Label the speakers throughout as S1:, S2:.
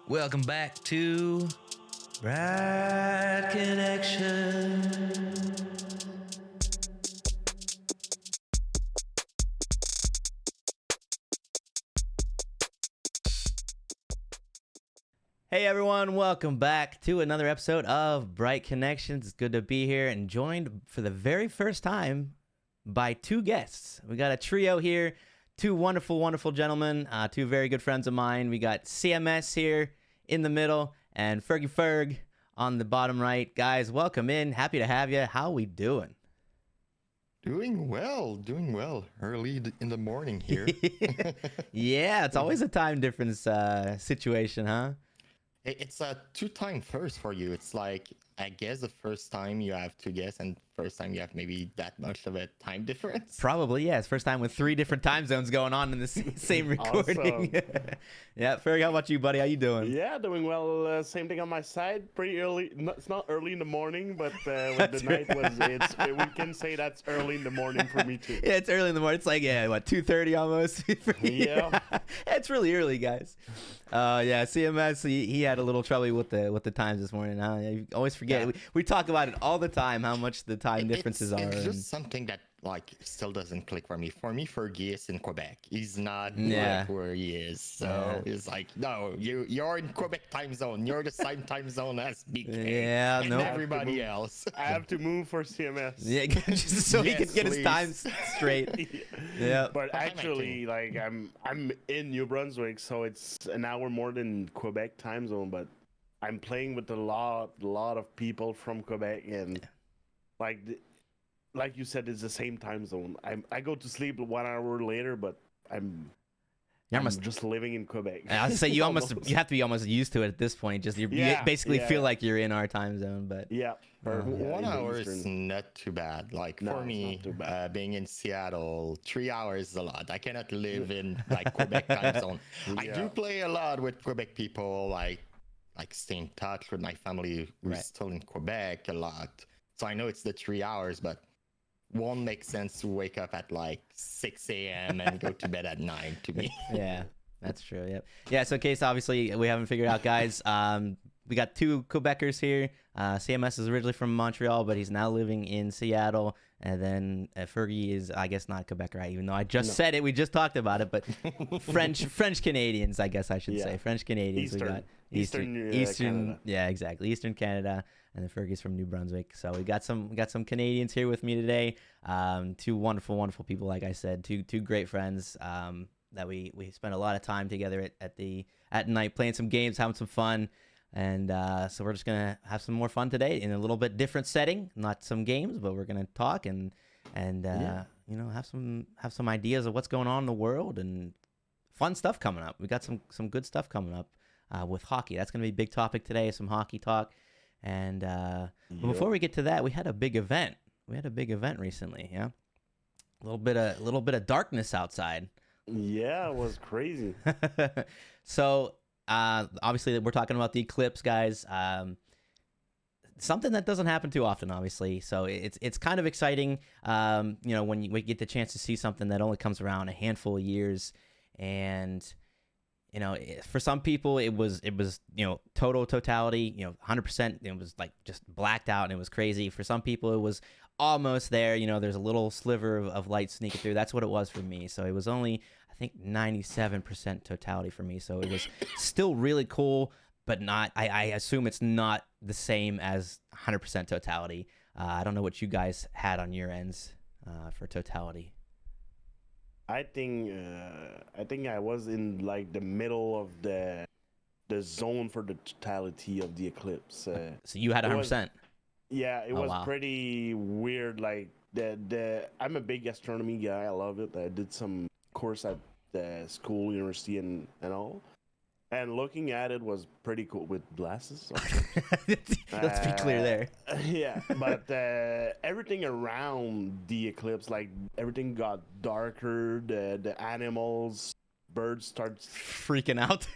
S1: Welcome back to Bright Connection. Hey everyone, welcome back to another episode of Bright Connections. It's good to be here and joined for the very first time by two guests. We got a trio here, two wonderful gentlemen, two very good friends of mine. We got CMS here in the middle and FergyFerg on the bottom right. Guys, welcome in. Happy to have you. How we doing?
S2: Doing well. Early in the morning here.
S1: Yeah, it's always a time difference situation, huh?
S2: It's a two-time first for you. It's like, I guess the first time you have two guests and first time you have maybe that much of a time difference.
S1: Probably, yeah. It's first time with three different time zones going on in the same recording. Yeah, Ferg, how about you, buddy? How you doing?
S3: Yeah, doing well. Same thing on my side. Pretty early. It's not early in the morning, but when the night was, we can say that's early in the morning for me too.
S1: Yeah, it's early in the morning. It's like, yeah, what, 2:30 almost?
S3: Yeah.
S1: It's really early, guys. Yeah, CMS, he had a little trouble with the times this morning. Huh? You always forget. Yeah. We talk about it all the time, how much the time differences are.
S2: It's just something that like still doesn't click for me. For me, Fergie is in Quebec. He's not like where he is. So it's like, no, you're in Quebec time zone. You're the same time zone as BK.
S1: Yeah,
S2: and everybody else.
S3: I have to move for CMS.
S1: Yeah, just so he can get his time straight. Yeah.
S3: But actually, like I'm in New Brunswick, so it's an hour more than Quebec time zone. But I'm playing with a lot of people from Quebec, and like you said, it's the same time zone. I go to sleep 1 hour later, but I'm just living in Quebec.
S1: I was say you have to be almost used to it at this point. Just you basically feel like you're in our time zone, but
S2: 1 hour is not too bad. Like for me, being in Seattle, 3 hours is a lot. I cannot live in like Quebec time zone. I do play a lot with Quebec people, like stay in touch with my family who's still in Quebec a lot. So I know it's the 3 hours, but won't make sense to wake up at like 6 a.m. and go to bed at 9 to me.
S1: Yeah, that's true. Yep. Yeah, so in case obviously we haven't figured out, guys, we got two Quebecers here. CMS is originally from Montreal, but he's now living in Seattle. And then Fergie is, I guess, not Quebec, right? Even though I just said it, we just talked about it, but French Canadians, I guess I should say. French Canadians.
S3: Eastern,
S1: we got
S3: Eastern
S1: Canada. Yeah, exactly. Eastern Canada. And then Fergie's from New Brunswick. So we got some Canadians here with me today. Two wonderful people, like I said, two great friends that we spent a lot of time together at night playing some games, having some fun. And so we're just gonna have some more fun today in a little bit different setting, not some games, but we're gonna talk and have some ideas of what's going on in the world and fun stuff coming up. We got some good stuff coming up with hockey. That's gonna be a big topic today, some hockey talk. And but before we get to that, we had a big event. We had a big event recently. Yeah, a little bit of darkness outside.
S3: Yeah, it was crazy.
S1: So obviously we're talking about the Eclipse, guys. Something that doesn't happen too often, obviously. So it's kind of exciting. When we get the chance to see something that only comes around a handful of years, and for some people it was totality, 100%. It was like just blacked out and it was crazy. For some people it was almost there. There's a little sliver of light sneaking through. That's what it was for me. So it was only, I think, 97% totality for me. So it was still really cool, but not. I assume it's not the same as 100% totality. I don't know what you guys had on your ends for totality.
S3: I think I was in like the middle of the zone for the totality of the Eclipse.
S1: So you had 100%.
S3: Yeah, it was pretty weird. Like I'm a big astronomy guy. I love it. I did some course at the school, university, and all. And looking at it was pretty cool with glasses.
S1: Let's be clear there.
S3: Yeah, but everything around the eclipse, like everything got darker. The animals, birds start
S1: freaking out.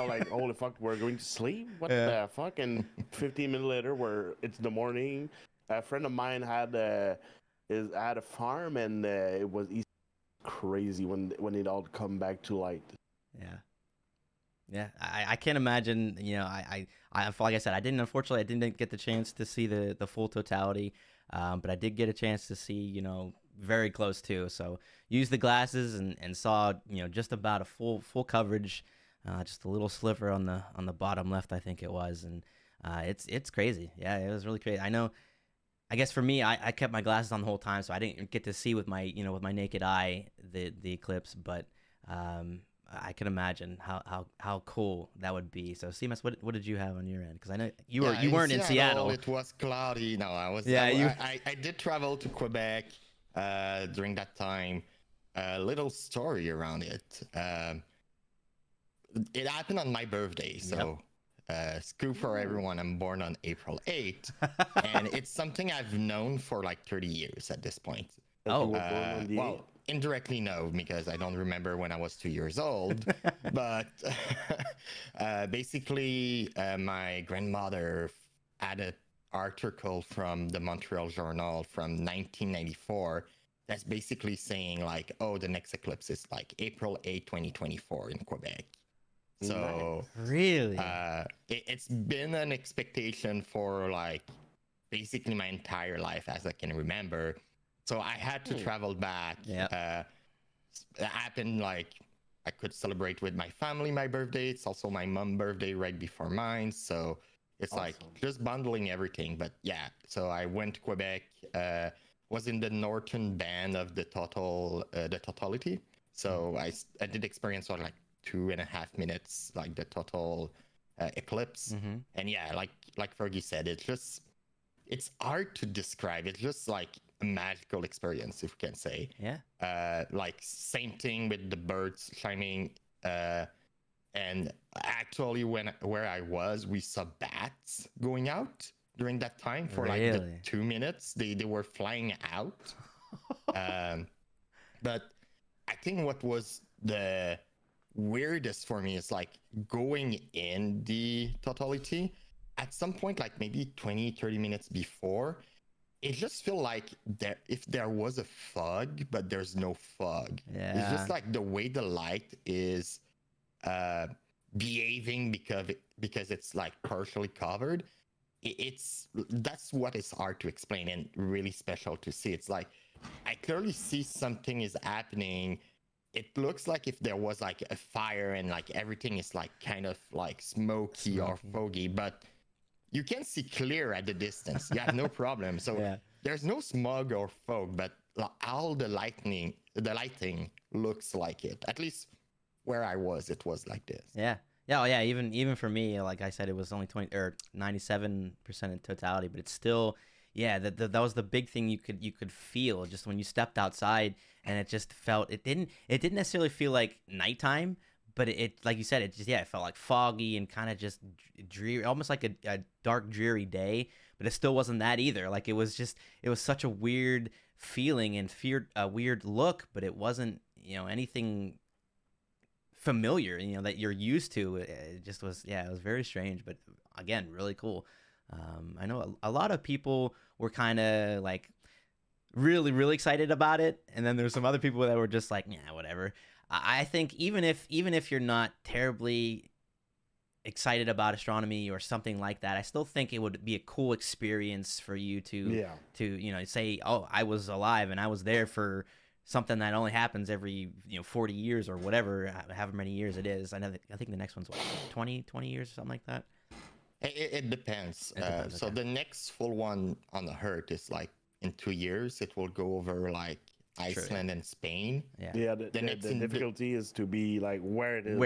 S3: Like, holy fuck, we're going to sleep? What the fuck? And 15 minutes later, it's the morning. A friend of mine had a farm, and it was crazy when it all come back to light.
S1: Yeah. Yeah, I can't imagine. You know, like I said, unfortunately, I didn't get the chance to see the full totality, but I did get a chance to see, you know, very close too. So used the glasses and saw, you know, just about a full coverage, just a little sliver on the bottom left, I think it was, and it's crazy. Yeah, it was really crazy. I know. I guess for me, I kept my glasses on the whole time, so I didn't get to see with my naked eye the eclipse, but I can imagine how cool that would be. So CMS, what did you have on your end? Because I know you weren't in Seattle.
S2: It was cloudy. No, I was.
S1: Yeah,
S2: I did travel to Quebec during that time. A little story around it. It happened on my birthday, so. Yep. Scoop for everyone, I'm born on April 8th, and it's something I've known for like 30 years at this point.
S1: Oh,
S2: well, indirectly no, because I don't remember when I was 2 years old, but basically my grandmother had an article from the Montreal Journal from 1994 that's basically saying like, oh, the next eclipse is like April 8, 2024 in Quebec. So
S1: really,
S2: it's been an expectation for like basically my entire life as I can remember. So I had to travel back.
S1: Yeah.
S2: It happened like I could celebrate with my family my birthday. It's also my mom's birthday right before mine. So it's awesome. Like just bundling everything. But yeah, so I went to Quebec. Was in the northern band of the totality. So I did experience sort of like 2.5 minutes, like the total eclipse.
S1: Mm-hmm.
S2: And yeah, like Fergie said, it's hard to describe. It's just like a magical experience, if we can say.
S1: Yeah.
S2: Like same thing with the birds chiming. And actually where I was, we saw bats going out during that time for like the 2 minutes. They were flying out. But I think what was the weirdest for me is like going in the totality at some point, like maybe 20-30 minutes before, it just feel like if there was a fog, but there's no fog.
S1: Yeah.
S2: It's just like the way the light is behaving because it's like partially covered. That's what is hard to explain and really special to see. It's like I clearly see something is happening. It looks like if there was like a fire and like everything is like kind of like smoky or foggy, but you can see clear at the distance. You have no problem. So there's no smog or fog, but all the lighting looks like it. At least where I was, it was like this.
S1: Yeah. Yeah, yeah. Even for me, like I said, it was only 97% in totality, but it's still, yeah. That was the big thing you could feel just when you stepped outside, and it just felt it didn't necessarily feel like nighttime, but it like you said, it just it felt like foggy and kind of just dreary, almost like a dark, dreary day. But it still wasn't that either. Like it was such a weird feeling and a weird look, but it wasn't anything familiar, that you're used to. It just was, it was very strange, but again, really cool. I know a lot of people were kind of like really, really excited about it, and then there's some other people that were just like, yeah, whatever. I think even if you're not terribly excited about astronomy or something like that, I still think it would be a cool experience for you to say, oh, I was alive and I was there for something that only happens every 40 years or whatever, however many years it is. I think the next one's what, 20 years or something like that.
S2: It depends. So the next full one on the Earth is like in 2 years. It will go over like Iceland and Spain.
S3: The difficulty is to be like where it is.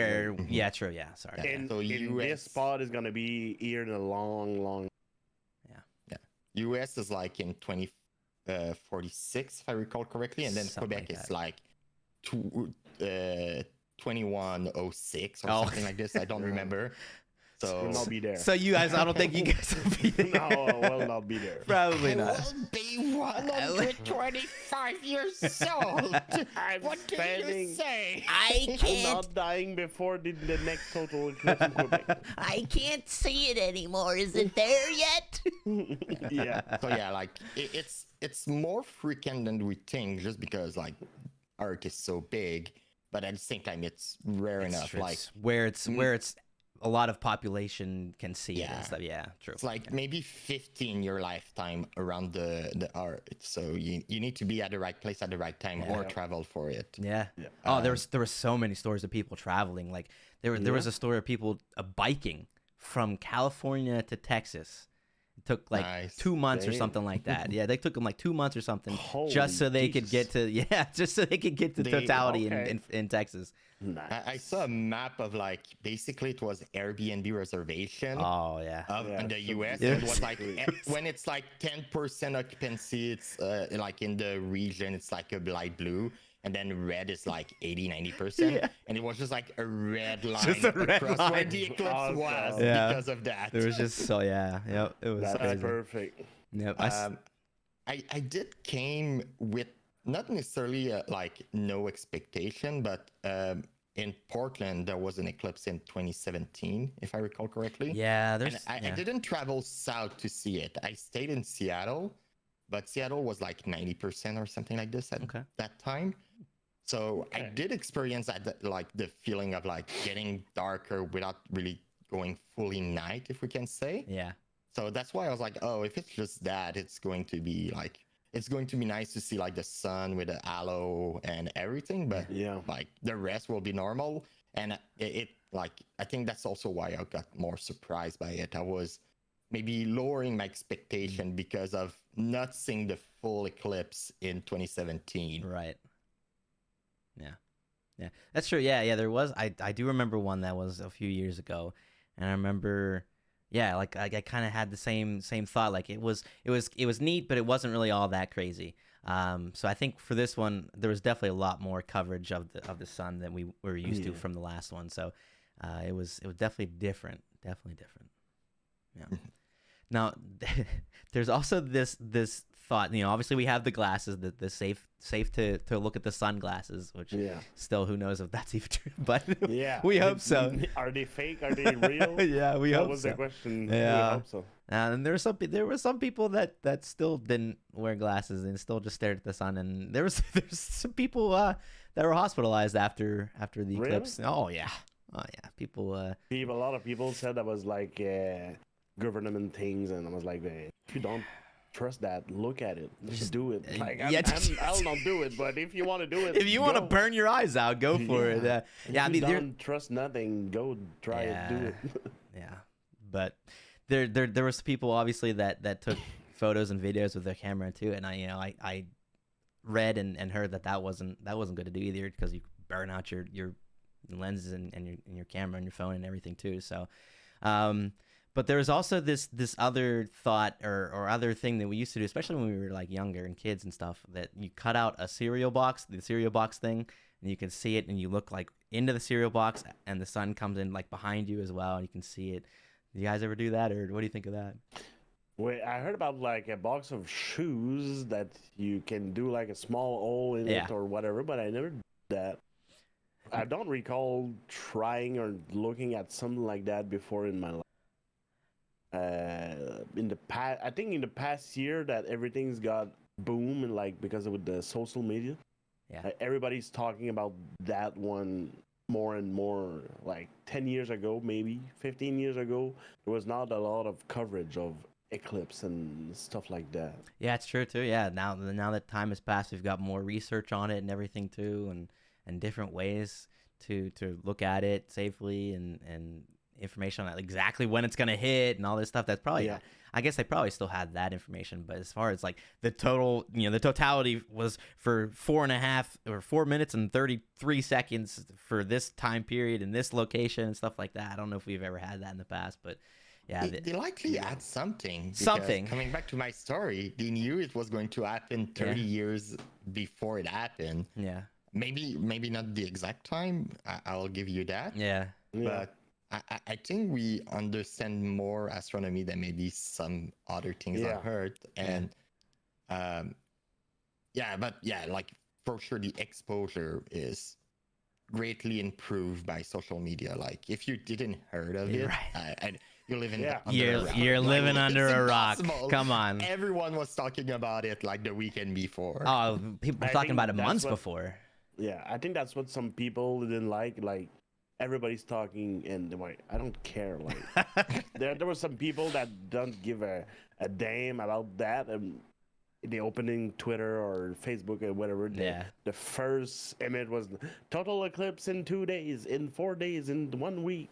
S1: True. Yeah, sorry.
S3: And this spot is gonna be here in a long.
S2: Yeah. US is like in 2046, if I recall correctly, and then Quebec is like 2106 or something like this. I don't remember. So
S3: we'll not be there.
S1: So you guys, I don't think you guys will be there.
S3: No, we'll not be there.
S1: Probably not.
S2: I will be 125 years old. What can you say?
S3: I'm not dying before the next total eclipse in Quebec.
S1: I can't see it anymore. Is it there yet?
S3: Yeah.
S2: So yeah, like it's more frequent than we think, just because like Earth is so big. but at the same time, it's rare enough. Like
S1: where it's a lot of population can see it and stuff. Yeah, true.
S2: It's like maybe 50 in your lifetime around the art. So you need to be at the right place at the right time or travel for it.
S1: Yeah. Oh, there were so many stories of people traveling. Like there was a story of people biking from California to Texas. It took like 2 months or something like that. Yeah, they took them like 2 months or something just so they could get to totality in Texas.
S3: Nice.
S2: I saw a map of like basically it was Airbnb reservation.
S1: Oh yeah.
S2: In the US, it was like when it's like 10% occupancy, it's like in the region it's like a light blue, and then red is like 80-90%, and it was just like a red line across where the Eclipse was because of that.
S1: There was just it was
S3: that's
S1: crazy.
S3: Perfect.
S1: Yep.
S2: I did came with not necessarily like no expectation, but in Portland there was an eclipse in 2017, if I recall correctly.
S1: Yeah,
S2: I didn't travel south to see it. I stayed in Seattle, but Seattle was like 90% or something like this at that time. So I did experience that, like the feeling of like getting darker without really going fully night, if we can say.
S1: Yeah.
S2: So that's why I was like, oh, if it's just that, it's going to be nice to see like the sun with the halo and everything, but like the rest will be normal. And it like, I think that's also why I got more surprised by it. I was maybe lowering my expectation because of not seeing the full eclipse in 2017.
S1: Right. Yeah, that's true. Yeah, there was. I do remember one that was a few years ago, and I remember, like I kind of had the same thought. Like it was neat, but it wasn't really all that crazy. So I think for this one, there was definitely a lot more coverage of the sun than we were used to from the last one. So it was definitely different. Definitely different. Yeah. Now, there's also this thought. Obviously we have the glasses, the safe to look at the sunglasses, which still who knows if that's even true, but we hope so.
S3: Are they fake? Are they real?
S1: Yeah, we hope so. That
S3: was the question.
S1: Yeah,
S3: we hope so.
S1: And there were some people that still didn't wear glasses and still just stared at the sun, and there's some people that were hospitalized after the eclipse.
S3: Really?
S1: Oh yeah. People.
S3: A lot of people said that was like government things, and I was like, if you don't trust that, look at it, just do it. Like I'll not do it, but if you want to do it,
S1: if you want to burn your eyes out, go for it.
S3: If you don't trust nothing, go try it, do it.
S1: Yeah, but there was people obviously that took photos and videos with their camera too, and I read and heard that wasn't good to do either, because you burn out your lenses and your camera and your phone and everything too. So but there's also this other thought or other thing that we used to do, especially when we were like younger and kids and stuff, that you cut out the cereal box thing, and you can see it, and you look like into the cereal box, and the sun comes in like behind you as well, and you can see it. Do you guys ever do that, or what do you think of that?
S3: Wait, I heard about like a box of shoes that you can do like a small hole in it or whatever, but I never did that. I don't recall trying or looking at something like that before in my life. In the past year that everything's got boom, and like because of the social media, everybody's talking about that one more and more. Like 10 years ago, maybe 15 years ago, there was not a lot of coverage of eclipse and stuff like that.
S1: Yeah, it's true too. Yeah, now that time has passed, we've got more research on it and everything too, and different ways to look at it safely, and information on exactly when it's gonna hit and all this stuff. That's probably I guess they probably still had that information, but as far as like the totality was for 4 minutes and 33 seconds for this time period and this location and stuff like that. I don't know if we've ever had that in the past, but
S2: they likely add something. Coming back to my story, they knew it was going to happen 30 years before it happened.
S1: Yeah,
S2: maybe not the exact time, I'll give you that. But I think we understand more astronomy than maybe some other things I've heard. And like for sure the exposure is greatly improved by social media. Like if you didn't heard of it, you're living
S1: you're living under a rock. Come on.
S2: Everyone was talking about it like the weekend before.
S1: Oh, people were talking about it months before.
S3: Yeah, I think that's what some people didn't like. Like everybody's talking, and they're like, I don't care. Like there were some people that don't give a damn about that. And the opening Twitter or Facebook or whatever. The first image was total eclipse in 2 days, in 4 days, in 1 week.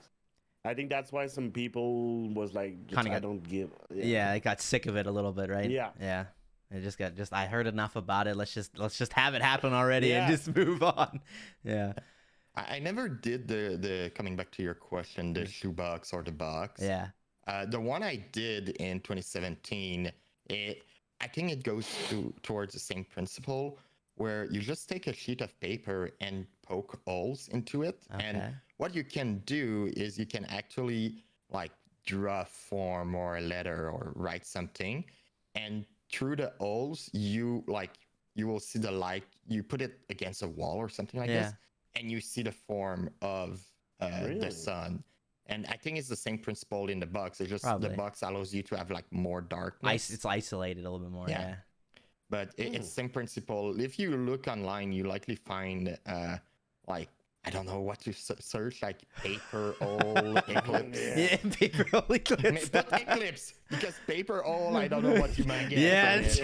S3: I think that's why some people was like, I don't give.
S1: Yeah, I got sick of it a little bit, right?
S3: Yeah.
S1: Yeah. It just got I heard enough about it. Let's just have it happen already and just move on. Yeah.
S2: I never did the coming back to your question, the shoebox or the box.
S1: Yeah.
S2: The one I did in 2017, I think it goes towards the same principle where you just take a sheet of paper and poke holes into it. Okay. And what you can do is you can actually like draw a form or a letter or write something, and through the holes you will see the light. You put it against a wall or something like this, and you see the form of the sun. And I think it's the same principle in the box. It's just the box allows you to have like more darkness.
S1: It's isolated a little bit more. Yeah.
S2: But it's the same principle. If you look online, you likely find like, I don't know what to search, like paper hole eclipse.
S1: Yeah, paper hole eclipse.
S2: But eclipse, because paper hole, I don't know what you might get.
S1: Yeah, it's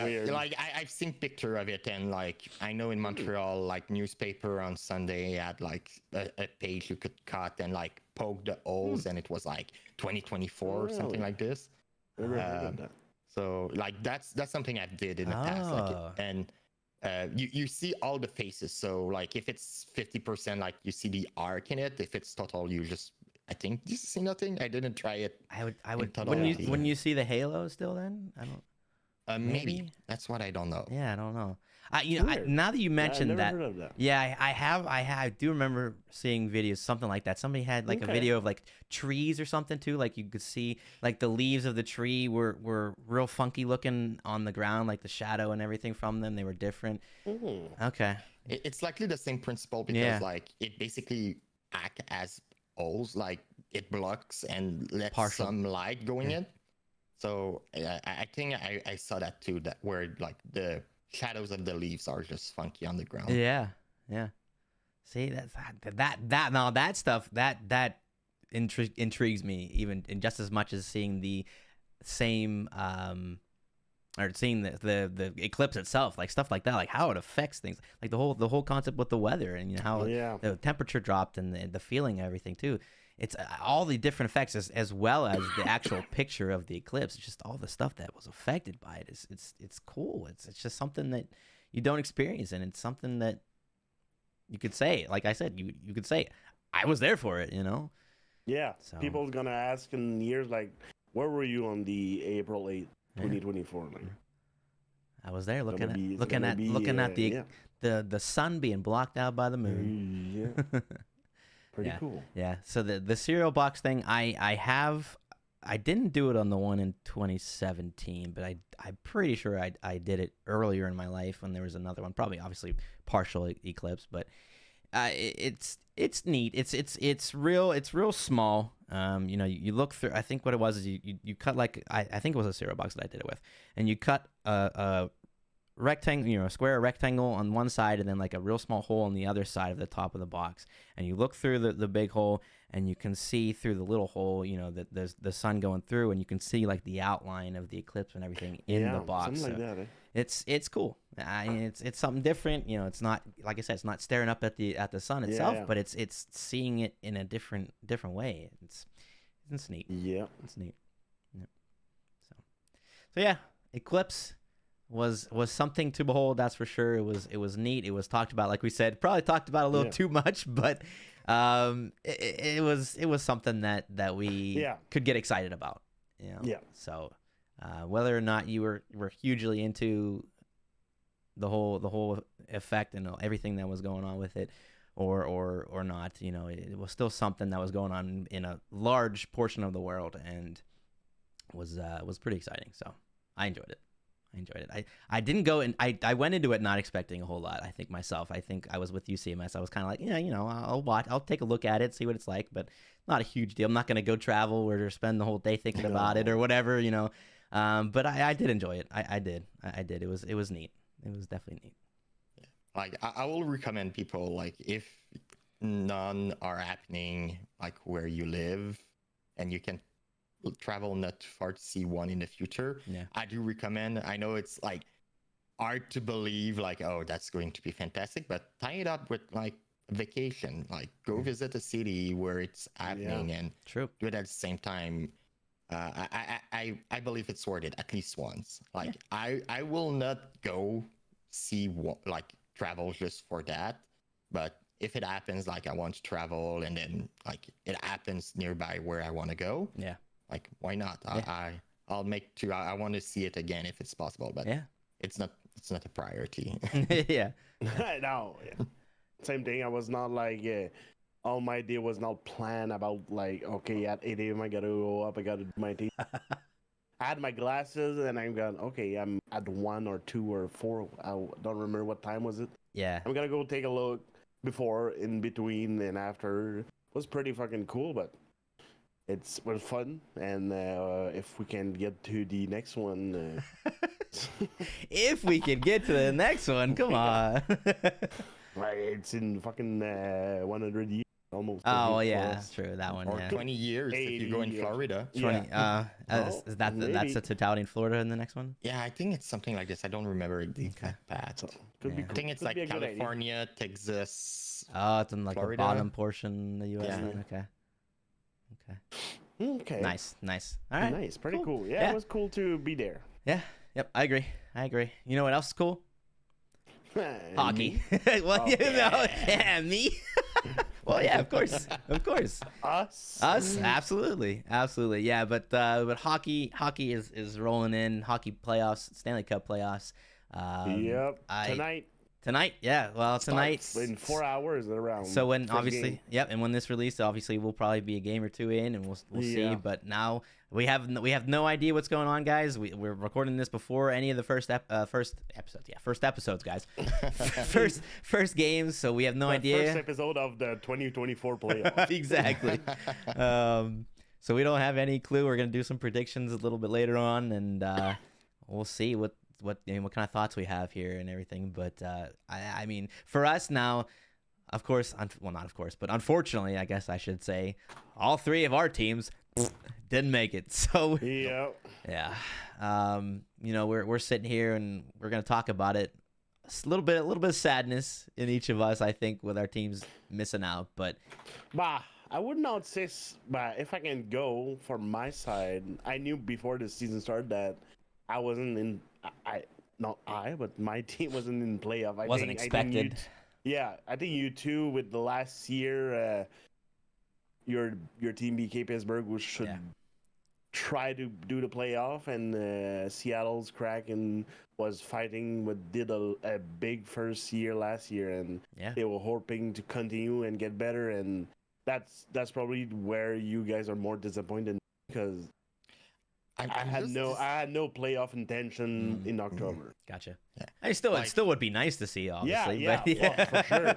S2: weird. Like I've seen picture of it, and like I know in Montreal, like newspaper on Sunday had like a page you could cut and like poke the holes, and it was like 2024 or something like this. So like that's something I did in the past, like, and. You see all the faces. So like if it's 50%, like you see the arc in it. If it's total, you just, I think you see nothing. I didn't try it.
S1: I would. When you see the halo still, then I don't.
S2: Maybe that's what I don't know.
S1: Yeah, I don't know. Now that you mentioned that, I do remember seeing videos, something like that. Somebody had like a video of like trees or something too. Like you could see like the leaves of the tree were real funky looking on the ground, like the shadow and everything from them. They were different. Okay.
S2: It's likely the same principle because like it basically acts as holes, like it blocks and lets some light going in. So I think I saw that too, that where like the shadows of the leaves are just funky on the ground.
S1: Yeah. See, that stuff that intrigues me even just as much as seeing the same or seeing the eclipse itself, like stuff like that, like how it affects things, like the whole concept with the weather and how the temperature dropped and the feeling and everything too. It's all the different effects as well as the actual picture of the eclipse. It's just all the stuff that was affected by it. It's cool. It's just something that you don't experience, and it's something that you could say, like I said, you could say, I was there for it,
S3: Yeah. So. People's gonna ask in years like, where were you on the April 8th, 2024? Like,
S1: I was there looking at the sun being blocked out by the moon.
S3: Yeah. Pretty cool.
S1: Yeah. So the cereal box thing, I didn't do it on the one in 2017, but I'm pretty sure I did it earlier in my life when there was another one, probably obviously partial eclipse, but it's neat. It's real small. You look through. I think what it was is you cut like I think it was a cereal box that I did it with, and you cut a rectangle, a square rectangle on one side, and then like a real small hole on the other side of the top of the box, and you look through the big hole, and you can see through the little hole, that there's the sun going through, and you can see like the outline of the eclipse and everything in the box.
S3: Something like that.
S1: It's cool. It's something different. It's not, like I said, it's not staring up at the sun itself, but it's seeing it in a different way. It's neat.
S3: Yeah,
S1: it's neat. Yeah. So yeah, eclipse was something to behold, that's for sure. It was neat. It was talked about, like we said, probably talked about a little too much, but it was something that we could get excited about.
S3: Yeah.
S1: So whether or not you were hugely into the whole effect and everything that was going on with it, or not, it was still something that was going on in a large portion of the world, and was pretty exciting. So I enjoyed it. I didn't go, and I went into it not expecting a whole lot. I think I was with CMS. I was kind of like, I'll take a look at it, see what it's like, but not a huge deal. I'm not going to go travel or spend the whole day thinking about it or whatever, But I did enjoy it. I did. It was neat. It was definitely neat.
S2: like I will recommend people, like, if none are happening like where you live and you can travel not too far to see one in the future, I do recommend. I know it's like hard to believe, like, oh, that's going to be fantastic, but tie it up with like vacation, like go visit a city where it's happening and do it at the same time. I believe it's worth it at least once. Like I will not go see like travel just for that, but if it happens, like I want to travel and then like it happens nearby where I want to go, like why not? I'll make two. I want to see it again if it's possible, but it's not a priority.
S3: I know. Same thing. I was not like all my day was not planned about like, okay, at 8 a.m. I gotta go up, I gotta do my thing. I had my glasses and I'm going, okay, I'm at 1 or 2 or 4. I don't remember what time was it. I'm gonna go take a look before, in between, and after. It was pretty fucking cool, but it was fun. And if we can get to the next one.
S1: If we can get to the next one, come on.
S3: Like, it's in fucking 100 years almost.
S1: Oh, yeah, true. That one,
S2: or 20 years if you go in Florida.
S1: 20. Is that that's the totality in Florida in the next one?
S2: Yeah, I think it's something like this. I don't remember the exact path.
S3: So, could be cool.
S2: I think it's like California, Texas.
S1: Oh, it's in like
S2: Florida.
S1: the bottom portion of the U.S. Then? Okay. Nice. All right.
S3: Nice. Pretty cool. Yeah, it was cool to be there.
S1: Yeah. Yep. I agree. You know what else is cool? Hockey. Well, me. Well, yeah, of course. Us, absolutely. Yeah, but hockey is rolling in. Hockey playoffs, Stanley Cup playoffs. Tonight, yeah. Well, tonight
S3: in 4 hours around.
S1: So when obviously, and when this released, obviously we'll probably be a game or two in, and we'll see. But now we have no idea what's going on, guys. We're recording this before any of the first episodes, guys. first games, so we have no idea.
S3: First episode of the 2024 playoffs.
S1: Exactly. So we don't have any clue. We're gonna do some predictions a little bit later on, and we'll see what kind of thoughts we have here and everything. But I mean, for us now, of course, not of course, but unfortunately, I guess I should say, all three of our teams didn't make it. So
S3: yeah,
S1: we're sitting here and we're gonna talk about it. A little bit of sadness in each of us, I think, with our teams missing out. But
S3: I would not say, but if I can go for my side, I knew before the season started that I wasn't in. But my team wasn't in playoff. I
S1: wasn't expected.
S3: I think you two with the last year, your team BK Pittsburgh should try to do the playoff, and Seattle's Kraken was fighting, but did a big first year last year, and they were hoping to continue and get better, and that's probably where you guys are more disappointed, because I had no playoff intention in October.
S1: Gotcha. Yeah. It still would be nice to see, obviously. Well,
S3: for sure.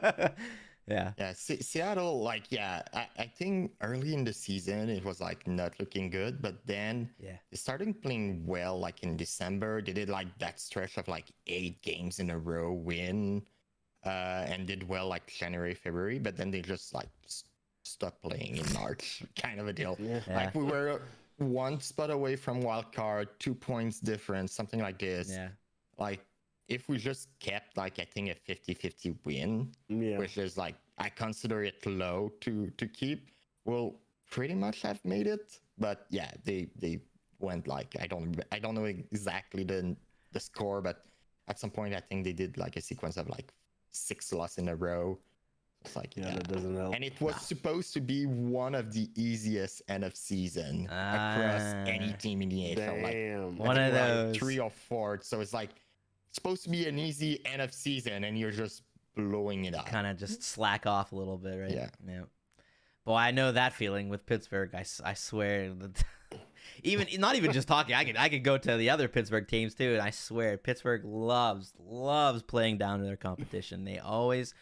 S2: Yeah. Seattle, I think early in the season it was like not looking good, but then they started playing well. Like in December, they did like that stretch of like 8 games in a row win, and did well like January, February, but then they just like stopped playing in March, kind of a deal. Like we were 1 spot away from wild card, 2 points difference, something like this. Like if we just kept like, I think, a 50-50 win, which is like, I consider it low to keep, we'll pretty much have made it. But yeah, they went like, I don't know exactly the score, but at some point I think they did like a sequence of like 6 losses in a row. It's like,
S3: that doesn't help.
S2: And it was supposed to be one of the easiest end of season across any team in the NHL. Like
S1: one of those
S2: 3 or 4. So it's like supposed to be an easy end of season, and you're just blowing it up.
S1: Kind of just slack off a little bit, right?
S2: Yeah.
S1: Boy, I know that feeling with Pittsburgh. I swear that not even just talking. I could go to the other Pittsburgh teams too, and I swear Pittsburgh loves playing down to their competition. They always.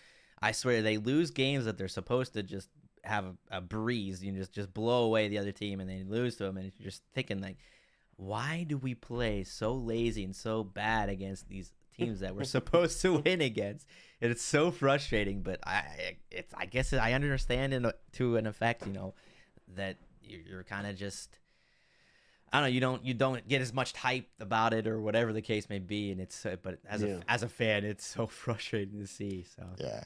S1: I swear they lose games that they're supposed to just have a breeze, just blow away the other team, and they lose to them, and you're just thinking like, why do we play so lazy and so bad against these teams that we're supposed to win against. And it's so frustrating, but I guess I understand to an effect, that you're kind of just, I don't know, you don't get as much hype about it or whatever the case may be, and it's but as a fan, it's so frustrating to see. So
S2: yeah,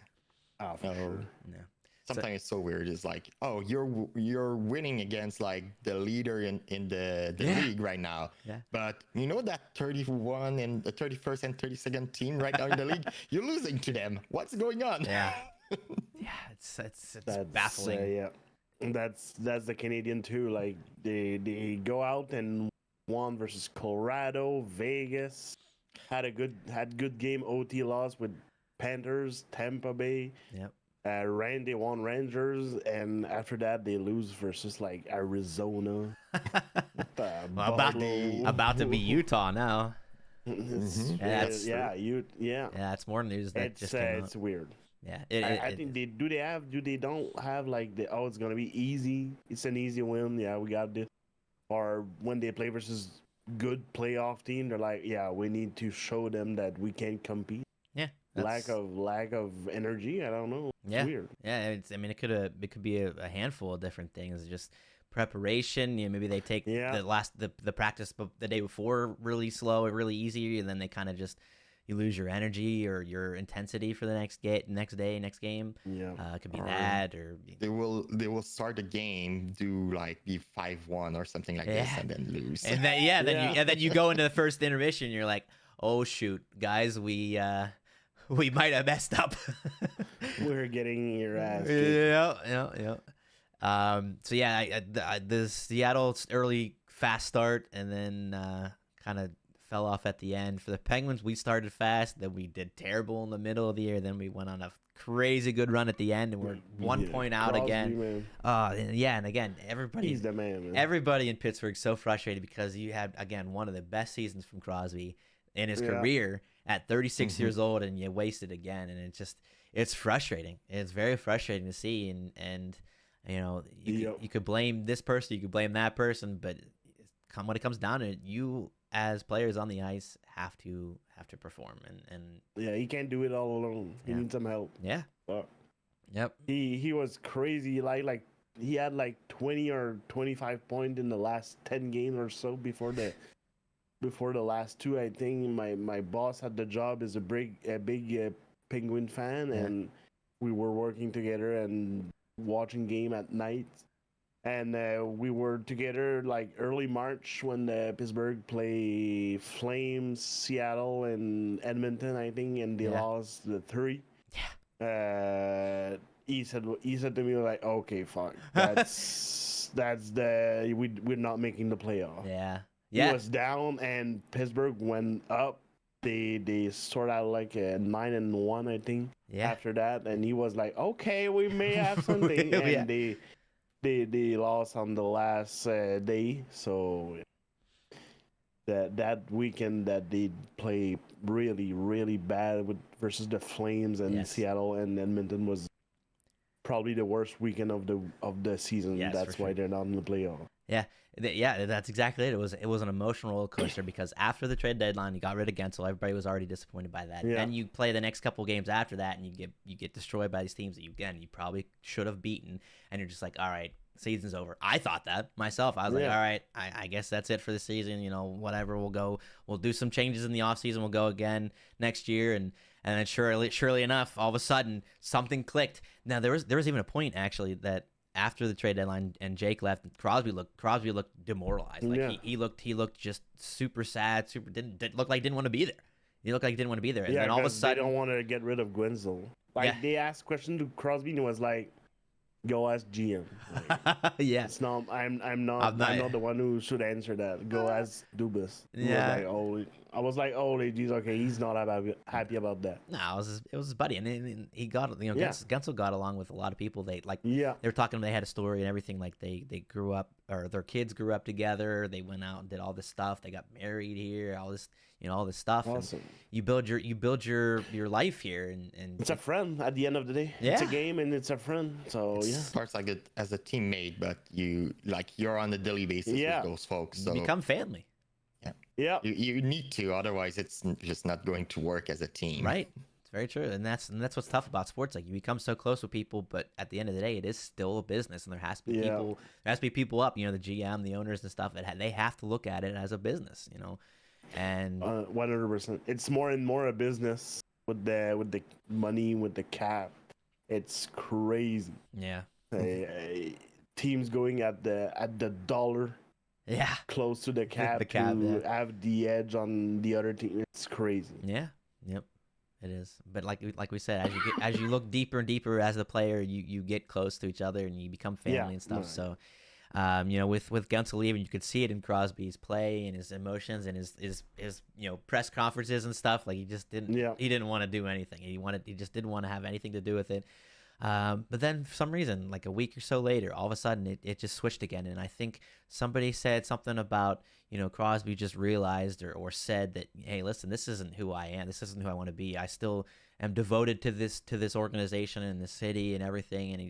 S3: for sure.
S1: Yeah.
S2: Sometimes it's so weird. It's like, oh, you're winning against like the leader in the league right now.
S1: Yeah.
S2: But you know that 31 and the 31st and 32nd team right now in the league, you're losing to them. What's going on?
S1: Yeah. Yeah, it's baffling.
S3: Yeah. That's the Canadian too. Like they go out and won versus Colorado, Vegas, had good game, OT loss with Panthers, Tampa Bay.
S1: Yep.
S3: They won Rangers, and after that they lose versus like Arizona.
S1: About to be Utah now.
S3: Yeah,
S1: it's more news that just came out.
S3: It's weird.
S1: Yeah,
S3: I think they don't have like it's gonna be easy. It's an easy win. Yeah, we got this. Or when they play versus good playoff team, they're like, yeah, we need to show them that we can compete.
S1: Yeah.
S3: Lack of energy. I don't know. It's weird.
S1: Yeah, it could be a handful of different things. Just preparation. Maybe they take the practice the day before really slow or really easy, and then they kind of just you lose your energy or your intensity for the next game.
S3: Yeah,
S1: it could be that, or
S2: they will start the game, do like be 5-1 or something like this, and then lose.
S1: And then you go into the first intermission. You're like, oh shoot, guys, we might have messed up.
S3: We're getting your ass
S1: kicked. Yeah. So the Seattle early fast start, and then kind of fell off at the end. For the Penguins, we started fast, then we did terrible in the middle of the year, then we went on a crazy good run at the end, and we're 1 point out again. And again,
S3: he's the man.
S1: Everybody in Pittsburgh's so frustrated because you had again one of the best seasons from Crosby in his career at 36 years old, and you wasted again, and it's frustrating. It's very frustrating to see, and you could blame this person, you could blame that person, but when it comes down to it, you as players on the ice have to perform, and
S3: he can't do it all alone. He needs some help.
S1: Yeah. Yep.
S3: He was crazy. Like he had like 20 or 25 points in the last 10 games or so before the last two. I think my boss had the job as a big Penguin fan, and we were working together and watching game at night. And we were together like early March when Pittsburgh played Flames, Seattle, and Edmonton, I think, and they lost the 3.
S1: Yeah.
S3: He said to me like, okay, fuck, we're not making the playoff.
S1: Yeah.
S3: He was down, and Pittsburgh went up. They sort out like a 9-1, I think.
S1: Yeah.
S3: After that, and he was like, okay, we may have something, and they lost on the last day. So that weekend that they play really, really bad versus the Flames and Seattle and Edmonton was probably the worst weekend of the season.
S1: Yes,
S3: that's why they're not in the playoff.
S1: Yeah, that's exactly it. It was an emotional roller coaster because after the trade deadline, you got rid of Gensel. Everybody was already disappointed by that. Then you play the next couple games after that, and you get destroyed by these teams that you probably should have beaten, and you're just like, all right, season's over. I thought that myself. I was like, all right, I guess that's it for the season. Whatever. We'll do some changes in the offseason. We'll go again next year, and then surely enough, all of a sudden something clicked. Now there was even a point actually that after the trade deadline and Jake left, Crosby looked demoralized. Like he looked just super sad. Didn't look like he didn't want to be there. He looked like he didn't want to be there. And then all of a sudden
S3: they don't want to get rid of Gwenzel. They asked question to Crosby and it was like, go ask GM. It's not. I'm not the one who should answer that. Go ask Dubas. I was like, geez, okay, he's not happy about that.
S1: No, it was his buddy, and he got Gensel got along with a lot of people. They were talking. They had a story and everything. Like they grew up, or their kids grew up together. They went out and did all this stuff. They got married here. All this stuff.
S3: Awesome.
S1: And you build your life here, and
S3: it's a friend at the end of the day.
S1: Yeah.
S3: It's a game and it's a friend. So
S2: it starts like as a teammate, but you're on a daily basis with those folks. So
S1: you become family.
S3: Yeah.
S2: You need to, otherwise it's just not going to work as a team.
S1: Right. It's very true, and that's what's tough about sports. Like, you become so close with people, but at the end of the day, it is still a business, and there has to be people. There has to be people up. The GM, the owners, and stuff. They have to look at it as a business. And
S3: 100%. It's more and more a business with the money, with the cap. It's crazy.
S1: Yeah.
S3: Teams going at the dollar.
S1: Yeah.
S3: Close to the cap, to have the edge on the other team. It's crazy.
S1: Yeah. Yep. It is. But like we said, as you look deeper and deeper as the player, you get close to each other and you become family and stuff. So, with Guentzel leaving, you could see it in Crosby's play and his emotions and his press conferences and stuff. Like, he just didn't. Yeah. He didn't want to do anything. He just didn't want to have anything to do with it. But then for some reason, like a week or so later, all of a sudden it just switched again. And I think somebody said something about, Crosby just realized or said that, hey, listen, this isn't who I am. This isn't who I want to be. I still am devoted to this organization and this city and everything. And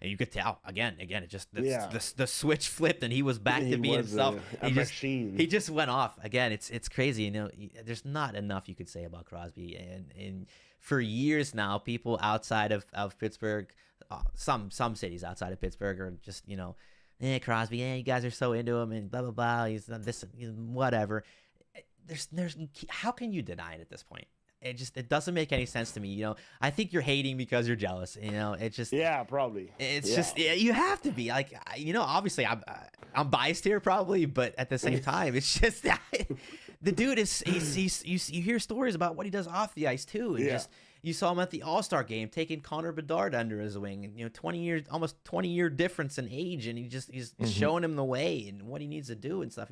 S1: you could tell again, it just, the switch flipped and he was back to being himself. He just went off again. It's crazy. There's not enough you could say about Crosby. And for years now, people outside of Pittsburgh, some cities outside of Pittsburgh are just, Crosby, you guys are so into him and blah, blah, blah. He's this, whatever. There's how can you deny it at this point? It doesn't make any sense to me. I think you're hating because you're jealous. It's just,
S3: probably.
S1: It's just, you have to be like, obviously I'm biased here probably, but at the same time, it's just that the dude is, you hear stories about what he does off the ice too. And you saw him at the All-Star game taking Connor Bedard under his wing, and almost 20-year difference in age, and he's showing him the way and what he needs to do and stuff.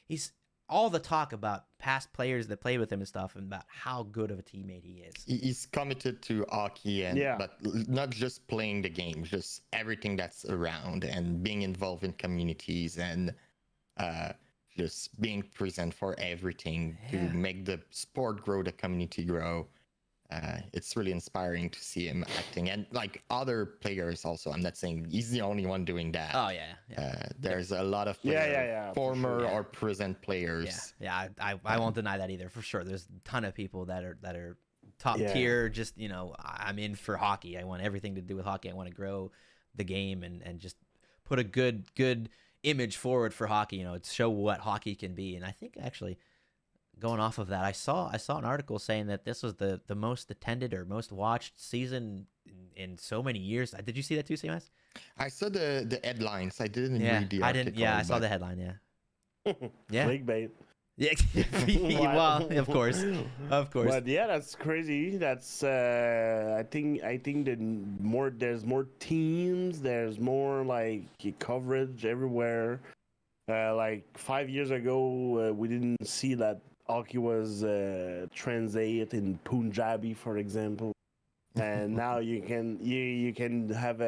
S1: He's all the talk about past players that played with him and stuff, and about how good of a teammate he is.
S2: He's committed to hockey, but not just playing the game, just everything that's around, and being involved in communities, and just being present for everything to make the sport grow, the community grow. It's really inspiring to see him acting, and like other players also. I'm not saying he's the only one doing that.
S1: Oh yeah.
S2: There's a lot of players, former or present players.
S1: Yeah. I won't deny that either, for sure. There's a ton of people that are top tier. Just I'm in for hockey. I want everything to do with hockey. I want to grow the game and just put a good image forward for hockey. To show what hockey can be. And I think actually, going off of that, I saw an article saying that this was the most attended or most watched season in so many years. Did you see that too, CMS?
S2: I saw the headlines. I didn't read the article.
S1: I didn't. Yeah, I saw the headline. Yeah.
S3: Clickbait.
S1: Yeah. Well, of course.
S3: But yeah, that's crazy. That's I think there's more teams. There's more like coverage everywhere. Like 5 years ago, we didn't see that hockey was translate in Punjabi, for example, and now you can have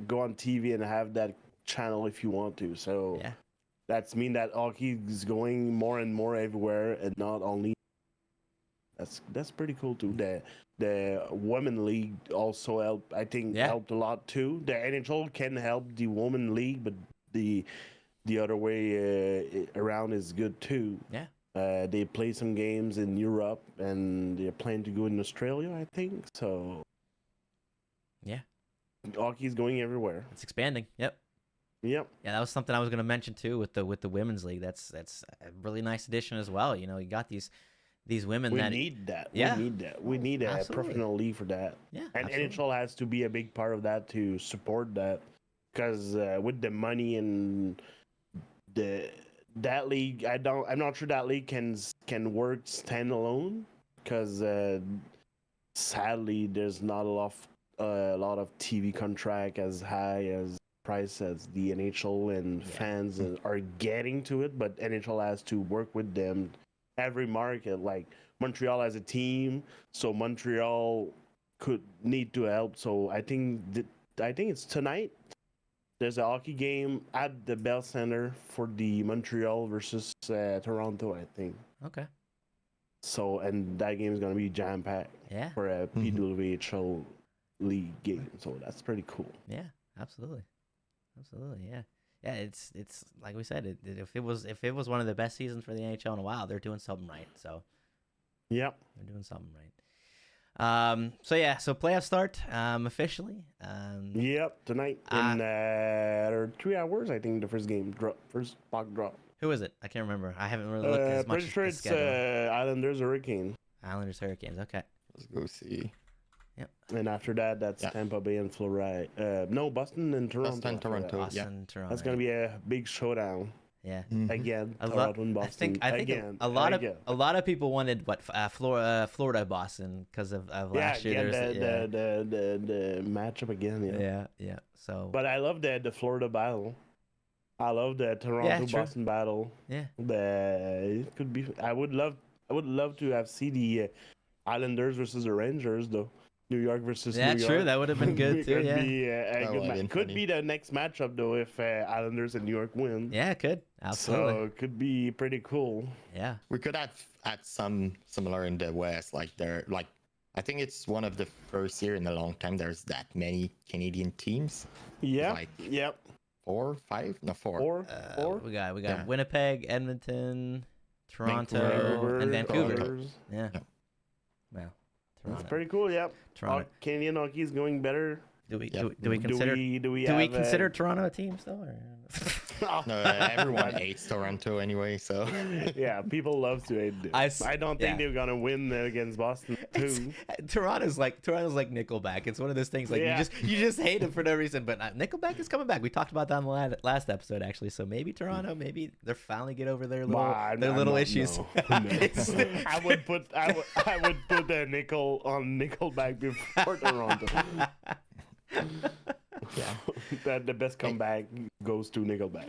S3: go on TV and have that channel if you want to. So that's mean that hockey is going more and more everywhere, and not only. That's pretty cool too. The women league also helped. I think helped a lot too. The NHL can help the women league, but the other way around is good too.
S1: Yeah.
S3: They play some games in Europe, and they're planning to go in Australia, I think. So,
S1: yeah,
S3: hockey's going everywhere.
S1: It's expanding. Yep.
S3: Yeah,
S1: that was something I was going to mention too with the women's league. That's a really nice addition as well. You got these women
S3: we need that.
S1: Yeah.
S3: We need that. We need a professional league for that.
S1: Yeah,
S3: and NHL has to be a big part of that to support that, because with the money and that league, I'm not sure that league can work standalone, because sadly there's not a lot of TV contract as high as price as the NHL, and fans are getting to it, but NHL has to work with them. Every market, like Montreal as a team, so Montreal could need to help. So I think it's tonight. There's a hockey game at the Bell Center for the Montreal versus Toronto, I think.
S1: Okay.
S3: So, and that game is going to be jam-packed for a PWHL league game. So that's pretty cool.
S1: Yeah, absolutely. Yeah. yeah, it's like we said, if it was one of the best seasons for the NHL in a while, they're doing something right. So
S3: Yep,
S1: they're doing something right. So playoff start officially.
S3: Yep, tonight in or 3 hours, I think the first game drop, first puck drop.
S1: Who is it? I can't remember. I haven't really looked as much
S3: Pretty
S1: at
S3: sure
S1: the
S3: it's
S1: schedule.
S3: Islanders Hurricane.
S1: Islanders Hurricanes. Okay.
S2: Let's go see.
S1: Yep.
S3: And after that, that's Tampa Bay and Florida. No, Boston and Toronto.
S2: Boston, Toronto.
S1: Boston, Toronto.
S3: That's gonna be a big showdown.
S1: Yeah.
S3: Again, Toronto and Boston.
S1: I think
S3: again,
S1: a lot of people wanted Florida Boston because of last year.
S3: The matchup again.
S1: Yeah. So.
S3: But I love the Florida battle. I love the Toronto Boston battle.
S1: Yeah.
S3: It could be. I would love to have see the Islanders versus the Rangers though. New York versus New York.
S1: Yeah, true. That would have been good too.
S3: Could be the next matchup though if Islanders and New York win.
S1: Yeah, it could. Absolutely.
S3: So it could be pretty cool.
S1: Yeah.
S2: We could add some similar in the West, like I think it's one of the first year in a long time there's that many Canadian teams.
S3: Yeah.
S2: Like,
S3: yep.
S2: 4, 5? No, 4.
S3: Four.
S1: We got Winnipeg, Edmonton, Toronto, and Vancouver. Yeah. Wow.
S3: That's pretty cool. Yep.
S1: Toronto.
S3: Canadian hockey is going better.
S1: Do we consider Toronto a team still? Or?
S2: No, everyone hates Toronto anyway, so
S3: yeah, people love to hate them. I don't think they're gonna win against Boston too.
S1: Toronto's like Nickelback. It's one of those things like you just hate them for no reason. But Nickelback is coming back. We talked about that in the last episode actually. So maybe Toronto, maybe they're finally get over their little issues.
S3: No. I would put the nickel on Nickelback before Toronto. That the best comeback goes to Nickelback.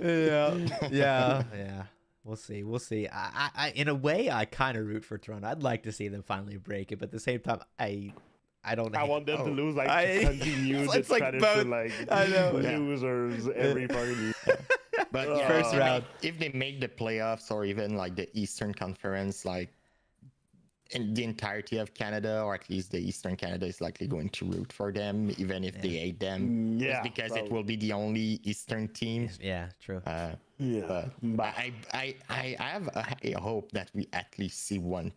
S1: Yeah. We'll see. I in a way, I kind of root for Toronto. I'd like to see them finally break it, but at the same time, I don't.
S3: I want them to lose, to continue the tradition,
S1: I know
S3: losers every fucking year.
S2: But
S1: first round,
S2: if they make the playoffs or even like the Eastern Conference, like in the entirety of Canada, or at least the Eastern Canada is likely going to root for them, even if they hate them.
S3: Yeah,
S2: because it will be the only Eastern team.
S1: Yeah, true.
S2: But I have a hope that we at least see one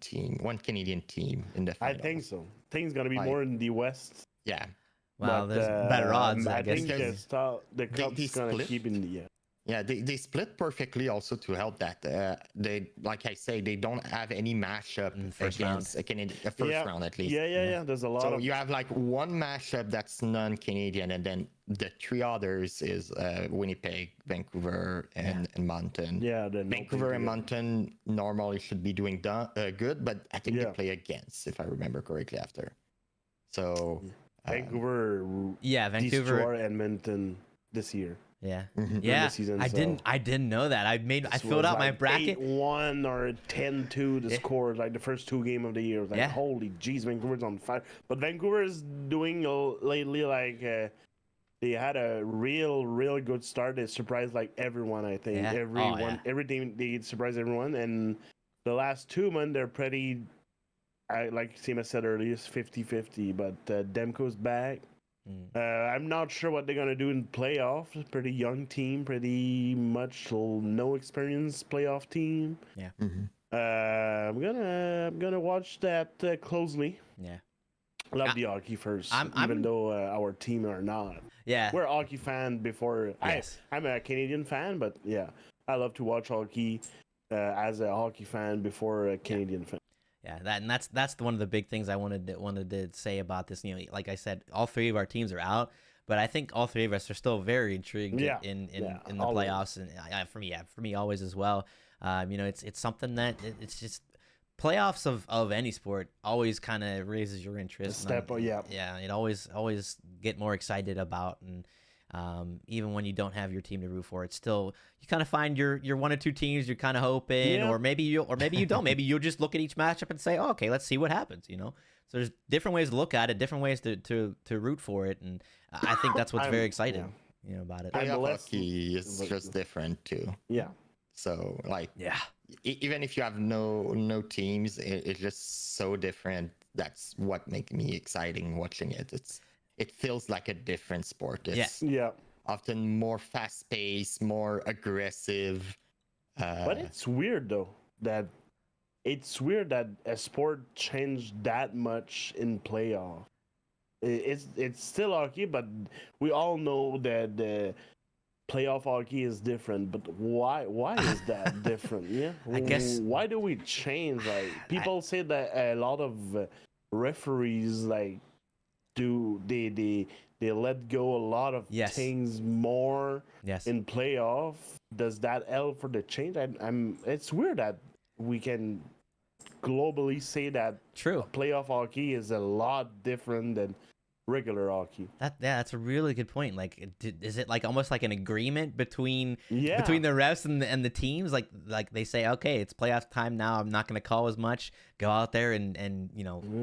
S2: Canadian team in the finals.
S3: I think so. I think it's gonna be more in the West.
S2: Yeah.
S1: Well, there's better odds. I guess.
S3: think the Cubs gonna keep in the
S2: Yeah, they split perfectly also to help that. They, like I say, they don't have any matchup against a Canadian, first round at least.
S3: Yeah. There's a lot. So
S2: you have like one matchup that's non-Canadian, and then the 3 others is Winnipeg, Vancouver, and Moncton.
S3: Yeah,
S2: Vancouver and Moncton normally should be doing good, but I think they play against, if I remember correctly, after. So
S3: Vancouver.
S1: Vancouver
S3: destroyed Edmonton this year.
S1: Yeah,
S3: season,
S1: I didn't know that. I filled out my bracket.
S3: 8-1 or 10-2 the scores, like the first 2 games of the year. Like holy jeez, Vancouver's on fire. But Vancouver is doing lately they had a real good start. They surprised everyone. I think every team they surprised everyone. And the last 2 months they're pretty. Like CMS said earlier, it's 50-50. But Demko's back. I'm not sure what they're gonna do in playoffs. Pretty young team, pretty much no experience playoff team.
S1: Yeah.
S3: I'm gonna watch that closely.
S1: Yeah.
S3: Love the hockey first, even though our team are not.
S1: Yeah.
S3: We're a hockey fan before.
S1: Yes.
S3: I'm a Canadian fan, but I love to watch hockey as a hockey fan before a Canadian fan.
S1: Yeah, that's one of the big things I wanted to say about this. Like I said, all 3 of our teams are out, but I think all 3 of us are still very intrigued in the playoffs, and for me always as well. It's something that it's just playoffs of any sport always kind of raises your interest. It always get more excited about, and even when you don't have your team to root for, it's still you kind of find your 1 or 2 teams you're kind of hoping, or maybe you don't. Maybe you'll just look at each matchup and say, oh, okay, let's see what happens. So there's different ways to look at it, different ways to root for it, and I think that's what's very exciting, about it.
S2: Hockey is just different too.
S3: Yeah.
S2: So even if you have no teams, it's just so different. That's what makes me exciting watching it. It feels like a different sport. often more fast-paced, more aggressive.
S3: But it's weird though that a sport changed that much in playoff. It's still hockey, but we all know that the playoff hockey is different. But why is that different? Yeah,
S1: I guess
S3: why do we change? Like people say that a lot of referees like they let go a lot of things more in playoff. Does that help for the change? It's weird that we can globally say that playoff hockey is a lot different than regular hockey.
S1: That's a really good point. Like, is it like almost like an agreement between the refs and the teams? Like they say, okay, it's playoff time now. I'm not going to call as much. Go out there and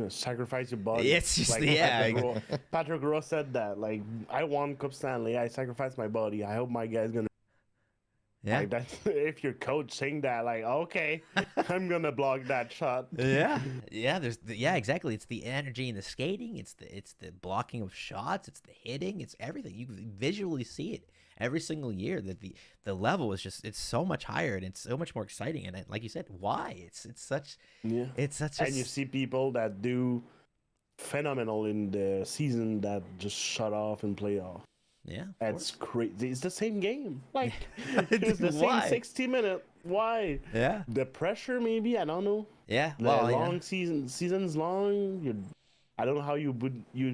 S3: sacrifice your body.
S1: It's just
S3: like Patrick Roy said that. Like, I won Cup Stanley. I sacrificed my body. I hope my guy's gonna. Yeah. Like that's, if your coach saying that, like, okay, I'm gonna block that shot.
S1: Exactly. It's the energy in the skating. It's the blocking of shots. It's the hitting. It's everything. You visually see it every single year. That the level is it's so much higher and it's so much more exciting. And like you said, why? It's such.
S3: And you see people that do phenomenal in the season that just shut off and play off.
S1: Yeah,
S3: that's crazy. It's the same game. Like it's the same 60-minute. Why?
S1: Yeah,
S3: the pressure maybe. I don't know.
S1: Yeah,
S3: long seasons long. I don't know how you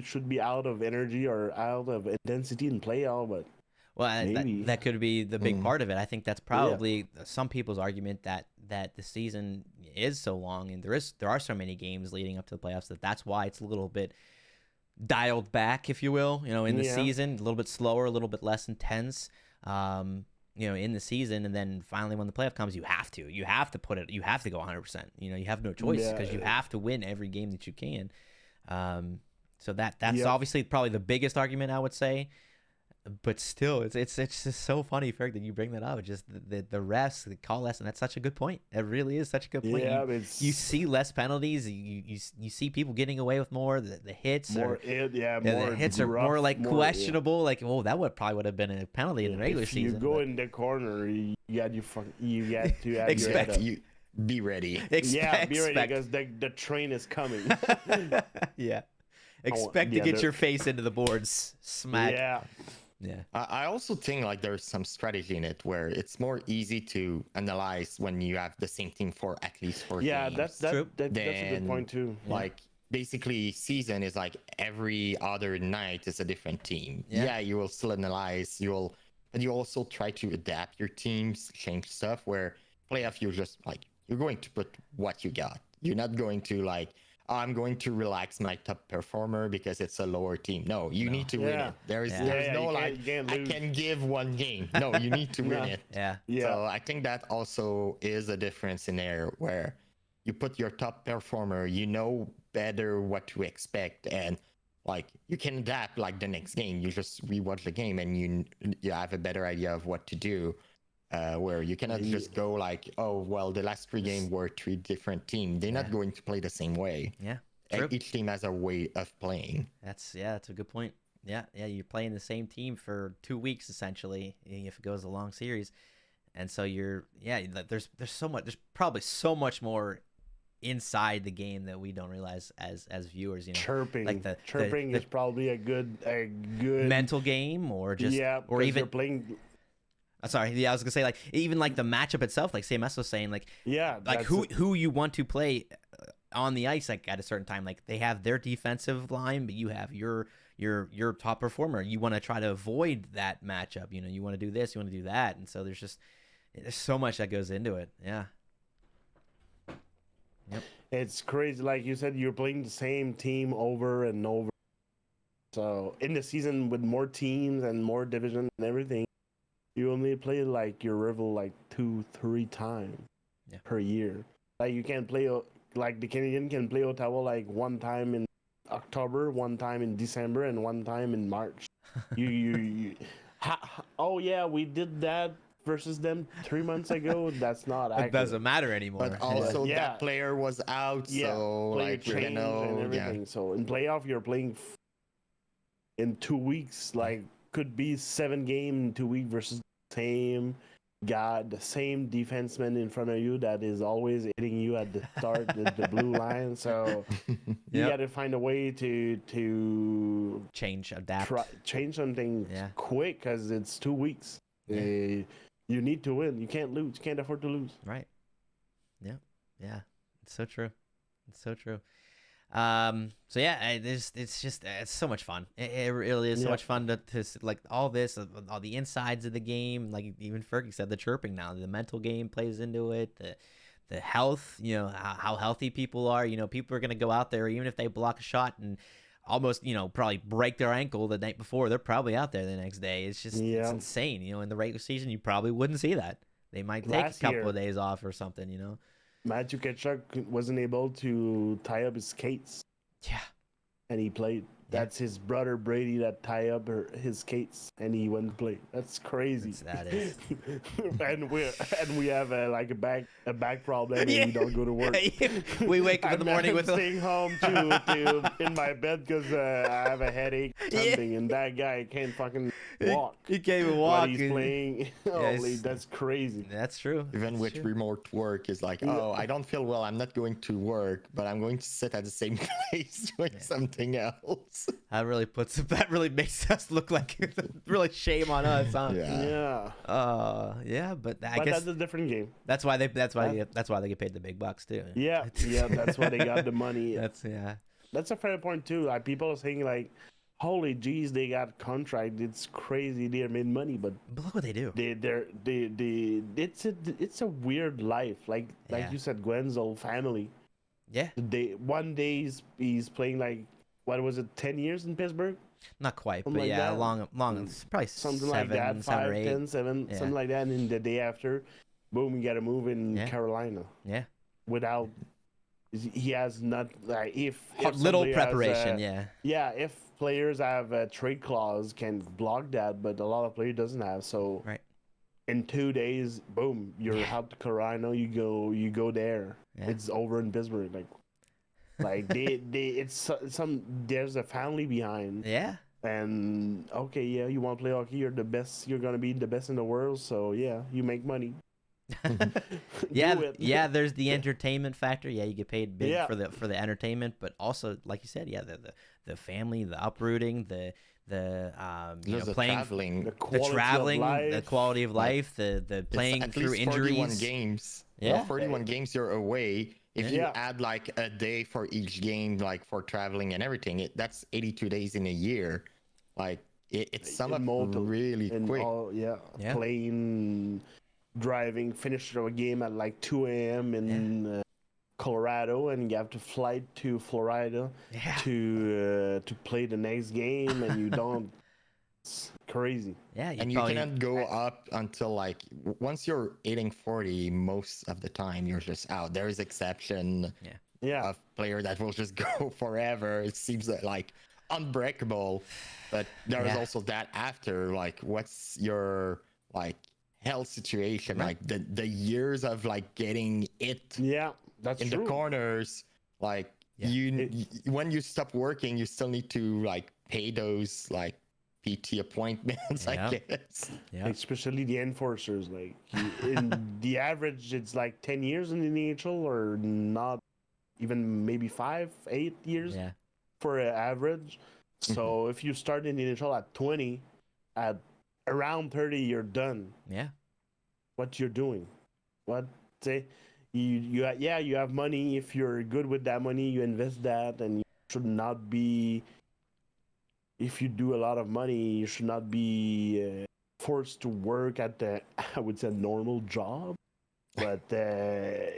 S3: should be out of energy or out of intensity in playoff, but
S1: that could be the big part of it. I think that's probably some people's argument that the season is so long and there are so many games leading up to the playoffs that's why it's a little bit dialed back, if you will, in the season, a little bit slower, a little bit less intense, in the season. And then finally when the playoff comes, you have to go 100%, you have no choice because you have to win every game that you can. So that's obviously probably the biggest argument I would say, but still it's just so funny, Ferg, that you bring that up. Just the refs, the call less, and that's such a good point. It really is such a good point.
S3: Yeah,
S1: you see less penalties. You see people getting away with more. The hits
S3: more
S1: the hits are more like questionable. Like, that would have been a penalty in the regular season.
S3: You go in the corner, you got to have
S2: expect you be ready.
S3: Be ready because the train is coming.
S1: Expect to get your face into the boards. Smack.
S2: Yeah. I also think like there's some strategy in it where it's more easy to analyze when you have the same team for at least 4 games.
S3: Yeah, that's a good point too.
S2: Like basically season is like every other night is a different team. Yeah, you will still analyze, but you also try to adapt your teams, change stuff. Where playoff, you're going to put what you got. You're not going to like, I'm going to relax my top performer because it's a lower team. No, you need to win it. There's no like, I can give one game. No, you need to win it.
S1: Yeah.
S2: So I think that also is a difference in there where you put your top performer, better what to expect, and like you can adapt like the next game. You just rewatch the game and you have a better idea of what to do. Where you cannot just go like, the last 3 games were 3 different teams. They're not going to play the same way.
S1: Yeah.
S2: And each team has a way of playing.
S1: That's a good point. Yeah. You're playing the same team for 2 weeks essentially if it goes a long series, and so there's so much. There's probably so much more inside the game that we don't realize as viewers.
S3: Chirping,
S1: like
S3: chirping is probably a good
S1: mental game, or just or even
S3: you're playing.
S1: Sorry, I was gonna say like even like the matchup itself, like CMS was saying, like who you want to play on the ice like at a certain time. Like they have their defensive line, but you have your top performer. You want to try to avoid that matchup. You want to do this, you want to do that, and so there's so much that goes into it. Yeah. Yep.
S3: It's crazy. Like you said, you're playing the same team over and over. So in the season with more teams and more division and everything, you only play like your rival like 2-3 times per year. Like you can play like the Canadian can play Ottawa like 1 time in October, 1 time in December, and 1 time in March. We did that versus them 3 months ago. That's not accurate.
S1: It doesn't matter anymore.
S2: But also that player was out, so like
S3: change and everything. So in playoff, you're playing in 2 weeks, like could be 7 game in 2 weeks versus the same guy, the same defenseman in front of you that is always hitting you at the start, the blue line. So you got to find a way to
S1: change, adapt,
S3: change something quick because it's 2 weeks. You need to win. You can't lose. You can't afford to lose.
S1: Right. Yeah. It's so true. It's so true. So yeah, it's so much fun. It really is so much fun to like all this, all the insides of the game. Like even Fergie said, the chirping now, the mental game plays into it. The health, how healthy people are. People are gonna go out there even if they block a shot and almost probably break their ankle the night before. They're probably out there the next day. It's just it's insane. In the regular season, you probably wouldn't see that. They might take a couple of days off or something.
S3: Matthew Tkachuk wasn't able to tie up his skates.
S1: Yeah.
S3: And he played. That's his brother Brady that tie up his skates, and he went to play. That's crazy.
S1: That is.
S3: and we have a back problem, and we don't go to work.
S1: We wake up in the morning with
S3: staying home to in my bed because I have a headache or something, and that guy can't fucking walk.
S1: He can't even walk.
S3: He's playing. Holy, that's crazy.
S1: That's true.
S2: Even with remote work, is like, I don't feel well. I'm not going to work, but I'm going to sit at the same place doing something else.
S1: That really makes us look like really shame on us, huh?
S3: Yeah.
S1: But I guess
S3: that's a different game.
S1: That's why they get paid the big bucks too.
S3: Yeah, that's why they got the money.
S1: That's
S3: a fair point too. Like people are saying like, holy geez, they got contract. It's crazy. They made money, but
S1: look what they do.
S3: It's a weird life. Like you said, Gwen's whole family.
S1: Yeah.
S3: One day he's playing like, what was it, 10 years in Pittsburgh?
S1: Not quite, something but like long. It's probably
S3: something
S1: 7,
S3: like that.
S1: 5 or 8.
S3: 10, 7, something like that. And then the day after, boom, you got to move in Carolina.
S1: Yeah.
S3: Without, he has not like if
S1: little preparation.
S3: Yeah. If players have a trade clause, can block that, but a lot of players doesn't have. So in 2 days, boom, you're out to Carolina. You go there. Yeah. It's over in Pittsburgh. Like there's a family behind.
S1: Yeah.
S3: And you want to play hockey, you're the best, you're gonna be the best in the world, so you make money.
S1: There's the entertainment factor. You get paid big for the entertainment, but also like you said, the family, the uprooting, the playing,
S2: traveling,
S1: the quality of life, the playing
S2: at
S1: through
S2: least
S1: injuries.
S2: 41 games. 41 games you're away. If you add like a day for each game, like for traveling and everything, that's 82 days in a year. Like it's some of really quick.
S3: Playing, driving, finish a game at like 2 a.m. in Colorado, and you have to fly to Florida to play the next game, and you don't. It's crazy.
S1: Yeah,
S2: and you cannot go up until like once you're hitting 40. Most of the time, you're just out. There is exception of player that will just go forever. It seems like unbreakable, but there is also that after. Like, what's your like health situation? Like the years of like getting it.
S3: Yeah, that's
S2: in
S3: true.
S2: The corners. Like when you stop working, you still need to like pay those like PT appointments, I guess.
S1: Yeah.
S3: Especially the enforcers. Like in the average, it's like 10 years in the NHL, or not even maybe 5, 8 years for an average. So if you start in the NHL at 20, at around 30, you're done.
S1: Yeah.
S3: What you're doing? What say? You have money. If you're good with that money, you invest that, and you should not be. If you do a lot of money, you should not be forced to work at I would say, normal job. But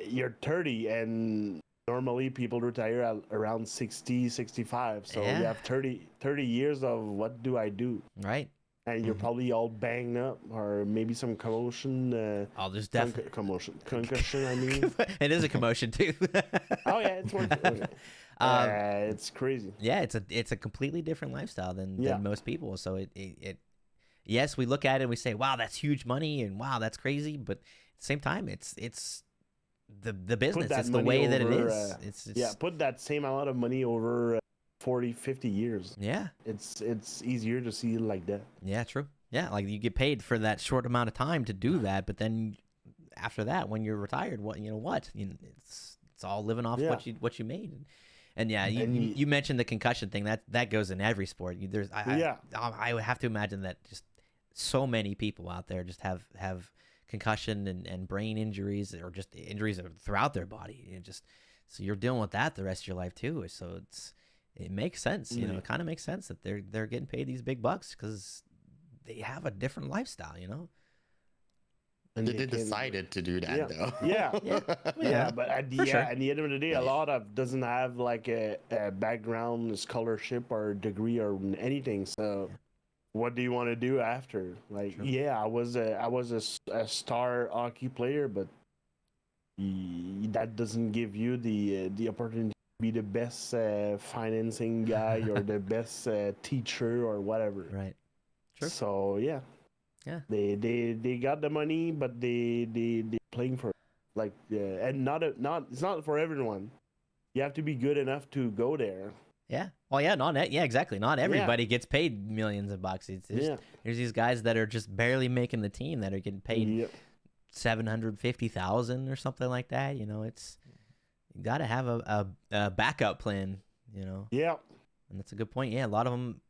S3: you're 30, and normally people retire at around 60, 65. So you have 30 years of what do I do?
S1: Right.
S3: And you're probably all banged up, or maybe some commotion.
S1: There's definitely
S3: concussion. I mean,
S1: it is a commotion too.
S3: It's one. It's crazy.
S1: Yeah, it's a completely different lifestyle than most people. So it yes, we look at it and we say, wow, that's huge money, and wow, that's crazy. But at the same time, it's the business. It's the way that it is. It's
S3: put that same amount of money over 40, 50 years.
S1: Yeah.
S3: It's easier to see it like that.
S1: Yeah, true. Yeah, like you get paid for that short amount of time to do that, but then after that, when you're retired, it's all living off what you made. And yeah, you mentioned the concussion thing. That goes in every sport. I would have to imagine that just so many people out there just have concussion and brain injuries, or just injuries throughout their body. So you're dealing with that the rest of your life too. So it makes sense. It kind of makes sense that they're getting paid these big bucks because they have a different lifestyle.
S2: And they decided to do that, though.
S3: Yeah. But at the end of the day, a lot of doesn't have like a background, scholarship, or degree or anything. So, what do you want to do after? Like, I was a star hockey player, but that doesn't give you the opportunity to be the best financing guy or the best teacher or whatever.
S1: Right. True.
S3: So yeah. They got the money, but they playing for it. And it's not for everyone. You have to be good enough to go there.
S1: Yeah. Well, yeah, exactly. Not everybody gets paid millions of bucks. There's these guys that are just barely making the team that are getting paid $750,000 or something like that. You got to have a backup plan.
S3: Yeah.
S1: And that's a good point. Yeah, a lot of them,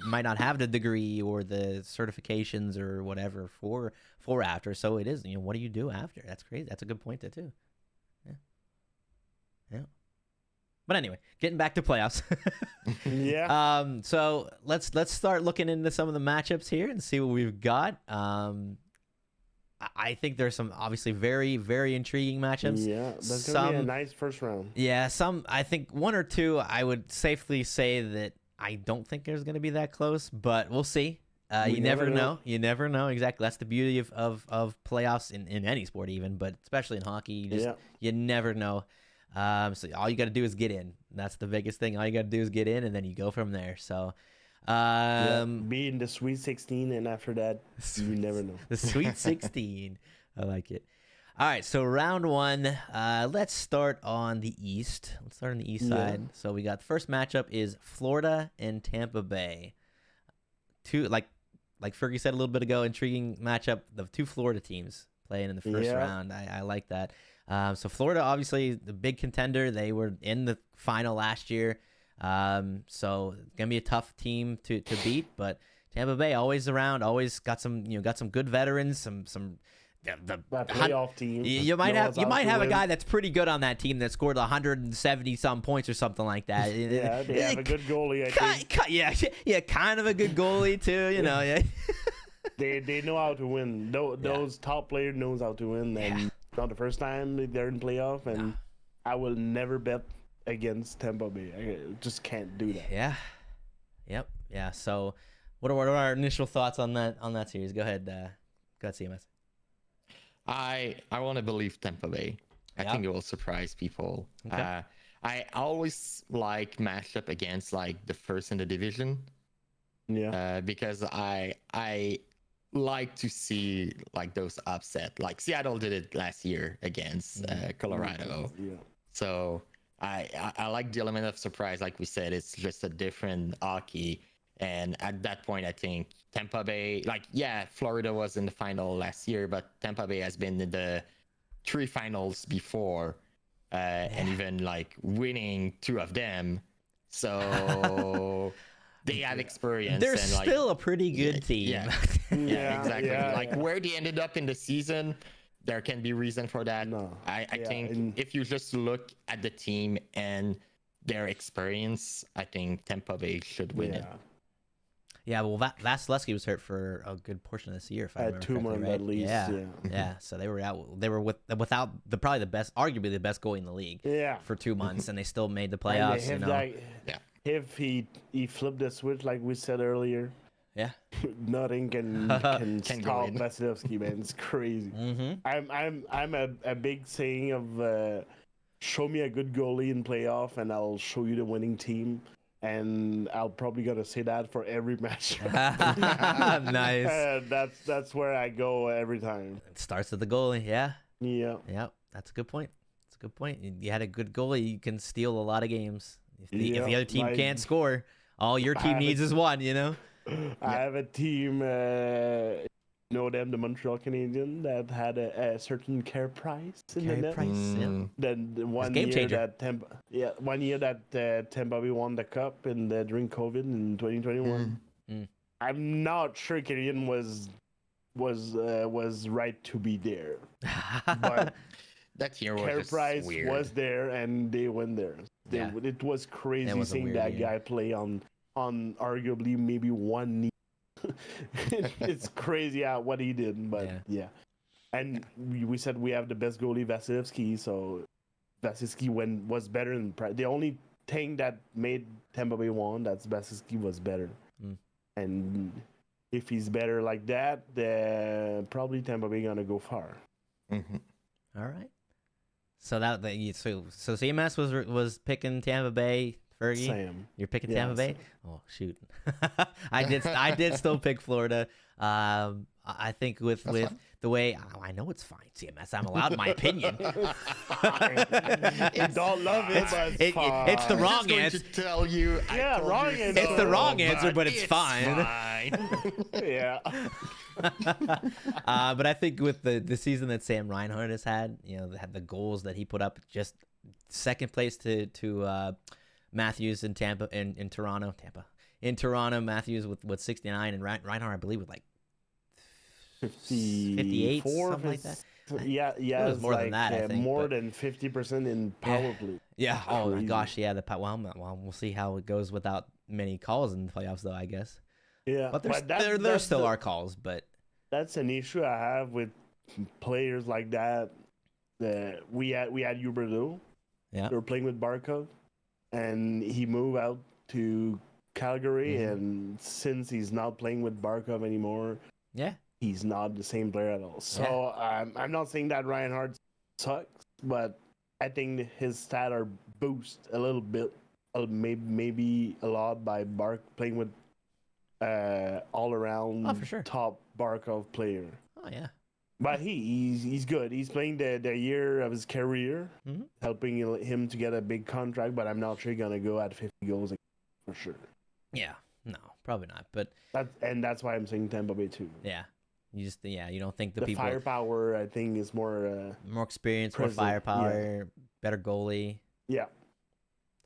S1: might not have the degree or the certifications or whatever for after. So it is, what do you do after? That's crazy. That's a good point there too. Yeah. But anyway, getting back to playoffs. So let's start looking into some of the matchups here and see what we've got. I think there's some obviously very, very intriguing matchups.
S3: Yeah, that's going to be a nice first round.
S1: Yeah, I think one or two, I would safely say that I don't think there's going to be that close, but we'll see. You never know. You never know. Exactly. That's the beauty of playoffs in any sport even, but especially in hockey. You never know. So all you got to do is get in. That's the biggest thing. All you got to do is get in, and then you go from there. So
S3: be in the Sweet 16, and after that, you never know.
S1: The Sweet 16. I like it. All right, so round one. Let's start on the East. Let's start on the East side. So we got the first matchup is Florida and Tampa Bay. Two, like Fergie said a little bit ago, intriguing matchup. The two Florida teams playing in the first round. I like that. So Florida, obviously, the big contender. They were in the final last year. So it's gonna be a tough team to beat, but Tampa Bay always around, always got some good veterans, some the
S3: playoff team.
S1: You might have a guy that's pretty good on that team that scored 170 some points or something like that.
S3: Yeah, they have a good goalie. I think.
S1: Kind of a good goalie too.
S3: They know how to win. Those top players knows how to win, and it's not the first time they're in playoff. And I will never bet against Tampa Bay. I just can't do that.
S1: Yeah. Yep. Yeah. So, what are our initial thoughts on that series? Go ahead, CMS.
S2: I want to believe Tampa Bay. I think it will surprise people. Okay. I always like matchup against like the first in the division. Yeah. Because I like to see like those upset. Like Seattle did it last year against Colorado. Yeah. So I like the element of surprise. Like we said, it's just a different hockey. And at that point, I think Tampa Bay, Florida was in the final last year, but Tampa Bay has been in the 3 finals before, and even like winning 2 of them. So they have experience.
S1: They're still a pretty good team.
S2: Yeah, exactly. Like where they ended up in the season, there can be reason for that. No. I think if you just look at the team and their experience, I think Tampa Bay should win it.
S1: Yeah, well, Vasilevsky was hurt for a good portion of this year, if I remember correctly,
S3: 2 months at least.
S1: Yeah. So they were out. They were without probably the best, arguably the best goalie in the league. For 2 months, and they still made the playoffs.
S3: If he flipped the switch like we said earlier, nothing can stop Vasilevsky, man. It's crazy. I'm a big saying of show me a good goalie in playoff, and I'll show you the winning team. And I'll probably gonna say that for every match.
S1: Nice.
S3: That's where I go every time.
S1: It starts with the goalie. Yeah.
S3: Yeah.
S1: That's a good point. You had a good goalie, you can steal a lot of games. If the other team can't score, all your team needs is one, you know?
S3: I have a team, know them, the Montreal Canadiens, that had a certain care price in the net. Then one year that Tampa Bay won the cup during COVID in 2021. I'm not sure Canadian was right to be there, but
S2: that year
S3: care price
S2: weird.
S3: was there and they went there. It was crazy seeing that guy play on arguably maybe one knee. It's crazy what he did, but and we said we have the best goalie, Vasilevsky, so Vasilevsky was better than the only thing that made Tampa Bay won, that's Vasilevsky was better. And if he's better like that, then probably Tampa Bay gonna go far.
S1: All right. So so CMS was picking Tampa Bay. Fergie,
S3: Sam.
S1: You're picking Tampa Bay? Oh shoot, I did still pick Florida. I think with the way I know it's fine, CMS. I'm allowed my opinion.
S3: You don't love it, but
S1: it's the wrong answer.
S2: To tell you,
S3: wrong answer.
S1: It's the wrong answer, but it's fine.
S3: Yeah.
S1: But I think with the season that Sam Reinhart has had, the goals that he put up, just second place to Matthews in Toronto, Matthews with 69, and Reinhart, I believe, with like 58, something like that.
S3: Yeah,
S1: it was more than that. I think
S3: more than 50% in power play.
S1: Yeah. Oh my gosh. Yeah. Well, we'll see how it goes without many calls in the playoffs, though, I guess.
S3: Yeah,
S1: but there still are calls, but
S3: that's an issue I have with players like that. We had Huberdeau.
S1: Yeah,
S3: they were playing with Barkov, and he moved out to Calgary, and since he's not playing with Barkov anymore, he's not the same player at all. So I'm not saying that Reinhardt sucks, but I think his stats are boosted a little bit, maybe a lot by playing with all around top Barkov player.
S1: Oh yeah.
S3: But he's good. He's playing the year of his career, helping him to get a big contract. But I'm not sure he's gonna go at 50 goals for sure.
S1: Yeah, no, probably not. But
S3: that's why I'm saying Tampa Bay too.
S1: Yeah, you don't think the people
S3: firepower, I think, is more
S1: experience, more firepower, better goalie.
S3: Yeah,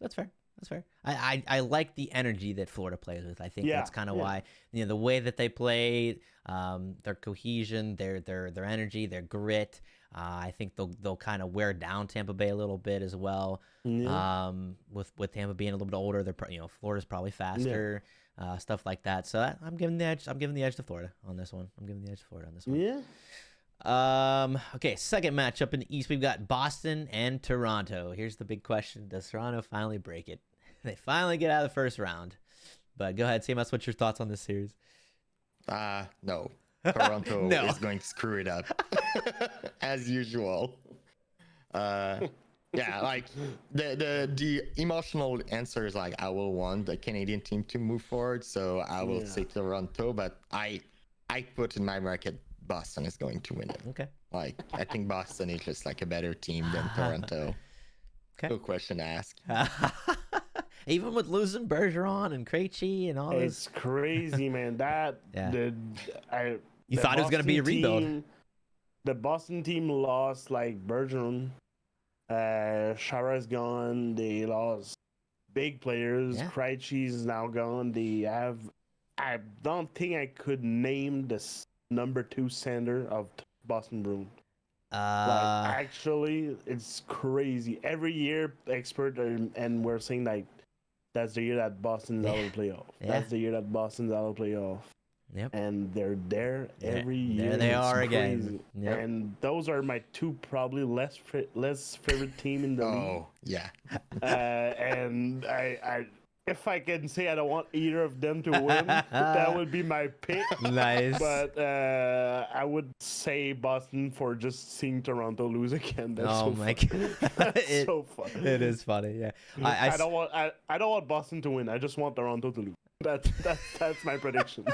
S1: that's fair. That's fair. I like the energy that Florida plays with. I think that's kind of why the way that they play, their cohesion, their energy, their grit. I think they'll kind of wear down Tampa Bay a little bit as well. Yeah. With Tampa being a little bit older, Florida's probably faster, stuff like that. So I'm giving the edge. I'm giving the edge to Florida on this one.
S3: Yeah.
S1: Okay, second matchup in the East, we've got Boston and Toronto. Here's the big question: does Toronto finally break it? They finally get out of the first round. But go ahead, CMS. What's your thoughts on this series?
S2: No. Toronto is going to screw it up as usual. Like the emotional answer is like I will want the Canadian team to move forward, so I will say Toronto. But I put in my market Boston is going to win it.
S1: Okay.
S2: Like I think Boston is just like a better team than Toronto.
S1: Okay.
S2: No question to ask.
S1: Even with losing Bergeron and Krejci and all this.
S3: It's crazy, man.
S1: You thought it was going to be a rebuild.
S3: The Boston team lost like Bergeron. Shara's gone. They lost big players. Yeah. Krejci's now gone. I don't think I could name the number 2 center of Boston Bruins. Actually, it's crazy. Every year, and we're saying like that's the year that Boston's out of the playoff. That's the year that Boston's out of the playoff.
S1: Yep.
S3: And they're there every year.
S1: There they are again.
S3: Yep. And those are my 2 probably less favorite team in the league.
S2: Oh, yeah.
S3: And I if I can say I don't want either of them to win, that would be my pick.
S1: Nice.
S3: But I would say Boston for just seeing Toronto lose again. That's so
S1: my
S3: God. That's so funny.
S1: It is funny, yeah.
S3: I don't want Boston to win. I just want Toronto to lose. That's my prediction.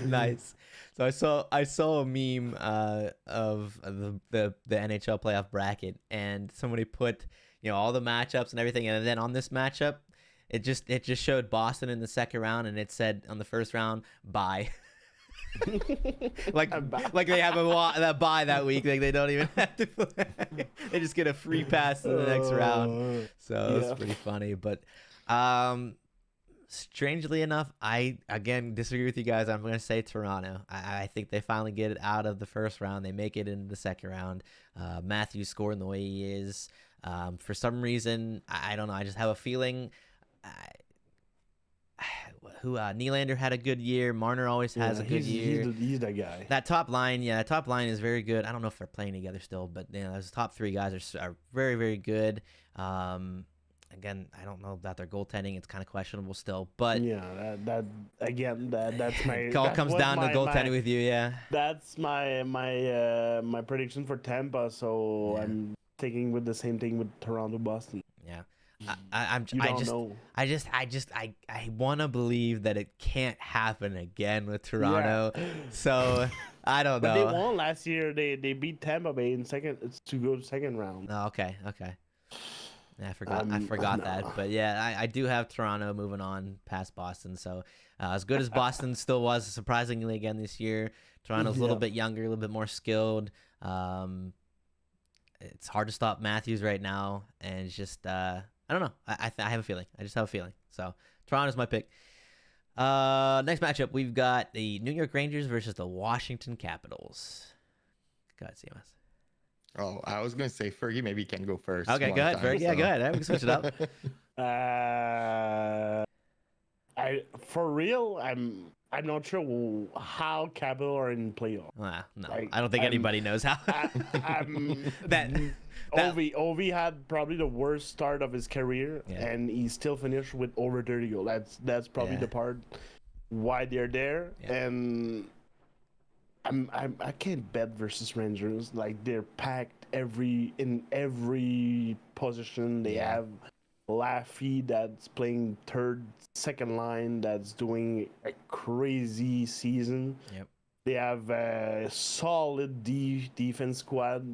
S1: Nice. So I saw a meme of the NHL playoff bracket, and somebody put all the matchups and everything, and then on this matchup it just showed Boston in the second round, and it said on the first round, bye. like they have a bye that week. Like they don't even have to play. They just get a free pass to the next round. So it's pretty funny. But strangely enough, I again disagree with you guys. I'm going to say Toronto. I think they finally get it out of the first round. They make it into the second round. Matthews scoring the way he is. For some reason, I don't know. I just have a feeling. Nylander had a good year. Marner always has a good year.
S3: He's that guy.
S1: That top line is very good. I don't know if they're playing together still, but those top three guys are very, very good. Again, I don't know about their goaltending. It's kind of questionable still, but
S3: that's my.
S1: It all comes down to goaltending with you, yeah.
S3: That's my prediction for Tampa. So I'm taking with the same thing with Toronto, Boston.
S1: Yeah. I want to believe that it can't happen again with Toronto. Yeah. So I don't know.
S3: But they won last year. They beat Tampa Bay in second to go to second round.
S1: Oh, okay. Yeah, I forgot that. But yeah, I do have Toronto moving on past Boston. So as good as Boston still was, surprisingly again this year, Toronto's a little bit younger, a little bit more skilled. It's hard to stop Matthews right now, and it's just I don't know. I have a feeling. I just have a feeling. So Toronto's my pick. Next matchup, we've got the New York Rangers versus the Washington Capitals. Go ahead, CMS.
S2: Oh, I was going to say Fergie maybe can go first.
S1: Okay, go ahead, Fergie. Yeah, go ahead. We can switch it up.
S3: For real, I'm not sure how Capital are in playoff.
S1: No, I don't think anybody knows how.
S3: Ovi had probably the worst start of his career, and he still finished with over 30 goals. That's probably the part why they're there. Yeah. And I can't bet versus Rangers. Like they're packed in every position. They have Laffy that's playing second line that's doing a crazy season.
S1: Yep.
S3: They have a solid defense squad,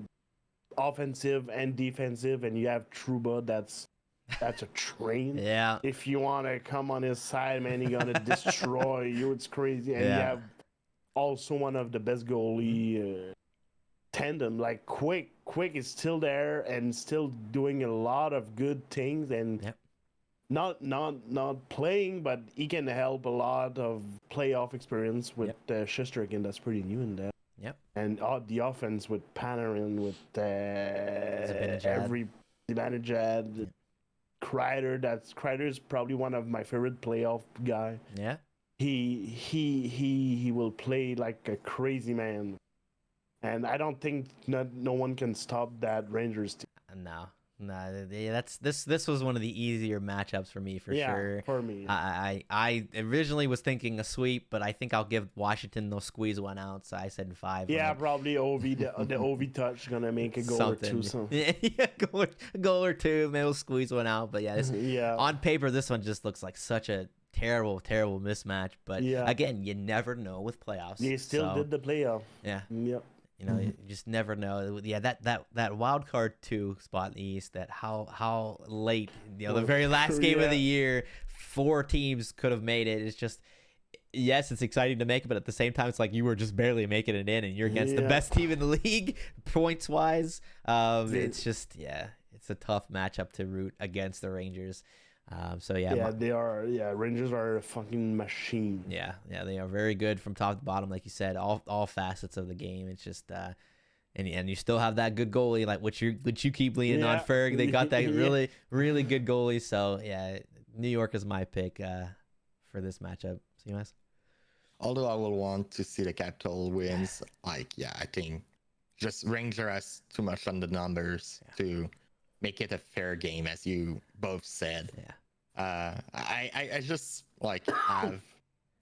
S3: offensive and defensive, and you have Trouba that's a train.
S1: Yeah.
S3: If you want to come on his side, man, he's gonna destroy you. It's crazy. And you have also one of the best goalie tandem. Like Quick is still there and still doing a lot of good things, and not playing, but he can help a lot of playoff experience with Shesterkin. That's pretty new in there.
S1: Yep.
S3: And the offense with Panarin, with Zibanejad, Kreider. Kreider is probably one of my favorite playoff guy.
S1: Yeah.
S3: He will play like a crazy man, and I don't think no one can stop that Rangers team.
S1: No, this was one of the easier matchups for me for sure.
S3: For me,
S1: I originally was thinking a sweep, but I think I'll give Washington they'll squeeze one out. So I said 5.
S3: Yeah, probably Ovi the Ovi touch gonna make a goal
S1: something.
S3: Or two. So.
S1: Yeah, goal or two, maybe we'll squeeze one out. But on paper, this one just looks like such a terrible mismatch. But again, you never know with playoffs.
S3: They still did the playoff.
S1: Yeah.
S3: Yep.
S1: You know, you just never know. Yeah, that wild card 2 spot in the East. That how late, the very last game of the year, 4 teams could have made it. It's just, yes, it's exciting to make it, but at the same time, it's like you were just barely making it in, and you're against the best team in the league points wise. It's just it's a tough matchup to root against the Rangers.
S3: They are. Yeah, Rangers are a fucking machine.
S1: Yeah, they are very good from top to bottom, like you said. All facets of the game. It's just, and you still have that good goalie, like which you keep leaning on Ferg. They got that really really good goalie. So New York is my pick for this matchup. CMS.
S2: Although I will want to see the Capital wins, I think just Ranger has too much on the numbers to make it a fair game, as you both said. I just have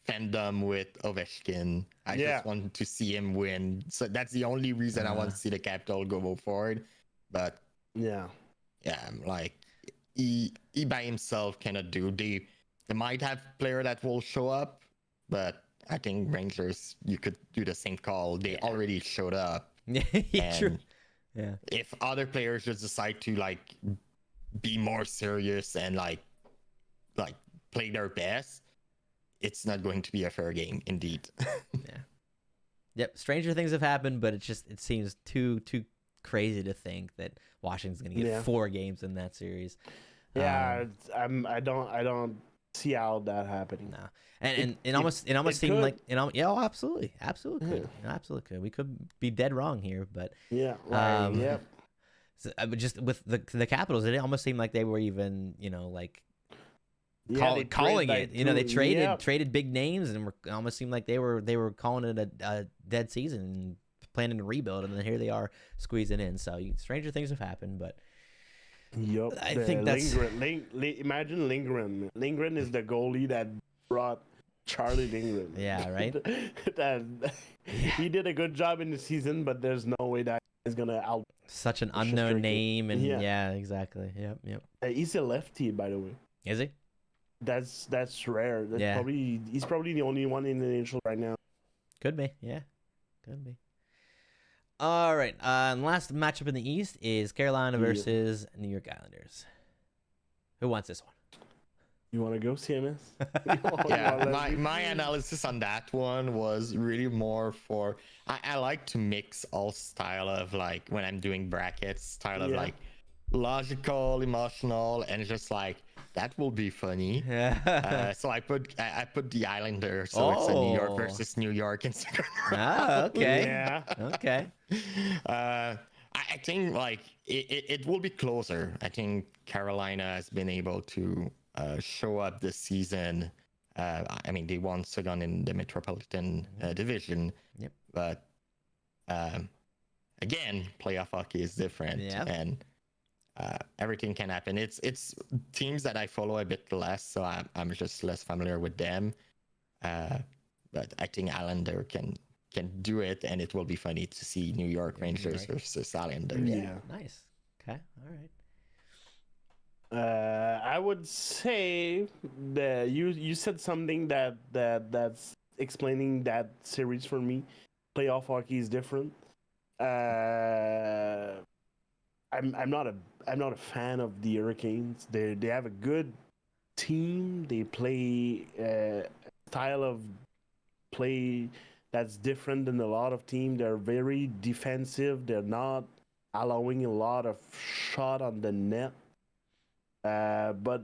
S2: fandom with Ovechkin. I just want to see him win. So that's the only reason I want to see the Capital go forward. But I'm like, he by himself cannot do. They might have player that will show up, but I think Rangers, you could do the same call. They already showed up.
S1: True. Yeah.
S2: If other players just decide to be more serious and like play their best, it's not going to be a fair game, indeed.
S1: Yeah. Yep. Stranger things have happened, but it seems too crazy to think that Washington's going to get 4 games in that series.
S3: Yeah, I don't see how that happening.
S1: No, and it almost seemed
S3: could.
S1: like absolutely could, absolutely could. We could be dead wrong here, but
S3: yeah.
S1: So, but just with the Capitals, it almost seemed like they were even like calling it. They traded big names and almost seemed like they were calling it a dead season and planning to rebuild, and then here they are squeezing in. So stranger things have happened, but.
S3: Yep,
S1: I think that's
S3: imagine Lindgren. Lindgren is the goalie that brought Charlie Lindgren.
S1: Yeah, right.
S3: He did a good job in the season, but there's no way that he's gonna out.
S1: Such an unknown name, and exactly. Yep.
S3: He's a lefty, by the way.
S1: Is he?
S3: That's rare. He's probably the only one in the NHL right now.
S1: Could be. Yeah, could be. All right. And last matchup in the East is Carolina versus New York Islanders. Who wants this one?
S3: You want to go, CMS?
S2: My analysis on that one was really more for I like to mix all style of like when I'm doing brackets, style of like logical, emotional, and just like that will be funny. So I put the Islander, so it's a New York versus New York in second round.
S1: Okay.
S3: Yeah.
S1: Okay.
S2: I think like it will be closer. I think Carolina has been able to show up this season. I mean, they won second in the Metropolitan Division.
S1: Yep.
S2: But again, playoff hockey is different, and everything can happen. It's teams that I follow a bit less, so I'm just less familiar with them. But I think Islander can do it, and it will be funny to see New York Rangers versus Islanders.
S3: Yeah.
S1: Nice. Okay. All right.
S3: I would say that you said something that's explaining that series for me. Playoff hockey is different. I'm not a fan of the Hurricanes. They have a good team. They play a style of play that's different than a lot of teams. They're very defensive. They're not allowing a lot of shot on the net. But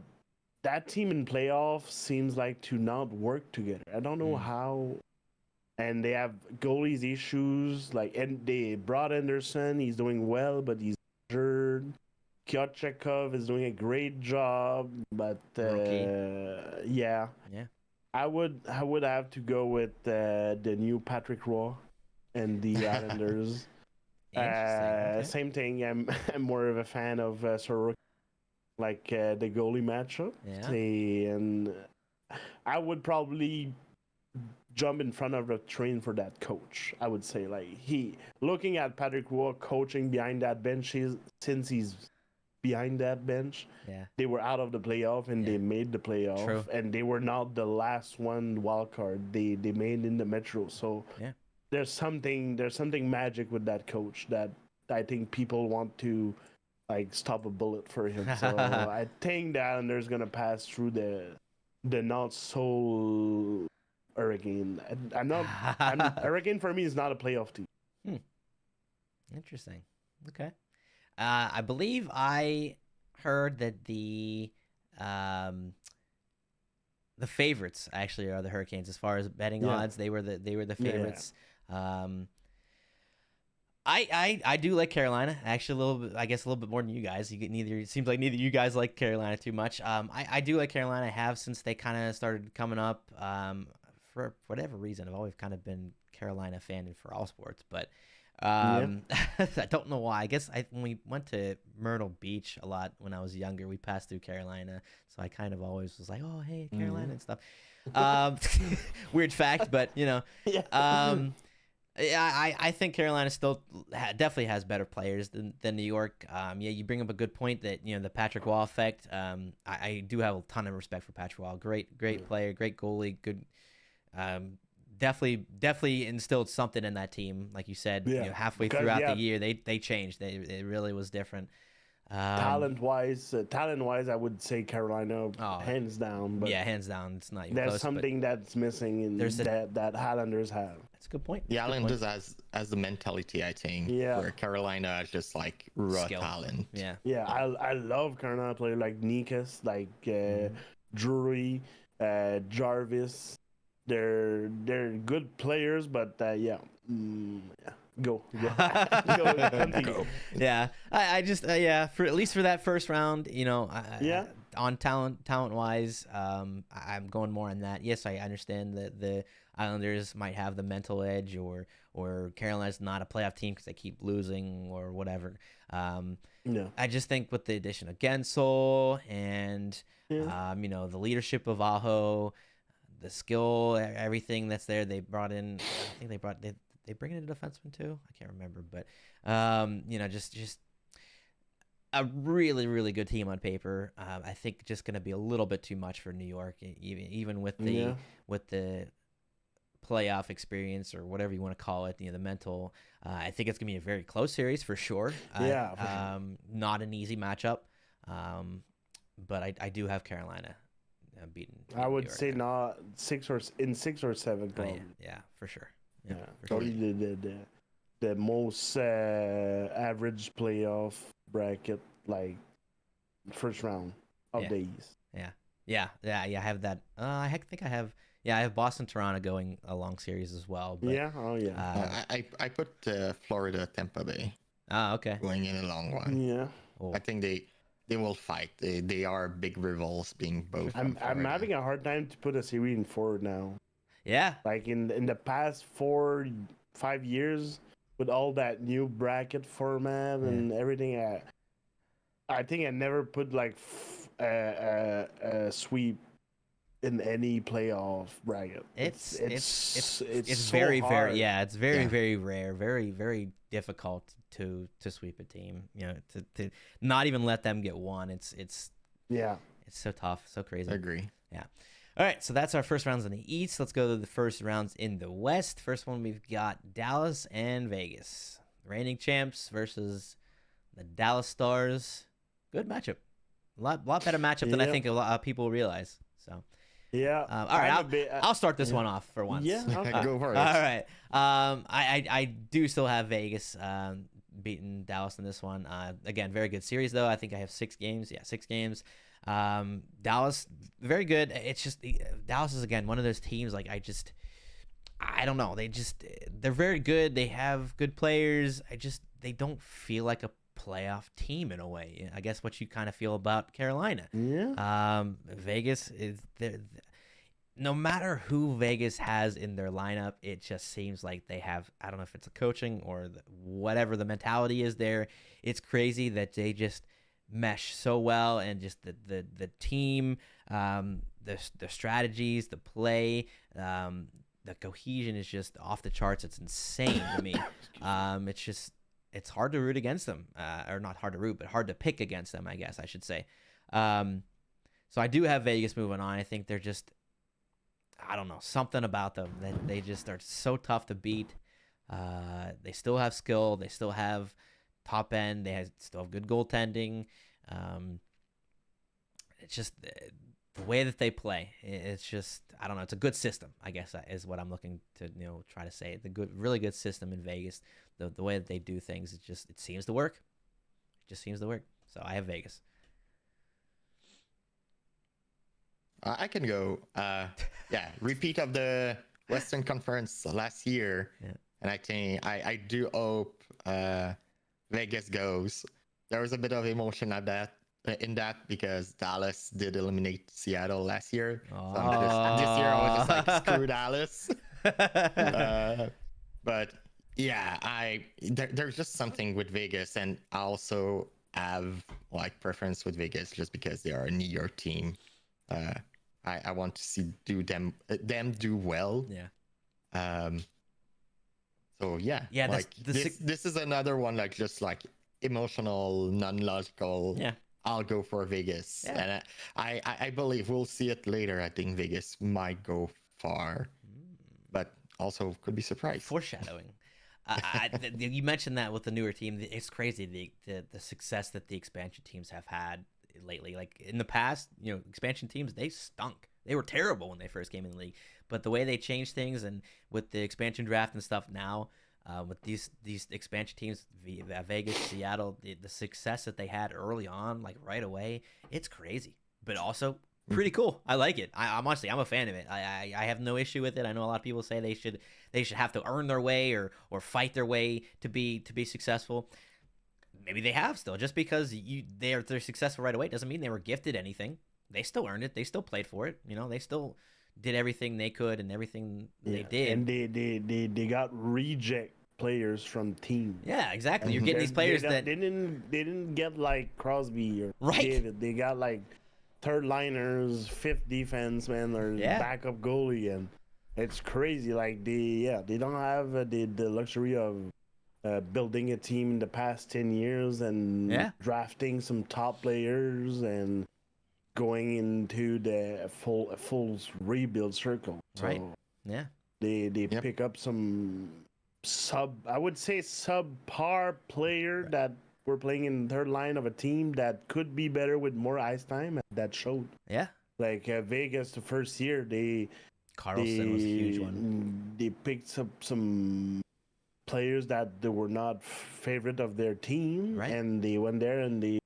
S3: that team in playoffs seems like to not work together. I don't know how. And they have goalies issues. And they brought Anderson. He's doing well, but he's injured. Kyochekov is doing a great job, but yeah. I would have to go with the new Patrick Roy and the Islanders. Same thing. I'm more of a fan of Sorokin. The goalie matchup. And I would probably jump in front of a train for that coach. I would say looking at Patrick Roy coaching behind that bench, since he's behind that bench, they were out of the playoff and they made the playoff.
S1: True.
S3: And they were not the last one wild card. They made in the Metro. So there's something magic with that coach that I think people want to stop a bullet for him. So I think the Islanders gonna pass through the not so Hurricane. Hurricane for me is not a playoff team.
S1: Interesting. Okay. I believe I heard that the favorites actually are the Hurricanes as far as betting odds. They were the favorites. I do like Carolina actually a little bit. I guess a little bit more than you guys. It seems like neither you guys like Carolina too much. I do like Carolina. I have since they kind of started coming up. For whatever reason, I've always kind of been Carolina fan for all sports, but I don't know why. I guess when we went to Myrtle Beach a lot when I was younger, we passed through Carolina, so I kind of always was like, oh hey, Carolina and stuff. Weird fact, but I think Carolina still definitely has better players than New York. You bring up a good point that the Patrick Roy effect. I do have a ton of respect for Patrick Roy. Great player, great goalie, good. Definitely instilled something in that team, like you said. Halfway throughout the year, they changed. It really was different.
S3: Talent-wise, I would say Carolina, hands down. But
S1: yeah, hands down. It's not even
S3: there's
S1: close.
S3: Something that's missing in that Islanders have.
S1: That's a good point.
S2: The Islanders has the mentality, I think.
S3: Yeah.
S2: Where Carolina is just like raw talent.
S1: Yeah.
S3: Yeah, I love Carolina players like Nikas, like Drury, Jarvis. They're good players, but yeah. Go.
S2: Go.
S1: Yeah, I just for at least for that first round, on talent wise, I'm going more on that. Yes, I understand that the Islanders might have the mental edge, or Carolina's not a playoff team because they keep losing or whatever.
S3: No,
S1: I just think with the addition of Gensel and the leadership of Aho, the skill, everything that's there, they brought in. I think they bring in a defenseman too. I can't remember, but just a really, really good team on paper. I think just going to be a little bit too much for New York, even with the playoff experience or whatever you want to call it. The mental. I think it's going to be a very close series for sure.
S3: For sure.
S1: Not an easy matchup, but I do have Carolina beaten.
S3: I would say not 6 or 7.
S1: Yeah, for sure.
S3: Yeah, probably the most average playoff bracket, like first round of the East.
S1: Yeah. I have that. I think I have. Yeah, I have Boston, Toronto going a long series as well. But,
S2: I put Florida, Tampa Bay.
S1: Okay.
S2: Going in a long one.
S3: Yeah.
S1: Oh.
S2: I think they will fight. They are big rivals, being both.
S3: I'm having a hard time to put a series in forward now.
S1: Yeah.
S3: Like in the past 4-5 years, with all that new bracket format and everything, I think I never put like a sweep in any playoff bracket.
S1: It's
S3: so
S1: very
S3: hard.
S1: it's very rare, very very difficult to sweep a team. To not even let them get one. It's so tough, so crazy.
S2: I agree.
S1: Yeah. All right, so that's our first rounds in the East. Let's go to the first rounds in the West. First one, we've got Dallas and Vegas. Reigning champs versus the Dallas Stars. Good matchup. A lot better matchup than I think a lot of people realize. So,
S3: yeah.
S1: All right, I'll start this one off for once.
S3: Yeah, okay.
S2: Go for it.
S1: All right. I do still have Vegas beating Dallas in this one. Again, very good series, though. I think I have 6 games. Yeah, 6 games. Dallas, very good. It's just Dallas is again one of those teams like I don't know. They're very good. They have good players. They don't feel like a playoff team in a way. I guess what you kind of feel about Carolina.
S3: Yeah.
S1: Vegas is no matter who Vegas has in their lineup, it just seems like they have, I don't know if it's a coaching or whatever the mentality is there. It's crazy that they just mesh so well, and just the team, the strategies, the play, the cohesion is just off the charts. It's insane to me. It's hard to root against them, or not hard to root, but hard to pick against them, I guess I should say. So I do have Vegas moving on. I think they're just, I don't know, something about them that they just are so tough to beat. They still have skill. They still have top end. They still have good goaltending. It's just the way that they play. It's just, I don't know. It's a good system, I guess, is what I'm looking to try to say. Really good system in Vegas. The way that they do things, it seems to work. It just seems to work. So I have Vegas.
S2: I can go. Repeat of the Western Conference last year.
S1: Yeah.
S2: And I think I do hope Vegas goes. There was a bit of emotion in that because Dallas did eliminate Seattle last year.
S1: Oh.
S2: So this year I was just like, screw Dallas. But yeah, there's just something with Vegas, and I also have like preference with Vegas just because they are a New York team. I want to see them do well.
S1: Yeah.
S2: So yeah.
S1: Yeah.
S2: Like this is another one like just like emotional, non-logical.
S1: Yeah.
S2: I'll go for Vegas, and I believe we'll see it later. I think Vegas might go far, but also could be surprised.
S1: Foreshadowing. You mentioned that with the newer team, it's crazy the success that the expansion teams have had lately. Like in the past, expansion teams, they stunk. They were terrible when they first came in the league. But the way they changed things, and with the expansion draft and stuff now, with these expansion teams, Vegas, Seattle, the success that they had early on, like right away, it's crazy. But also pretty cool. I like it. I'm a fan of it. I have no issue with it. I know a lot of people say they should have to earn their way or fight their way to be successful. Maybe they have still. Just because they're successful right away doesn't mean they were gifted anything. They still earned it. They still played for it. They still did everything they could and everything they did.
S3: And they got reject players from teams.
S1: Yeah, exactly. You're getting these players that
S3: they didn't get like Crosby or
S1: right.
S3: David. They got like third liners, fifth defenseman, or backup goalie, and it's crazy. Like they don't have the luxury of building a team in the past 10 years and drafting some top players and going into the full rebuild circle. So
S1: right. Yeah.
S3: They pick up some subpar player that were playing in the third line of a team that could be better with more ice time, and that showed.
S1: Yeah.
S3: Like Vegas the first year,
S1: Carlson was a huge one.
S3: They picked up some players that they were not favorite of their team,
S1: right.
S3: And they went there and they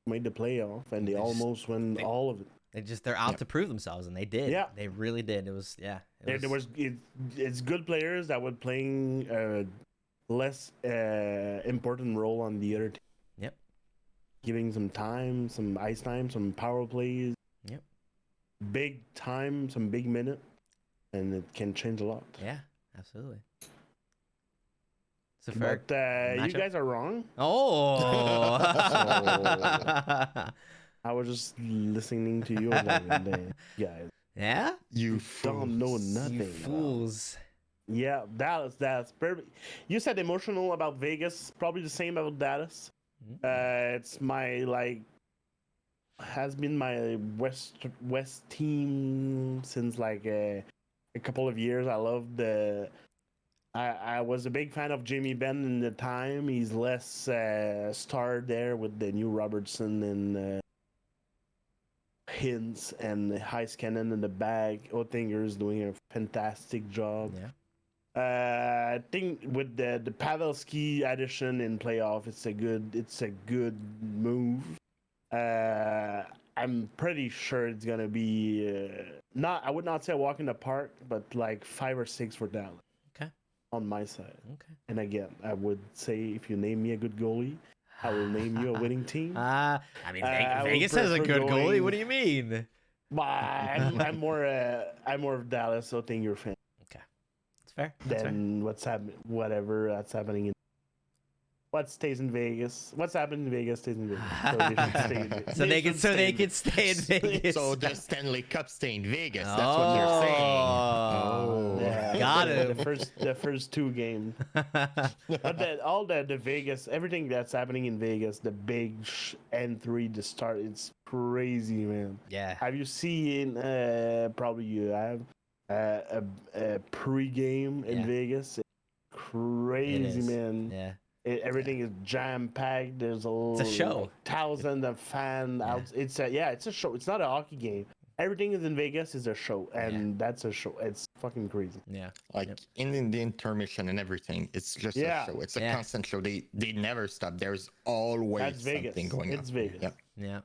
S3: made the playoff, and they almost won all of it.
S1: They're out to prove themselves, and they did.
S3: Yeah,
S1: they really did. It's
S3: good players that were playing less important role on the other team.
S1: Yep.
S3: Giving some time, some ice time, some power plays.
S1: Yep.
S3: Big time, some big minute, and it can change a lot.
S1: Yeah, absolutely. So
S3: but you guys are wrong.
S1: Oh.
S3: I was just listening to you like, guys.
S1: Yeah?
S3: You don't know nothing.
S1: You fools.
S3: Yeah, Dallas. Perfect. You said emotional about Vegas. Probably the same about Dallas. Mm-hmm. It's has been my West team since like a couple of years. I love I was a big fan of Jamie Benn in the time. He's less star there with the new Robertson and Hintz and Heiskanen in the bag. Oettinger is doing a fantastic job.
S1: Yeah.
S3: I think with the Pavelski addition in playoff, it's a good move. I'm pretty sure it's gonna be I would not say a walk in the park, but like 5 or 6 for Dallas.
S1: Okay.
S3: On my side.
S1: Okay.
S3: And again, I would say if you name me a good goalie, I will name you a winning team.
S1: Vegas has a good goalie. What do you mean?
S3: I'm more of Dallas Oettinger fan.
S1: Okay, that's fair.
S3: What's happening? Whatever that's happening in. What stays in Vegas? What's happening in Vegas stays in Vegas.
S1: So they can stay in Vegas.
S2: So the Stanley Cup stay in Vegas. That's what you're saying.
S1: Oh,
S3: yeah,
S1: got it.
S3: The first 2 games. But all the Vegas, everything that's happening in Vegas, the big N3 to start, it's crazy, man.
S1: Yeah.
S3: Have you seen? Probably you have a pre-game in Vegas. It's crazy, man.
S1: Yeah.
S3: Everything is jam packed. There's
S1: it's a show.
S3: Like, thousands of fans out. It's a show. It's not a hockey game. Everything is in Vegas is a show, and that's a show. It's fucking crazy.
S1: Yeah,
S2: like in the intermission and everything, it's just a show. It's a constant show. They never stop. There's always something going on.
S3: It's Vegas.
S1: Yeah.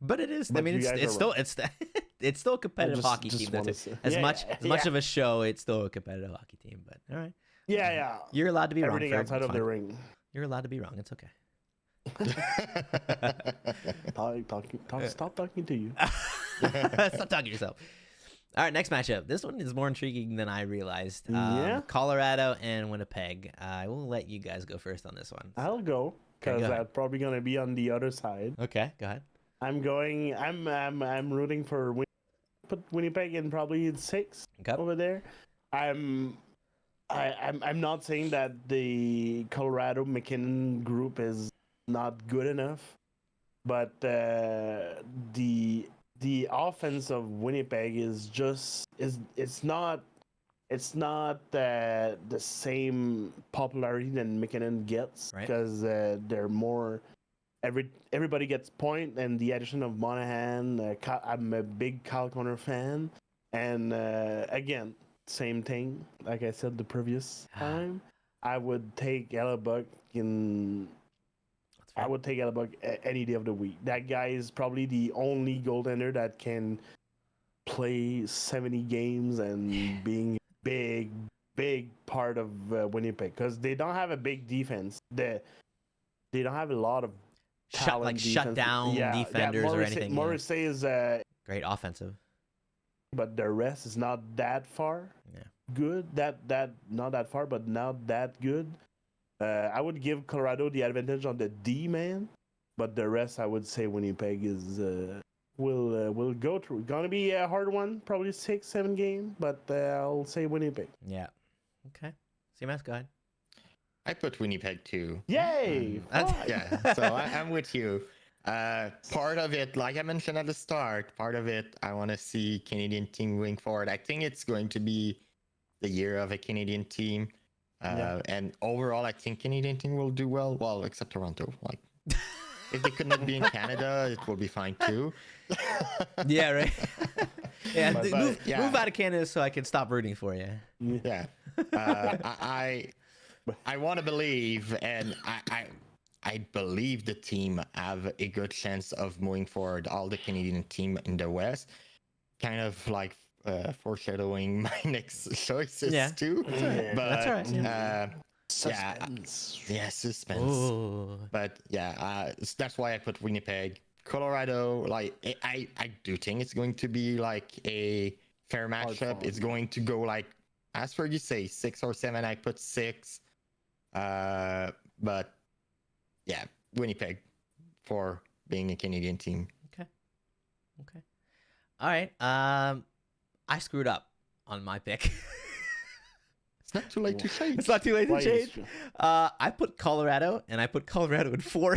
S1: But it is. I mean, it's still a competitive hockey team. As much of a show, it's still a competitive hockey team. But all right.
S3: Yeah.
S1: You're allowed to be
S3: Everything
S1: wrong.
S3: outside of the ring.
S1: You're allowed to be wrong. It's okay.
S3: Stop talking to you.
S1: Stop talking to yourself. All right, next matchup. This one is more intriguing than I realized. Colorado and Winnipeg. I will let you guys go first on this one.
S3: I'll go because I'm probably gonna be on the other side.
S1: Okay, go ahead.
S3: I'm rooting for Winnipeg in probably 6 over there. I'm not saying that the Colorado McKinnon group is not good enough, but the offense of Winnipeg is not it's not the same popularity than McKinnon gets because they're more. Everybody gets point, and the addition of Monahan. I'm a big Kyle Connor fan, and again, same thing. Like I said the previous time, I would take Hellebuck I would take Hellebuck any day of the week. That guy is probably the only goaltender that can play 70 games and being big part of Winnipeg because they don't have a big defense. They don't have a lot of
S1: shut down defenders or anything.
S3: Morrissey is
S1: great offensive,
S3: but the rest is not that far.
S1: Yeah,
S3: good. That not that far, but not that good. I would give Colorado the advantage on the D man, but the rest I would say Winnipeg is will go through. Gonna be a hard one, probably 6-7 game, but I'll say Winnipeg.
S1: Yeah. Okay. CMS, go ahead.
S2: I put Winnipeg too.
S3: Yay!
S2: Yeah, so I'm with you. Part of it, like I mentioned at the start, part of it, I want to see Canadian team going forward. I think it's going to be the year of a Canadian team. And overall, I think Canadian team will do well. Well, except Toronto. Like, if they could not be in Canada, it will be fine too.
S1: Yeah, right. Yeah, move out of Canada so I can stop rooting for you.
S2: Yeah. I want to believe, and I believe the team have a good chance of moving forward. All the Canadian team in the West, kind of like foreshadowing my next choices too.
S3: Yeah.
S2: But
S1: that's all right.
S3: Suspense.
S2: Suspense.
S1: Ooh.
S2: But that's why I put Winnipeg. Colorado, like I do think it's going to be like a fair matchup. It's going to go like, as Fergie say, 6 or 7. I put 6. But yeah, Winnipeg for being a Canadian team.
S1: Okay. All right. I screwed up on my pick.
S2: It's not too late to change.
S1: It's not too late to change. I put Colorado, and I put Colorado in 4.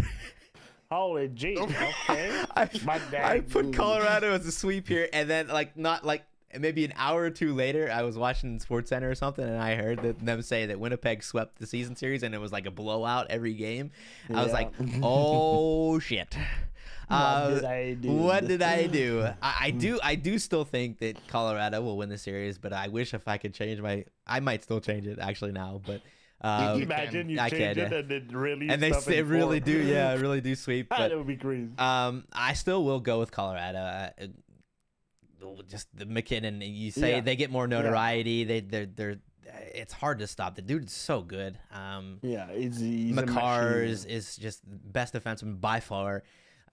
S3: Holy gee. Okay.
S1: I put Colorado as a sweep here, and then maybe an hour or two later, I was watching SportsCenter or something, and I heard them say that Winnipeg swept the season series, and it was like a blowout every game. I was like, oh shit. What did I do? I do still think that Colorado will win the series, but I wish if I could change I might still change it actually now, but
S3: imagine you change it and it really
S1: really do sweep. But
S3: that would be crazy.
S1: I still will go with Colorado. Just the McKinnon, you say they get more notoriety. They're it's hard to stop. The dude's so good.
S3: He's
S1: Makar is just best defenseman by far.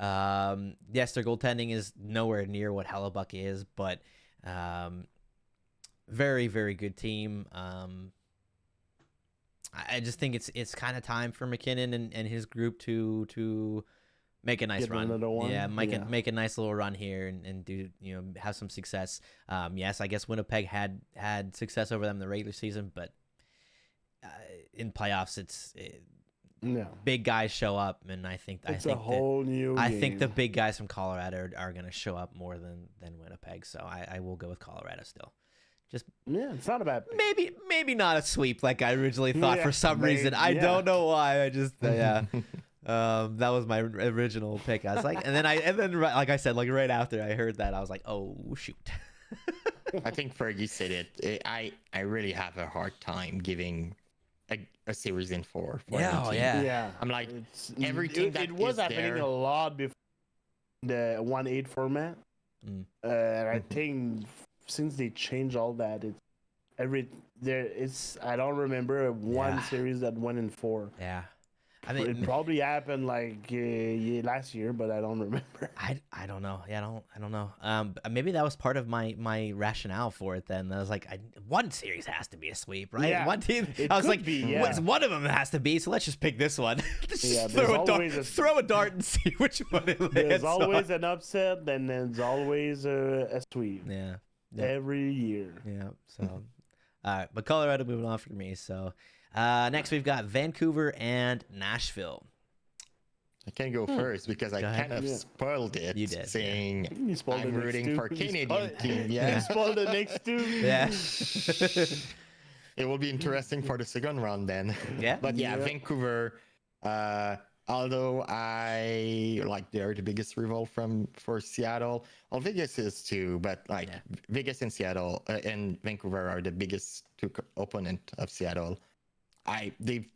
S1: Yes, their goaltending is nowhere near what Hellebuck is, but very, very good team. I just think it's kind of time for McKinnon and his group to make a nice run. Yeah, make a nice little run here and do have some success. Yes, I guess Winnipeg had success over them in the regular season, but in playoffs, big guys show up, and I think
S3: a whole new game.
S1: I think the big guys from Colorado are going to show up more than Winnipeg. So I will go with Colorado still. Just
S3: it's not a bad pick.
S1: Maybe not a sweep like I originally thought for some reason. I don't know why. I just that was my original pick. I was like, and then like I said, like right after I heard that, I was like, oh shoot.
S2: I think Fergie said it. I really have a hard time giving a series in 4.
S1: Yeah.
S2: I'm like, everything that
S3: it was happening
S2: there,
S3: a lot before the 1-8 format. And I think since they changed all that, I don't remember one series that went in 4.
S1: Yeah.
S3: I mean, it probably happened like last year, but I don't remember.
S1: I don't know. Yeah, I don't know. Maybe that was part of my rationale for it. Then I was like, one series has to be a sweep, right?
S3: Yeah,
S1: one team. I was like, one of them has to be. So let's just pick this one. Throw a dart and see which one it lands.
S3: There's always an upset, and there's always a sweep.
S1: Yeah.
S3: Every year.
S1: Yeah. So, all right, but Colorado moving on for me. So. Next, we've got Vancouver and Nashville.
S2: I can go first because I kind of spoiled it.
S1: You did,
S2: saying
S3: You spoiled
S2: I'm
S3: the next
S2: rooting
S3: two.
S2: for Canadian team.
S3: You
S2: Yeah,
S3: spoiled the next two.
S1: Yeah.
S2: it will be interesting for the second round then.
S1: Yeah.
S2: But yeah, Vancouver. Although I like they're the biggest rival for Seattle. Well, Vegas is too, but like Vegas and Seattle and Vancouver are the biggest two opponent of Seattle. I think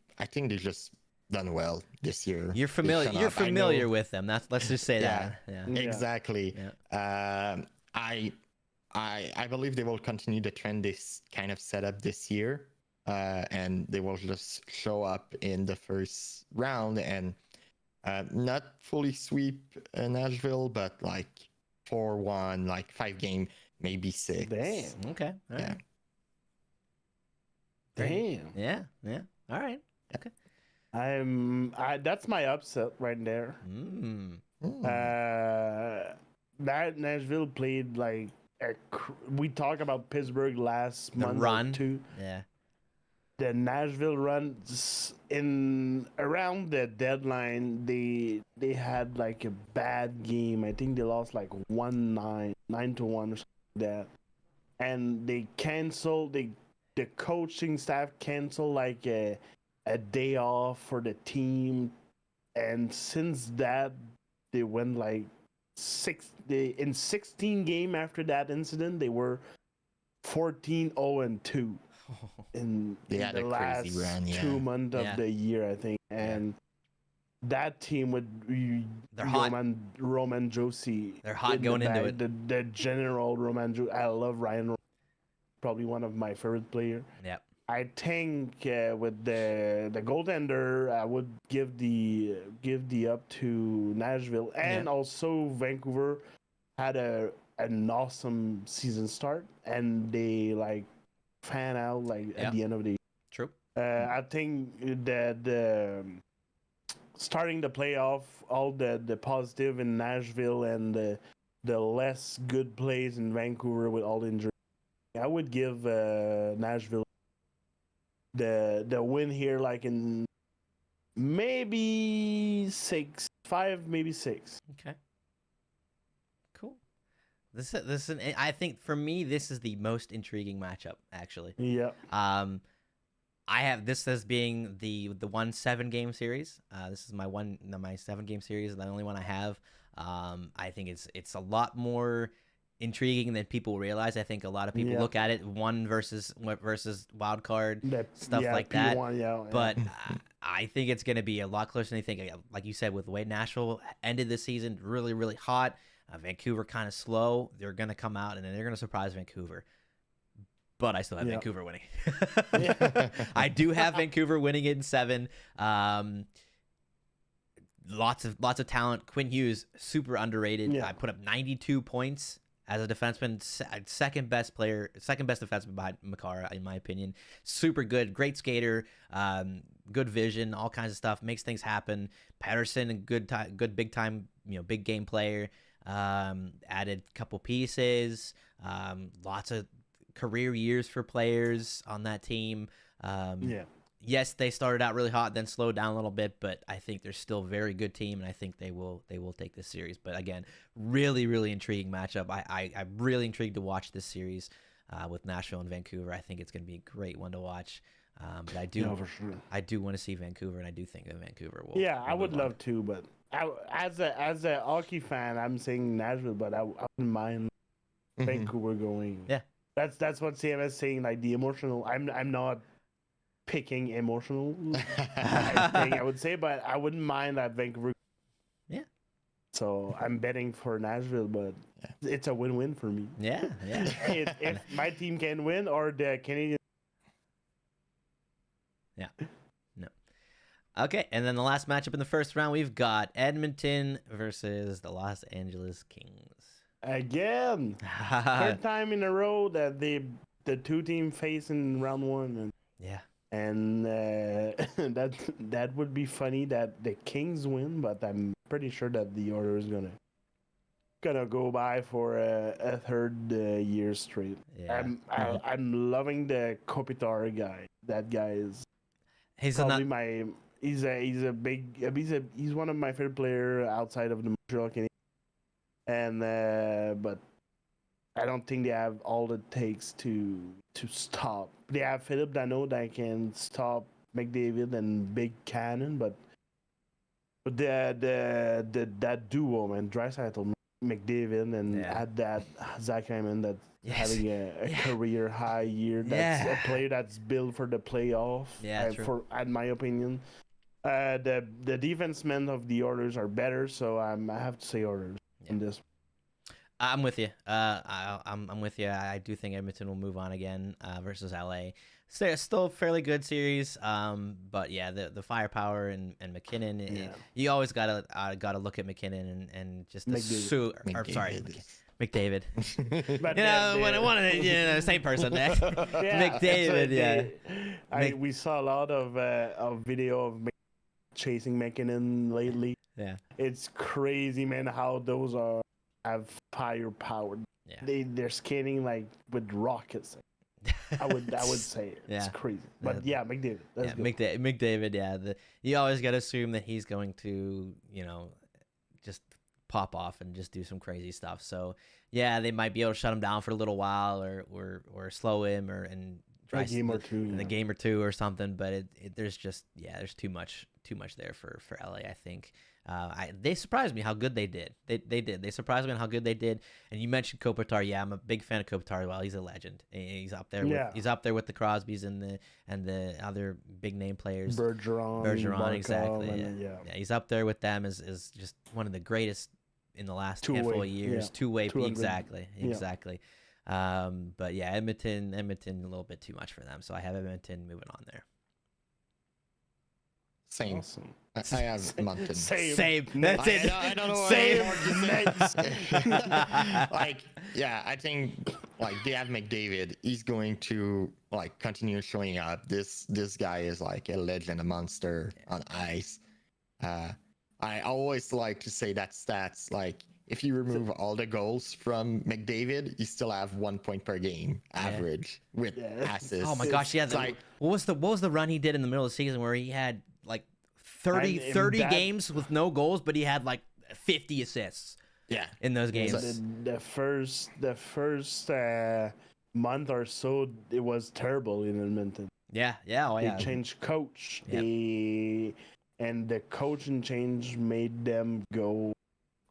S2: they've just done well this year.
S1: You're familiar. You're familiar with them. Let's just say that.
S2: Yeah, exactly.
S1: Yeah.
S2: I believe they will continue the trend this kind of setup this year, and they will just show up in the first round and not fully sweep Nashville, but like 4-1, like 5-game, maybe 6.
S3: Damn.
S1: Okay. All right.
S3: Damn.
S1: Yeah. All right. Okay.
S3: That's my upset right there. That Nashville played like we talked about Pittsburgh last month
S1: run
S3: too.
S1: Yeah.
S3: The Nashville run in around the deadline, they had like a bad game. I think they lost like 9-1 or something like that, and they canceled. The coaching staff canceled like a day off for the team, and since that they went like in 16 game after that incident they were 14-0-2 in the last
S2: run,
S3: 2 months of the year, I think. And that team with Roman Josi,
S1: they're hot going into it.
S3: The general Roman Josi, I love Ryan, probably one of my favorite players.
S1: Yep.
S3: I think with the goaltender, I would give the up to Nashville, and also Vancouver had an awesome season start, and they like fan out like at the end of the year.
S1: True.
S3: I think that starting the playoff, all the positive in Nashville and the less good plays in Vancouver with all the injuries, I would give Nashville the win here, like in maybe 5, maybe 6.
S1: Okay. Cool. I think for me this is the most intriguing matchup actually.
S3: Yeah.
S1: I have this as being the 7-game series. This is my 7-game series, the only one I have. I think it's a lot more intriguing than people realize. I think a lot of people look at it one versus wild card stuff like that. But I think it's going to be a lot closer than you think. Like you said, with the way Nashville ended the season, really, really hot. Vancouver kind of slow. They're going to come out and they're going to surprise Vancouver. But I still have Vancouver winning. I do have Vancouver winning it in 7. Lots of talent. Quinn Hughes, super underrated. I put up 92 points as a defenseman, second best defenseman behind Makar, in my opinion. Super good, great skater, good vision, all kinds of stuff, makes things happen. Patterson, a good big time, big game player. Added a couple pieces. Lots of career years for players on that team. Yes, they started out really hot, then slowed down a little bit, but I think they're still a very good team, and I think they will take this series. But again, really, really intriguing matchup. I'm really intrigued to watch this series with Nashville and Vancouver. I think it's going to be a great one to watch. But I do,
S3: for sure.
S1: I do want to see Vancouver, and I do think that Vancouver will.
S3: Yeah, I would love to, but as a hockey fan, I'm saying Nashville, but I wouldn't mind Vancouver going.
S1: Yeah,
S3: that's what CMS is saying. Like the emotional, I'm not picking emotional. I would say, but I wouldn't mind that Vancouver.
S1: Yeah.
S3: So I'm betting for Nashville, but it's a win-win for me.
S1: Yeah.
S3: if my team can win or the Canadian.
S1: Yeah. No. Okay, and then the last matchup in the first round, we've got Edmonton versus the Los Angeles Kings.
S3: Again, third time in a row that the two teams face in round 1. And that would be funny that the Kings win, but I'm pretty sure that the order is gonna go by for a third year straight. I'm loving the Kopitar guy. That guy is probably He's one of my favorite player outside of the Montreal Canadiens. And but I don't think they have all it takes to stop. They have Philip Danault that can stop McDavid and Big Cannon, but that duo, man, Draisaitl, McDavid, and add that Zach Hyman that's having a career high year. That's a player that's built for the playoff. In my opinion, the defensemen of the Oilers are better, so I have to say Oilers in this.
S1: I'm with you. I'm with you. I do think Edmonton will move on again versus LA. Still a fairly good series, but yeah, the firepower and McKinnon. You always gotta look at McKinnon and just McDavid. McDavid.
S3: But
S1: when I wanted same person. McDavid.
S3: We saw a lot of video of chasing McKinnon lately.
S1: Yeah,
S3: it's crazy, man. How those have firepower. Yeah, they're skating like with rockets. I would say it's crazy, but McDavid.
S1: McDavid. Yeah, you always got to assume that he's going to, just pop off and just do some crazy stuff. So yeah, they might be able to shut him down for a little while, or slow him, and
S3: a game or two,
S1: in the game or two or something. But there's too much there for LA, I think. They surprised me how good they did. They surprised me on how good they did. And you mentioned Kopitar. Yeah, I'm a big fan of Kopitar. Well, he's a legend. He's up there. He's up there with the Crosbys and the other big name players.
S3: Bergeron,
S1: exactly. Yeah, he's up there with them as just one of the greatest in the last handful of years. Two-way, exactly. But yeah, Edmonton, a little bit too much for them. So I have Edmonton moving on there.
S2: Same.
S3: Awesome.
S2: I have Mountain.
S1: Same. That's it.
S2: I don't know.
S1: Same.
S2: I think they have McDavid. He's going to continue showing up. This guy is like a legend, a monster on ice. I always like to say that stats if you remove all the goals from McDavid, you still have 1 point per game average with assists.
S1: Oh my gosh, yeah. What was the run he did in the middle of the season where he had 30 games with no goals, but he had 50 assists.
S2: Yeah,
S1: in those games.
S3: The first month or so, it was terrible in Edmonton.
S1: Yeah.
S3: They changed coach.
S1: Yep.
S3: And the coaching change made them go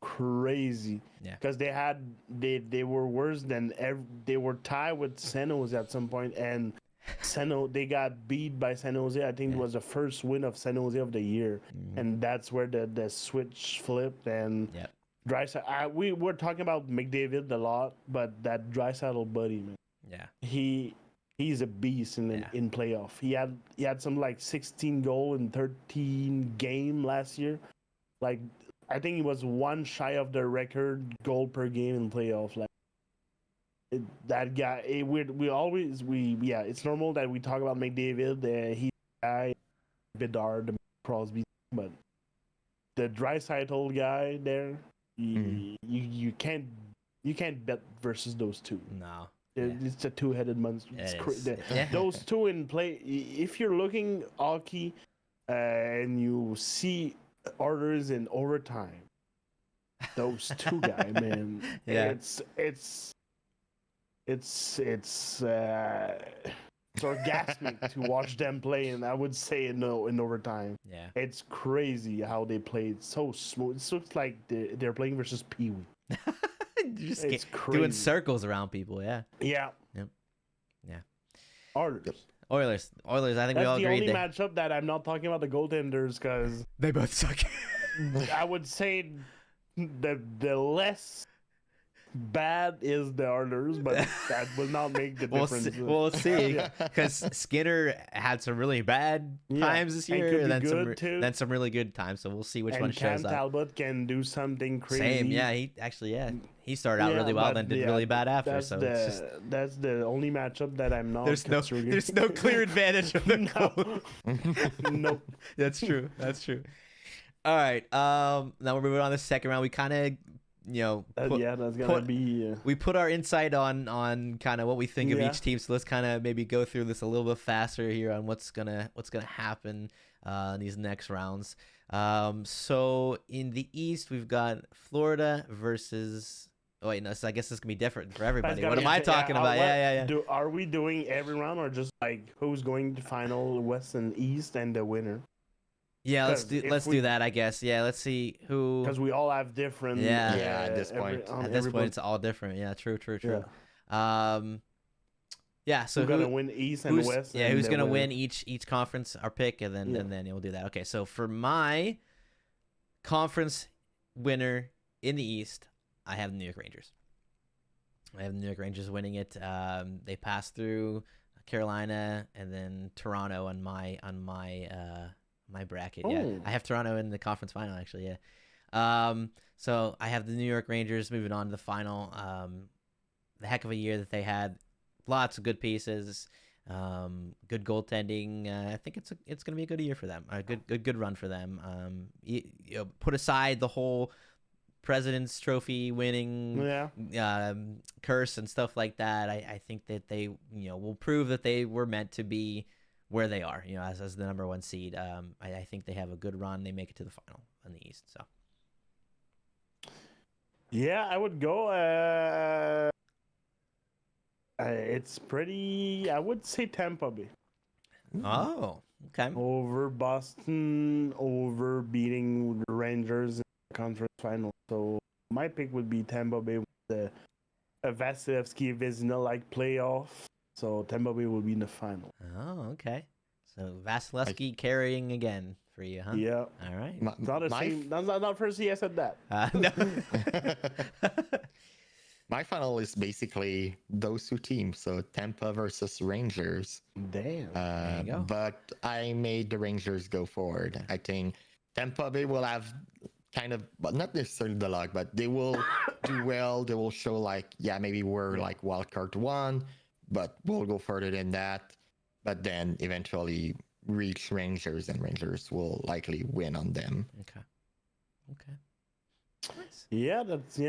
S3: crazy.
S1: Yeah,
S3: because they were worse than they were tied with San Jose at some point, and they got beat by San Jose. I think it was the first win of San Jose of the year, and that's where the switch flipped. And Draisaitl, we were talking about McDavid a lot, but that Draisaitl buddy, man, he's a beast in playoff. He had some 16 goal in 13 game last year. I think he was one shy of the record goal per game in playoff. That guy, it's normal that we talk about McDavid. He's a guy, Bedard, Crosby, but the Draisaitl guy there, you can't bet versus those two.
S1: No,
S3: it's a two-headed monster. Those two in play. If you're looking hockey, and you see orders in overtime, those two guys, man, it's orgasmic to watch them play, and I would say in overtime.
S1: Yeah,
S3: it's crazy how they played so smooth. It looks like they're playing versus Pee Wee.
S1: It's crazy. Doing circles around people. Yeah. Oilers. I think we all agreed.
S3: That's the only matchup that I'm not talking about the goaltenders because
S1: they both suck.
S3: I would say the less bad is the Oilers, but that will not make the difference.
S1: We'll see, because Skinner had some really bad times this year, and then some really good times. So we'll see which one shows up.
S3: Cam Talbot can do something crazy.
S1: Same, he started out really well, then did really bad after.
S3: That's the only matchup that I'm not.
S1: There's no clear advantage of the goal.
S3: Nope.
S1: That's true. All right. Now we're moving on to the second round. We kind of
S3: that's gonna be.
S1: We put our insight on kind of what we think of each team. So let's kind of maybe go through this a little bit faster here on what's gonna happen in these next rounds. So in the East, we've got Florida versus. Oh wait, no. So I guess this can be different for everybody. What am I talking about? Yeah.
S3: Are we doing every round or just like who's going to final West and East and the winner?
S1: Yeah, let's do that. I guess. Yeah, let's see who.
S3: Because we all have different.
S1: Yeah.
S2: At this point.
S1: At this point, it's all different. Yeah. True. Yeah. So
S3: who's gonna win East and West?
S1: Yeah. Who's gonna win each conference? Our pick, and then we'll do that. Okay. So for my conference winner in the East, I have the New York Rangers. I have the New York Rangers winning it. They passed through Carolina and then Toronto on my bracket. Yeah, I have Toronto in the conference final actually. Yeah. So I have the New York Rangers moving on to the final. The heck of a year that they had. Lots of good pieces. Good goaltending. I think it's gonna be a good year for them. A good run for them. Put aside the whole President's Trophy winning curse and stuff like that. I think that they will prove that they were meant to be where they are, as the number 1 seed. I think they have a good run. They make it to the final in the East. So
S3: yeah, I would go. It's pretty. I would say Tampa Bay.
S1: Oh, okay.
S3: Over Boston, over beating the Rangers in the conference final. So my pick would be Tampa Bay with the Vasilevsky Vezina playoff. So Tampa Bay will be in the final.
S1: Oh, okay. So Vasilevsky carrying again for you, huh?
S3: Yeah.
S1: All right.
S3: That's not first I said that.
S1: No.
S2: My final is basically those two teams, so Tampa versus Rangers.
S3: Damn.
S1: There you go.
S2: But I made the Rangers go forward. I think Tampa Bay will have kind of, but not necessarily the luck, but they will do well. They will show maybe we're wild card 1, but we'll go further than that. But then eventually reach Rangers, and Rangers will likely win on them.
S1: Okay. Nice.
S3: Yeah, that's
S1: So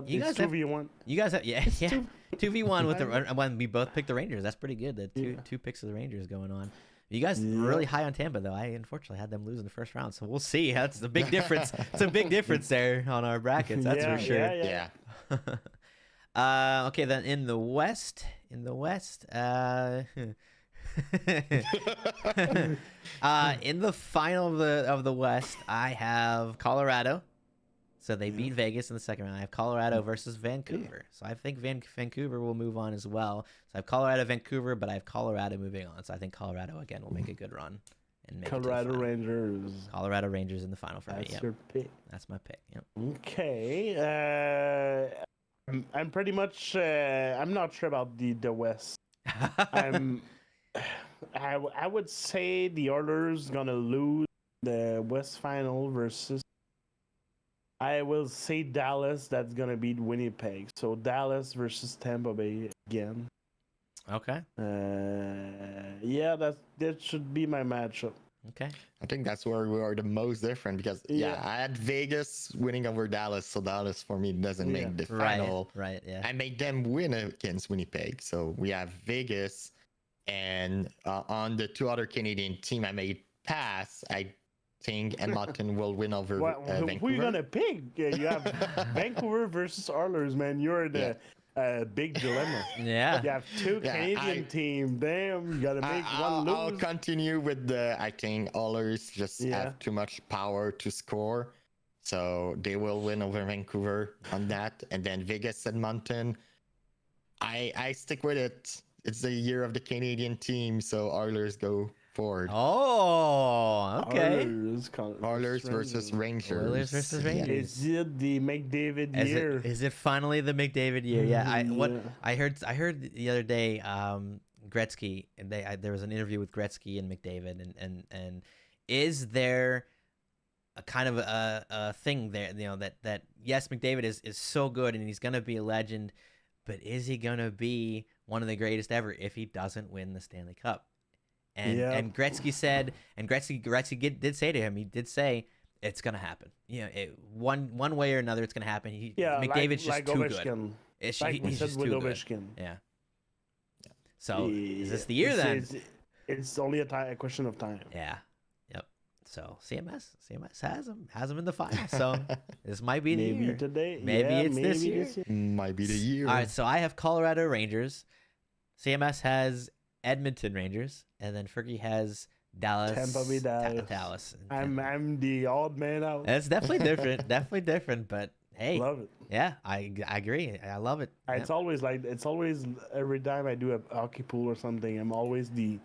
S1: you guys have
S3: 2v1.
S1: You guys have 2v1 with the when we both picked the Rangers. That's pretty good. The two picks of the Rangers going on. You guys were really high on Tampa though. I unfortunately had them lose in the first round, so we'll see. That's the big difference. It's a big difference there on our brackets. That's for sure.
S2: Yeah.
S1: Okay, then in the West, in the final of the West, I have Colorado. So they beat Vegas in the second round. I have Colorado versus Vancouver. So I think Vancouver will move on as well. So I have Colorado, Vancouver, but I have Colorado moving on. So I think Colorado again will make a good run and make
S3: Colorado
S1: it to the
S3: Rangers.
S1: Colorado Rangers in the final for me.
S3: That's your pick.
S1: That's my pick. Yep.
S3: Okay. I'm pretty much. I'm not sure about the West. I would say the Oilers gonna lose the West final versus. I will say Dallas. That's gonna beat Winnipeg. So Dallas versus Tampa Bay again.
S1: Okay.
S3: Yeah, that should be my matchup.
S1: Okay.
S2: I think that's where we are the most different because I had Vegas winning over Dallas, so Dallas for me doesn't make the final.
S1: Right. Yeah.
S2: I made them win against Winnipeg, so we have Vegas, and on the two other Canadian team, I made pass. I think Edmonton will win over Vancouver.
S3: Who are you gonna pick? You have Vancouver versus Oilers, man. You're the big dilemma.
S1: Yeah.
S3: You have two Canadian teams. Damn, you gotta make one lose.
S2: I'll continue with I think Oilers just have too much power to score. So they will win over Vancouver on that. And then Vegas, Edmonton. I stick with it. It's the year of the Canadian team, so Oilers go forward.
S1: Oh, okay.
S2: Oilers versus Rangers.
S1: Oilers versus Rangers.
S3: Is it the McDavid year?
S1: Is it finally the McDavid year? Yeah. I heard the other day, Gretzky, and there was an interview with Gretzky and McDavid, and is there a kind of a thing there, that yes, McDavid is so good and he's gonna be a legend, but is he gonna be one of the greatest ever if he doesn't win the Stanley Cup? And Gretzky said, and Gretzky did say to him, he did say, it's gonna happen. One way or another, it's gonna happen. McDavid's just
S3: like
S1: too
S3: Ovechkin.
S1: good.
S3: He's just too good. Yeah.
S1: So is this the year then?
S3: It's only a question of time.
S1: Yeah. Yep. So CMS has him in the final. So this might be the year.
S3: Today.
S1: Maybe it's this year.
S2: Might be the year.
S1: All right. So I have Colorado Rangers. CMS has Edmonton Rangers, and then Fergie has Dallas.
S3: Tampa Bay
S1: Dallas.
S3: I'm the odd man out.
S1: It's definitely different. Definitely different. But hey,
S3: love it.
S1: Yeah, I agree. I love it.
S3: It's always every time I do a hockey pool or something, I'm always the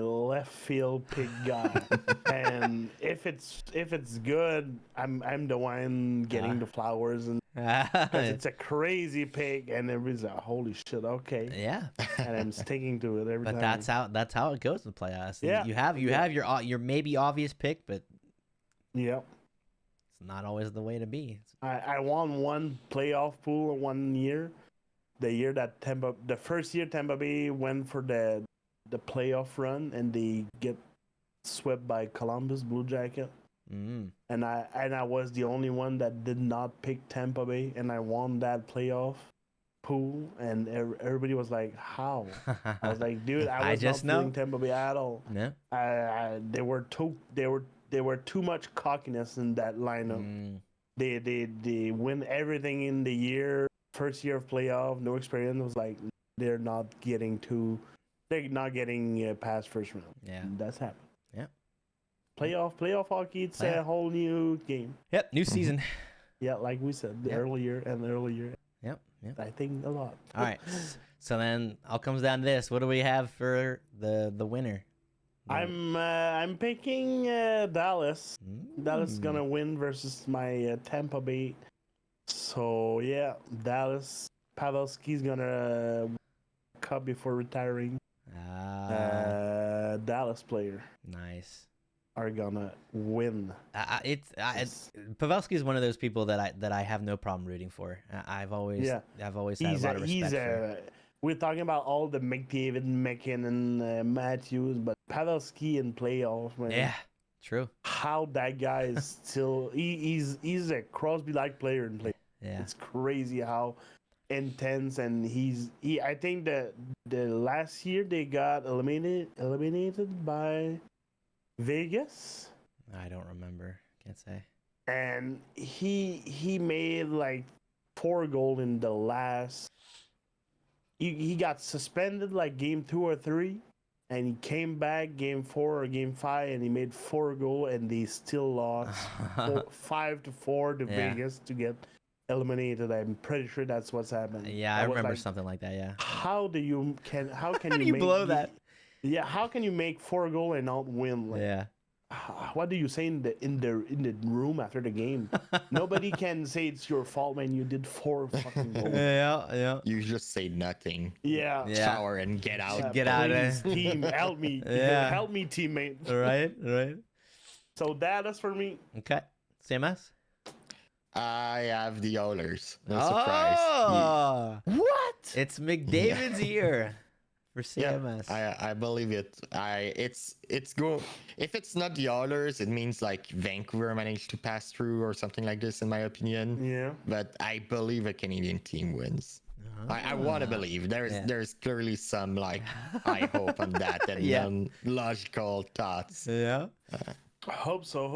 S3: left field pick guy. And if it's good, I'm the one getting the flowers, and because it's a crazy pick, and everybody's like, holy shit, okay.
S1: Yeah.
S3: And I'm sticking to it every time.
S1: But that's how it goes in the playoffs.
S3: Yeah.
S1: You have your maybe obvious pick, but
S3: yeah,
S1: it's not always the way to be.
S3: I won one playoff pool 1 year. The year that the first year Tampa Bay went for the playoff run, and they get swept by Columbus Blue Jacket.
S1: Mm.
S3: And I was the only one that did not pick Tampa Bay, and I won that playoff pool, and everybody was like, "How?" I was like, "Dude, I was not feeling Tampa Bay at all."
S1: No.
S3: There were too much cockiness in that lineup.
S1: Mm.
S3: They win everything in the year. First year of playoff, no experience. Was like they're not getting past first round.
S1: Yeah,
S3: and that's happened.
S1: Yeah,
S3: playoff hockey. It's a whole new game.
S1: Yep, new season.
S3: Yeah, like we said, the earlier.
S1: Yep.
S3: I think a lot.
S1: All right, so then all comes down to this. What do we have for the winner?
S3: I'm picking Dallas. Dallas is gonna win versus my Tampa Bay. So yeah, Dallas. Pavelski's gonna cup before retiring. Dallas player.
S1: Nice.
S3: Are gonna win.
S1: Pavelski is one of those people that I have no problem rooting for. I've always had a lot of respect for.
S3: We're talking about all the McDavid, McKinnon, Matthews, but Pavelski in playoffs, man.
S1: Yeah. True.
S3: How that guy is still he's a Crosby-like player in play.
S1: Yeah.
S3: It's crazy how intense, and I think that the last year they got eliminated by Vegas.
S1: I don't remember. Can't say.
S3: And he made like 4 goals in the last. He got suspended like game 2 or 3. And he came back game 4 or game 5, and he made 4 goals, and they still lost 5-4 to Vegas to get eliminated. I'm pretty sure that's what's happened.
S1: Yeah, I remember something like that. Yeah.
S3: How can you
S1: blow that?
S3: Yeah, how can you make 4 goals and not win? Like,
S1: yeah.
S3: What do you say in the room after the game? Nobody can say it's your fault when you did 4 fucking goals.
S1: Yeah.
S2: You just say nothing.
S3: Yeah.
S2: Shower and get out.
S1: Get out
S3: of team, help me.
S1: Yeah.
S3: Help me, teammate.
S1: Right.
S3: So that is for me.
S1: Okay. CMS?
S2: I have the Oilers. No surprise.
S3: What?
S1: It's McDavid's year. For CMS.
S2: Yeah, I believe it. It's go. If it's not the Oilers, it means like Vancouver managed to pass through or something like this, in my opinion.
S3: Yeah.
S2: But I believe a Canadian team wins. I want to believe. There's clearly some like I hope on that and logical thoughts.
S1: Yeah.
S3: Hope so.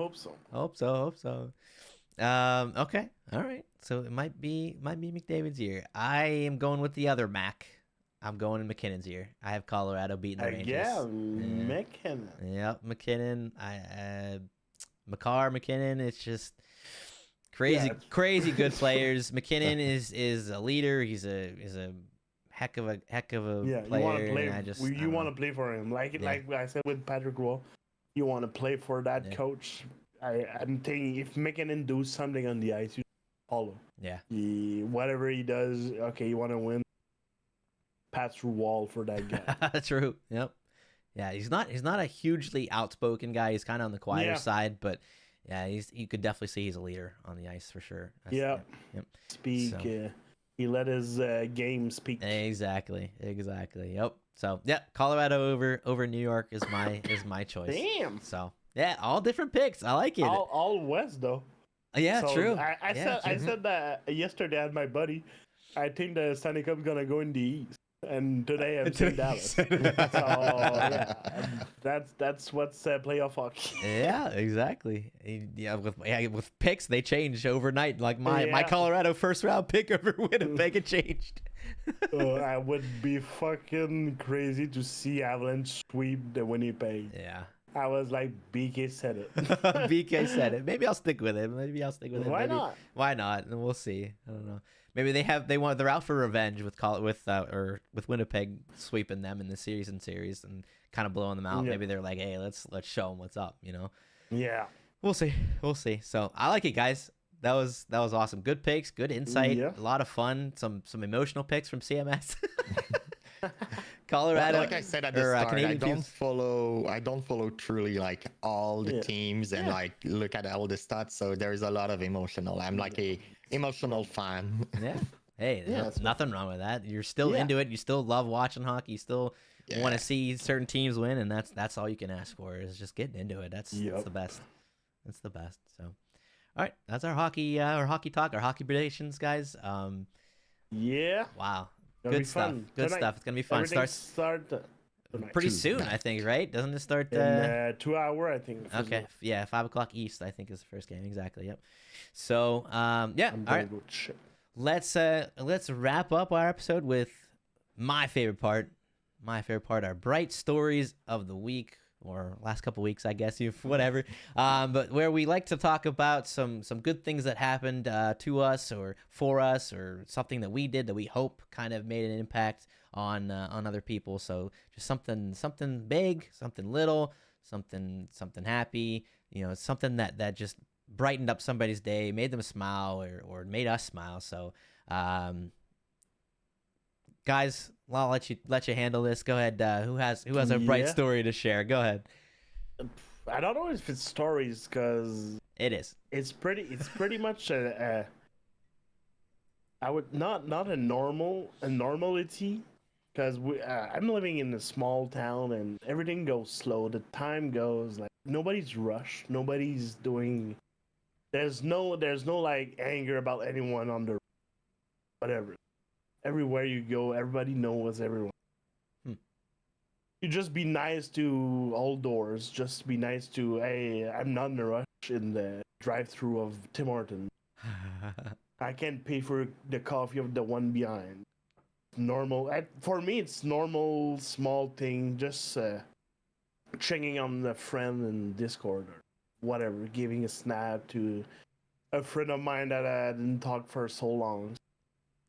S1: Hope so. Okay. All right. So it might be McDavid's year. I am going with the other Mac. I'm going in McKinnon's year. I have Colorado beating the Rangers.
S3: McKinnon.
S1: Yep, McKinnon. McKinnon. It's just crazy good players. McKinnon is a leader. He's a heck of a player.
S3: You want to play for him, like I said with Patrick Roy. You want to play for that coach. I'm thinking if McKinnon does something on the ice, you follow.
S1: Yeah.
S3: Whatever he does, okay, you want to win. Pass through wall for that guy.
S1: True. Yep. Yeah, he's not a hugely outspoken guy. He's kind of on the quieter side, but yeah, you could definitely see he's a leader on the ice for sure.
S3: Yep. Speak. So. He let his game speak.
S1: Exactly. Yep. So yeah, Colorado over New York is my choice.
S3: Damn.
S1: So Yeah, all different picks. I like it.
S3: All West though.
S1: Yeah,
S3: so
S1: true.
S3: I said that yesterday at my buddy. I think the Stanley Cup's gonna go in the East, and today I'm saying Dallas. So yeah, that's what's playoff hockey.
S1: Yeah, exactly. Yeah, with picks they change overnight. Like my Colorado first round pick over Winnipeg, it changed.
S3: I would be fucking crazy to see Avalanche sweep the Winnipeg.
S1: Yeah.
S3: I was like, BK said it.
S1: BK said it. Maybe I'll stick with it.
S3: Why not?
S1: Why not? And we'll see. I don't know. Maybe they're out for revenge with Winnipeg sweeping them in the series and kind of blowing them out. Yeah. Maybe they're like, hey, let's show them what's up.
S3: Yeah.
S1: We'll see. So I like it, guys. That was awesome. Good picks, good insight, a lot of fun. Some emotional picks from CMS. Colorado,
S2: like I said at the start, I don't follow truly like all the teams and like look at all the stats. So there's a lot of emotional. I'm like a emotional fan.
S1: Yeah. Hey, nothing wrong with that. You're still into it. You still love watching hockey. You still want to see certain teams win, and that's all you can ask for is just getting into it. That's the best. That's the best. So, all right, that's our hockey talk, our hockey predictions, guys.
S3: Wow.
S1: Good stuff. Good stuff. It's gonna be fun.
S3: Start
S1: pretty soon, I think. Right? Doesn't it start?
S3: In 2 hours, I think.
S1: Okay. Yeah, 5:00 East, I think, is the first game. Exactly. Yep. So, all right. Let's wrap up our episode with my favorite part. Our bright stories of the week. Or last couple weeks, I guess, whatever. But where we like to talk about some good things that happened to us or for us, or something that we did that we hope kind of made an impact on other people. So just something big, something little, something happy. Something that just brightened up somebody's day, made them smile, or made us smile. So, guys, I'll let you handle this. Go ahead. Who has a bright story to share? Go ahead.
S3: I don't know if it's stories because
S1: it is.
S3: It's pretty much I would not a normality because I'm living in a small town and everything goes slow. The time goes like nobody's rushed. Nobody's doing. There's no like anger about anyone on the whatever. Everywhere you go, everybody knows everyone. You just be nice to all doors. Just be nice to, hey, I'm not in a rush in the drive-through of Tim Hortons. I can't pay for the coffee of the one behind. Normal. For me, it's normal, small thing. Just checking on a friend in Discord or whatever. Giving a snap to a friend of mine that I didn't talk for so long.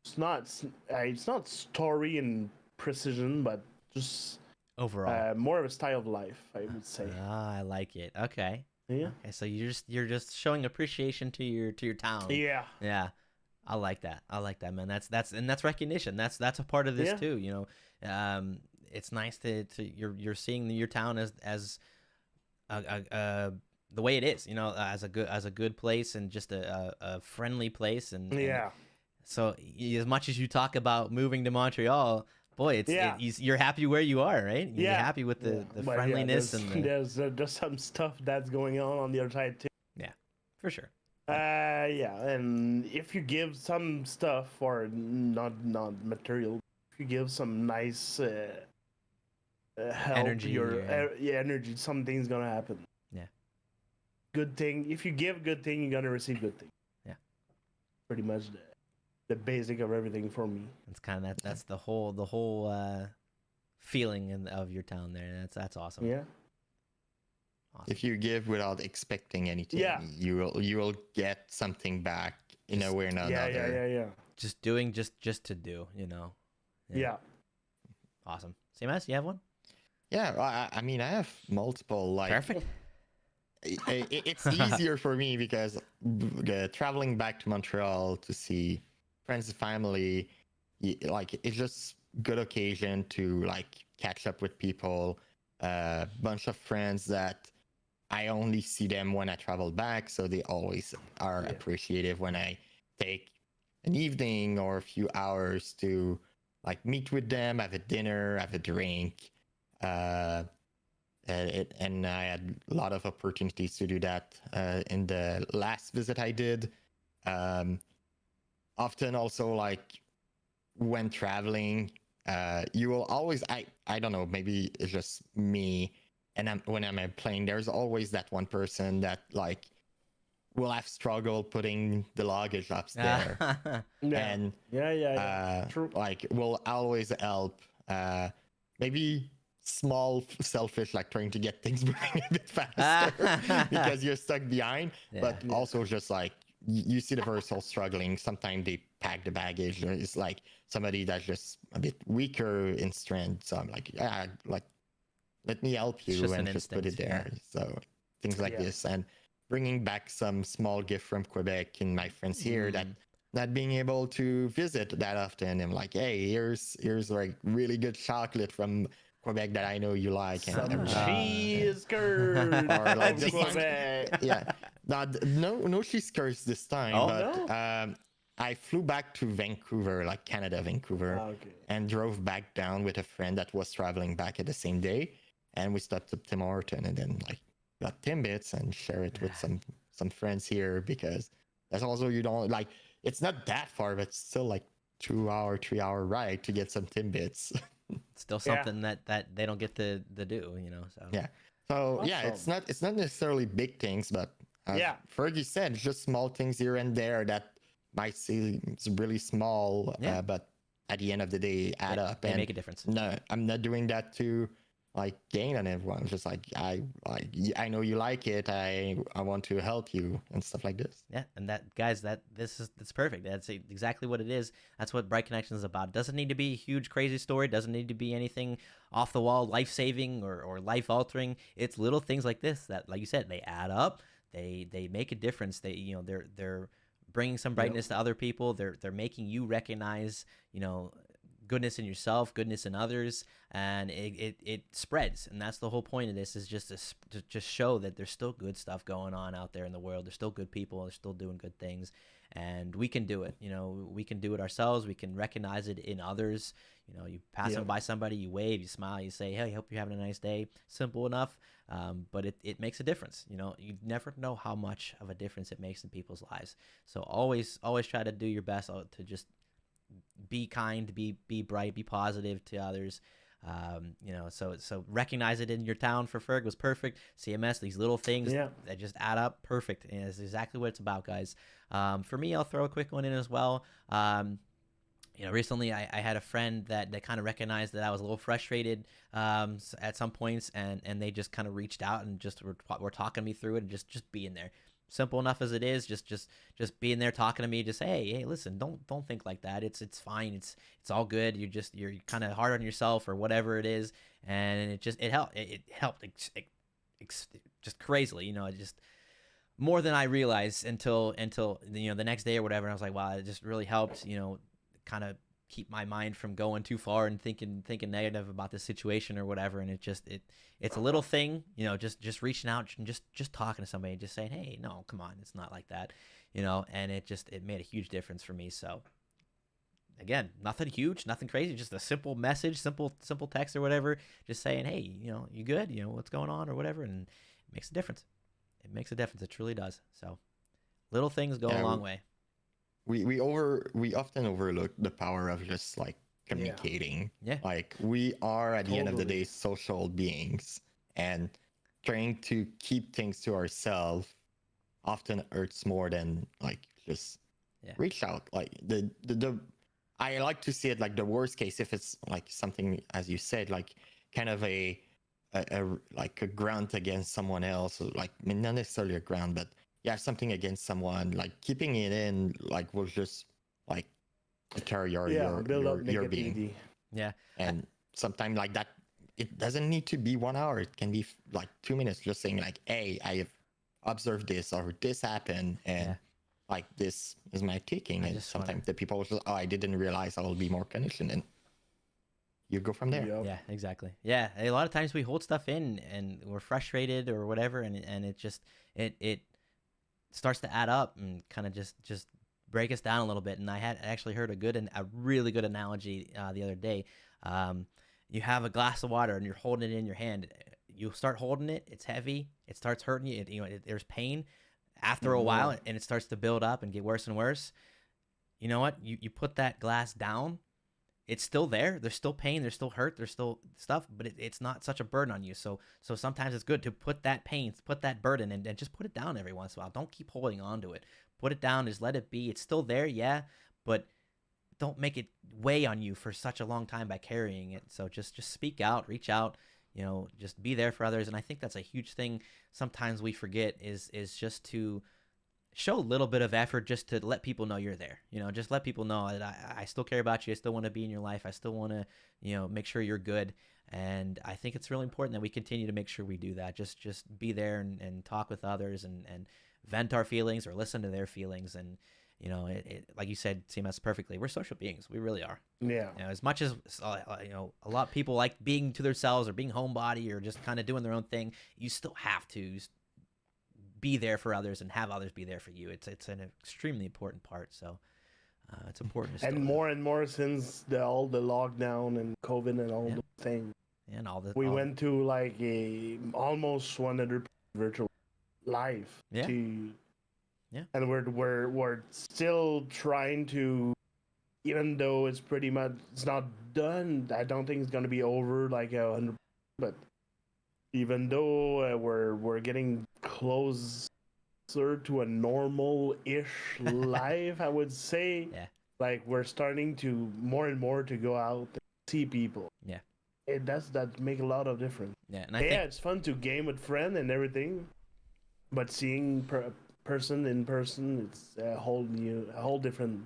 S3: It's not story and precision, but just
S1: overall
S3: more of a style of life, I would say.
S1: I like it. Okay.
S3: Yeah.
S1: Okay, so you're just showing appreciation to your town.
S3: Yeah.
S1: Yeah. I like that, man. That's recognition. That's a part of this too. It's nice to you're seeing your town as the way it is. As a good place and just a friendly place and so as much as you talk about moving to Montreal, boy, you're happy where you are, right? You're happy with the friendliness
S3: there's just some stuff that's going on the other side too.
S1: Yeah, for sure.
S3: And if you give some stuff or not material, if you give some nice help,
S1: energy,
S3: energy, something's gonna happen.
S1: Yeah.
S3: Good thing. If you give good thing, you're gonna receive good thing.
S1: Yeah.
S3: Pretty much the basic of everything for me.
S1: It's kind of that's the whole feeling of your town there. That's awesome.
S3: Yeah.
S2: Awesome. If you give without expecting anything, you will get something back in a way or another.
S3: Yeah.
S1: Just doing just to do,
S3: Yeah.
S1: Awesome. CMS, you have one?
S2: Yeah, I mean, I have multiple. Like,
S1: perfect.
S2: It's easier for me because traveling back to Montreal to see friends and family, like it's just good occasion to like catch up with people. Bunch of friends that I only see them when I travel back, so they always are appreciative when I take an evening or a few hours to like meet with them, have a dinner, have a drink. and I had a lot of opportunities to do that in the last visit I did. Often also like when traveling, you will always, I don't know, maybe it's just me, and when I'm playing, there's always that one person that like will have struggled putting the luggage upstairs. And
S3: True.
S2: like will always help. Maybe small selfish, like trying to get things moving a bit faster because you're stuck behind, but also just like you see the person struggling. Sometimes they pack the baggage, or it's like somebody that's just a bit weaker in strength, so I'm like, yeah, like let me help you, and just put it there. So things like this, and bringing back some small gift from Quebec and my friends here that not being able to visit that often. I'm like, hey, here's like really good chocolate from Quebec that I know you like.
S3: Some cheese curds or like this Quebec.
S2: No cheese curds this time, but I flew back to Vancouver, like Canada, Vancouver, and drove back down with a friend that was traveling back at the same day, and we stopped at Tim Horton and then like got Timbits and share it with some friends here, because that's also, you don't like, it's not that far, but it's still like 3 hour ride to get some Timbits.
S1: Still something that they don't get to do, you know. So
S2: so awesome. It's not necessarily big things, but Fergie said, it's just small things here and there that might seem really small, but at the end of the day add up
S1: and
S2: and
S1: make a difference.
S2: No, I'm not doing that to like gain on everyone. It's just like I know you like it, I want to help you and stuff like this.
S1: And that, guys, that's perfect. That's exactly what it is. That's what Bright Connection is about. It doesn't need to be a huge crazy story. It doesn't need to be anything off the wall, life-saving or life altering. It's little things like this that, like you said, they add up, they make a difference. They're bringing some brightness to other people. They're making you recognize, goodness in yourself, goodness in others, and it spreads. And that's the whole point of this, is just to just show that there's still good stuff going on out there in the world. There's still good people. They're still doing good things, and we can do it. We can do it ourselves. We can recognize it in others. You pass by somebody, you wave, you smile, you say, hey, I hope you're having a nice day. Simple enough, but it makes a difference. You never know how much of a difference it makes in people's lives. So always try to do your best to just be kind, be bright, be positive to others. So recognize it in your town for Ferg was perfect. CMS, these little things that just add up, perfect. And it's exactly what it's about, guys. For me, I'll throw a quick one in as well. Recently I had a friend that kind of recognized that I was a little frustrated at some points, and they just kind of reached out and just were talking me through it, and just being there. Simple enough as it is, just being there talking to me, just hey, listen, don't think like that. It's fine. It's all good. You're kind of hard on yourself or whatever it is, and it helped just crazily. It just more than I realized until the next day or whatever. And I was like, wow, it just really helped. Kind of keep my mind from going too far and thinking negative about the situation or whatever. And it's a little thing, just reaching out and just talking to somebody, just saying, hey, no, come on, it's not like that, and it made a huge difference for me. So again, nothing huge, nothing crazy, just a simple message, simple text or whatever, just saying, hey, you good, what's going on or whatever. And it makes a difference. It truly does. So little things go a long way.
S2: We often overlook the power of just like communicating. Like we are at the end of the day social beings, and trying to keep things to ourselves often hurts more than like just reach out. Like the I like to see it like the worst case, if it's like something, as you said, like kind of a like a grunt against someone else, like not necessarily a grunt, but something against someone, like keeping it in, like will just like deter your being. And sometimes like that, it doesn't need to be 1 hour. It can be like 2 minutes, just saying like, hey, I have observed this, or this happened, and like this is my taking. And sometimes the people will just, I didn't realize I will be more connection, and you go from there.
S1: Yeah, exactly. Yeah, a lot of times we hold stuff in and we're frustrated or whatever, and it just it starts to add up and kind of just break us down a little bit. And I had actually heard a really good analogy the other day. You have a glass of water and you're holding it in your hand. you start holding it, it's heavy, it starts hurting you, there's pain after a while, and it starts to build up and get worse and worse. You know what? You put that glass down, it's still there. There's still pain, there's still hurt, there's still stuff, but it's not such a burden on you. So sometimes it's good to put that pain, put that burden, and just put it down every once in a while. Don't keep holding on to it. Put it down, just let it be. It's still there, yeah, but don't make it weigh on you for such a long time by carrying it. So just speak out, reach out, just be there for others. And I think that's a huge thing sometimes we forget is just to show a little bit of effort, just to let people know you're there. Just let people know that I still care about you. I still want to be in your life. I still want to, make sure you're good. And I think it's really important that we continue to make sure we do that. Just be there and talk with others and vent our feelings or listen to their feelings. And, like you said, CMS, perfectly, we're social beings. We really are.
S3: Yeah.
S1: As much as, a lot of people like being to themselves or being homebody or just kind of doing their own thing, you still have to be there for others and have others be there for you. It's an extremely important part. So it's important.
S3: And more since all the lockdown and COVID and all the things.
S1: And
S3: we went to like a almost 100 virtual live.
S1: Yeah.
S3: And we're still trying to, even though it's not done. I don't think it's gonna be over like 100. But even though we're getting closer to a normal-ish life, I would say.
S1: Yeah.
S3: Like we're starting to more and more to go out and see people.
S1: Yeah.
S3: It does that make a lot of difference.
S1: Yeah, and I think
S3: it's fun to game with friends and everything, but seeing person in person, it's a whole different.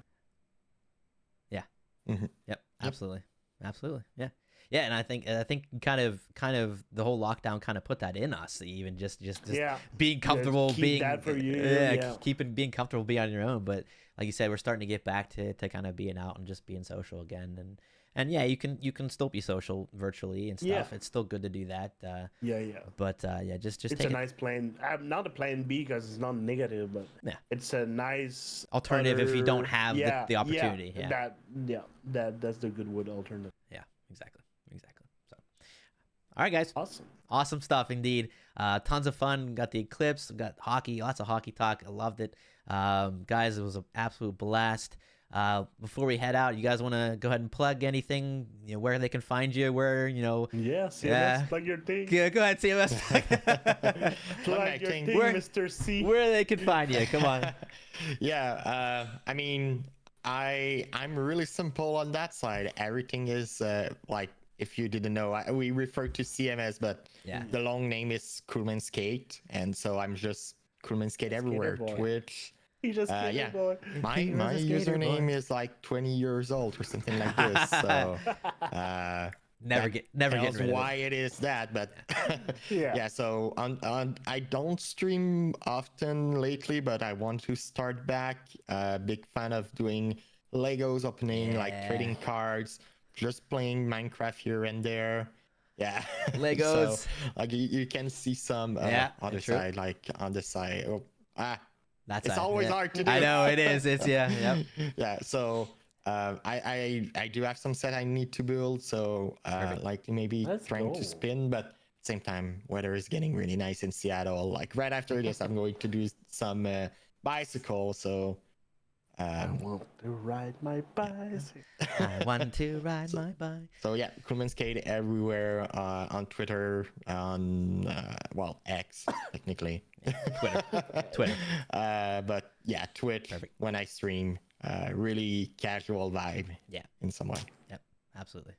S1: Yeah. Mm-hmm. Yep. Absolutely. Yeah. Yeah, and I think kind of the whole lockdown kind of put that in us, even just being comfortable, being
S3: that for you.
S1: Being comfortable being on your own. But like you said, we're starting to get back to kind of being out and just being social again. And yeah, you can still be social virtually and stuff.
S3: Yeah.
S1: It's still good to do that.
S3: Yeah.
S1: But just
S3: it's a nice plan. Not a plan B because it's not negative, but it's a nice
S1: alternative if you don't have the opportunity.
S3: That's the good wood alternative.
S1: Yeah, exactly. So, all right, guys. Awesome stuff indeed. Tons of fun. Got the Eclipse. Got hockey. Lots of hockey talk. I loved it. Guys, it was an absolute blast. Before we head out, you guys want to go ahead and plug anything, where they can find you, where,
S3: CMS, plug your thing.
S1: Yeah, go ahead, CMS.
S3: Plug your thing, Mr. C.
S1: Where they can find you. Come on.
S2: Yeah, I mean, I'm really simple on that side. Everything is like, if you didn't know, we refer to CMS, but the long name is Coolman Skate, and so I'm just Coolman Skate everywhere. Twitch.
S3: He's just boy.
S2: My username is like 20 years old or something like this. So
S1: never get rid of it.
S2: Why it is that, but So I don't stream often lately, but I want to start back. Big fan of doing Legos opening, like trading cards, just playing Minecraft here and there. Yeah,
S1: Legos.
S2: So, like you can see some other side, like on the side. It's always hard to do.
S1: I know it is. It's
S2: yeah. So I do have some set I need to build. So like maybe trying to spin, but at the same time, weather is getting really nice in Seattle. Like right after this, I'm going to do some bicycle. So
S3: I want to ride my bicycle.
S1: I want to ride my bike.
S2: So yeah, Coolman Skate everywhere on Twitter, on X technically.
S1: Twitter.
S2: But yeah, Twitch. Perfect. When I stream, really casual vibe.
S1: Yeah.
S2: In some way.
S1: Yep. Absolutely.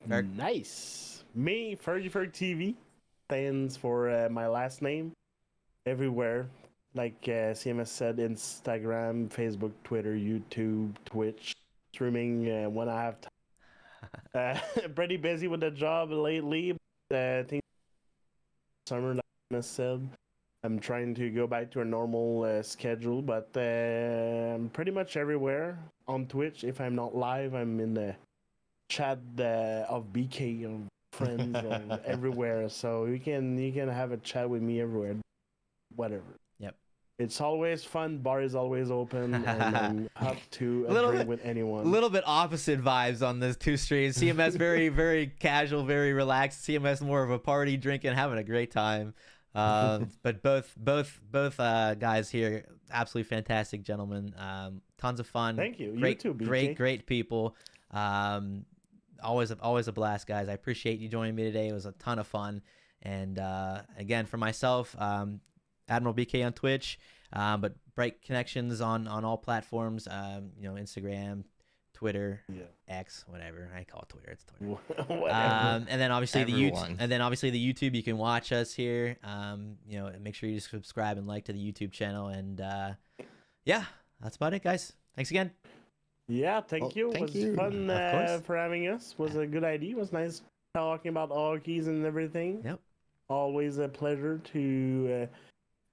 S3: Nice. Me, FergyFerg TV, stands for my last name. Everywhere. Like CMS said, Instagram, Facebook, Twitter, YouTube, Twitch, streaming when I have time. Pretty busy with the job lately. I think summer, like CMS said, I'm trying to go back to a normal schedule, but I'm pretty much everywhere on Twitch. If I'm not live, I'm in the chat of BK of friends everywhere. So you can have a chat with me everywhere, whatever.
S1: Yep.
S3: It's always fun. Bar is always open, and I'm up to drink with anyone.
S1: A little bit opposite vibes on this 2 streams. CMS very, very casual, very relaxed. CMS more of a party, drinking, having a great time. But both guys here, absolutely fantastic gentlemen. Tons of fun.
S3: Thank you.
S1: Great,
S3: you too, BK.
S1: great people. Always a blast, guys. I appreciate you joining me today. It was a ton of fun. And again, for myself, Admiral BK on Twitch, but Bright Connections on all platforms. Instagram, Twitter, X, whatever I call it Twitter. It's Twitter. And then obviously the YouTube. You can watch us here. Make sure you subscribe and like to the YouTube channel. And that's about it, guys. Thanks again.
S3: Yeah, thank you. It was fun for having us. Was a good idea. It was nice talking about hockeys and everything.
S1: Yep.
S3: Always a pleasure to.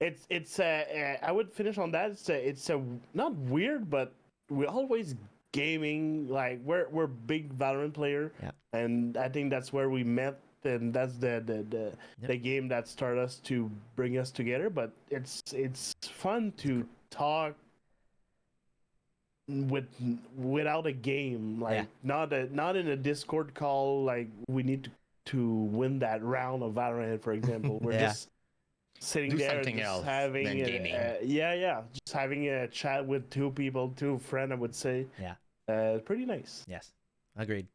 S3: I would finish on that. It's not weird, but we're always gaming. Like we're big Valorant player, and I think that's where we met, and that's the game that started us to bring us together. But it's fun to talk without a game, like not in a Discord call. Like we need to win that round of Valorant, for example. We're just sitting there and just having just having a chat with two friends, I would say. Pretty nice.
S1: Yes, agreed.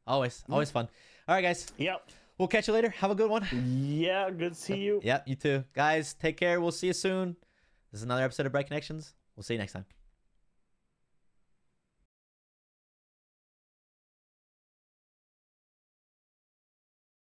S1: Always fun. All right, guys.
S3: Yep.
S1: We'll catch you later. Have a good one.
S3: Yeah, good to see you.
S1: Yep, you too, guys. Take care. We'll see you soon. This is another episode of Bright Connections. We'll see you next time.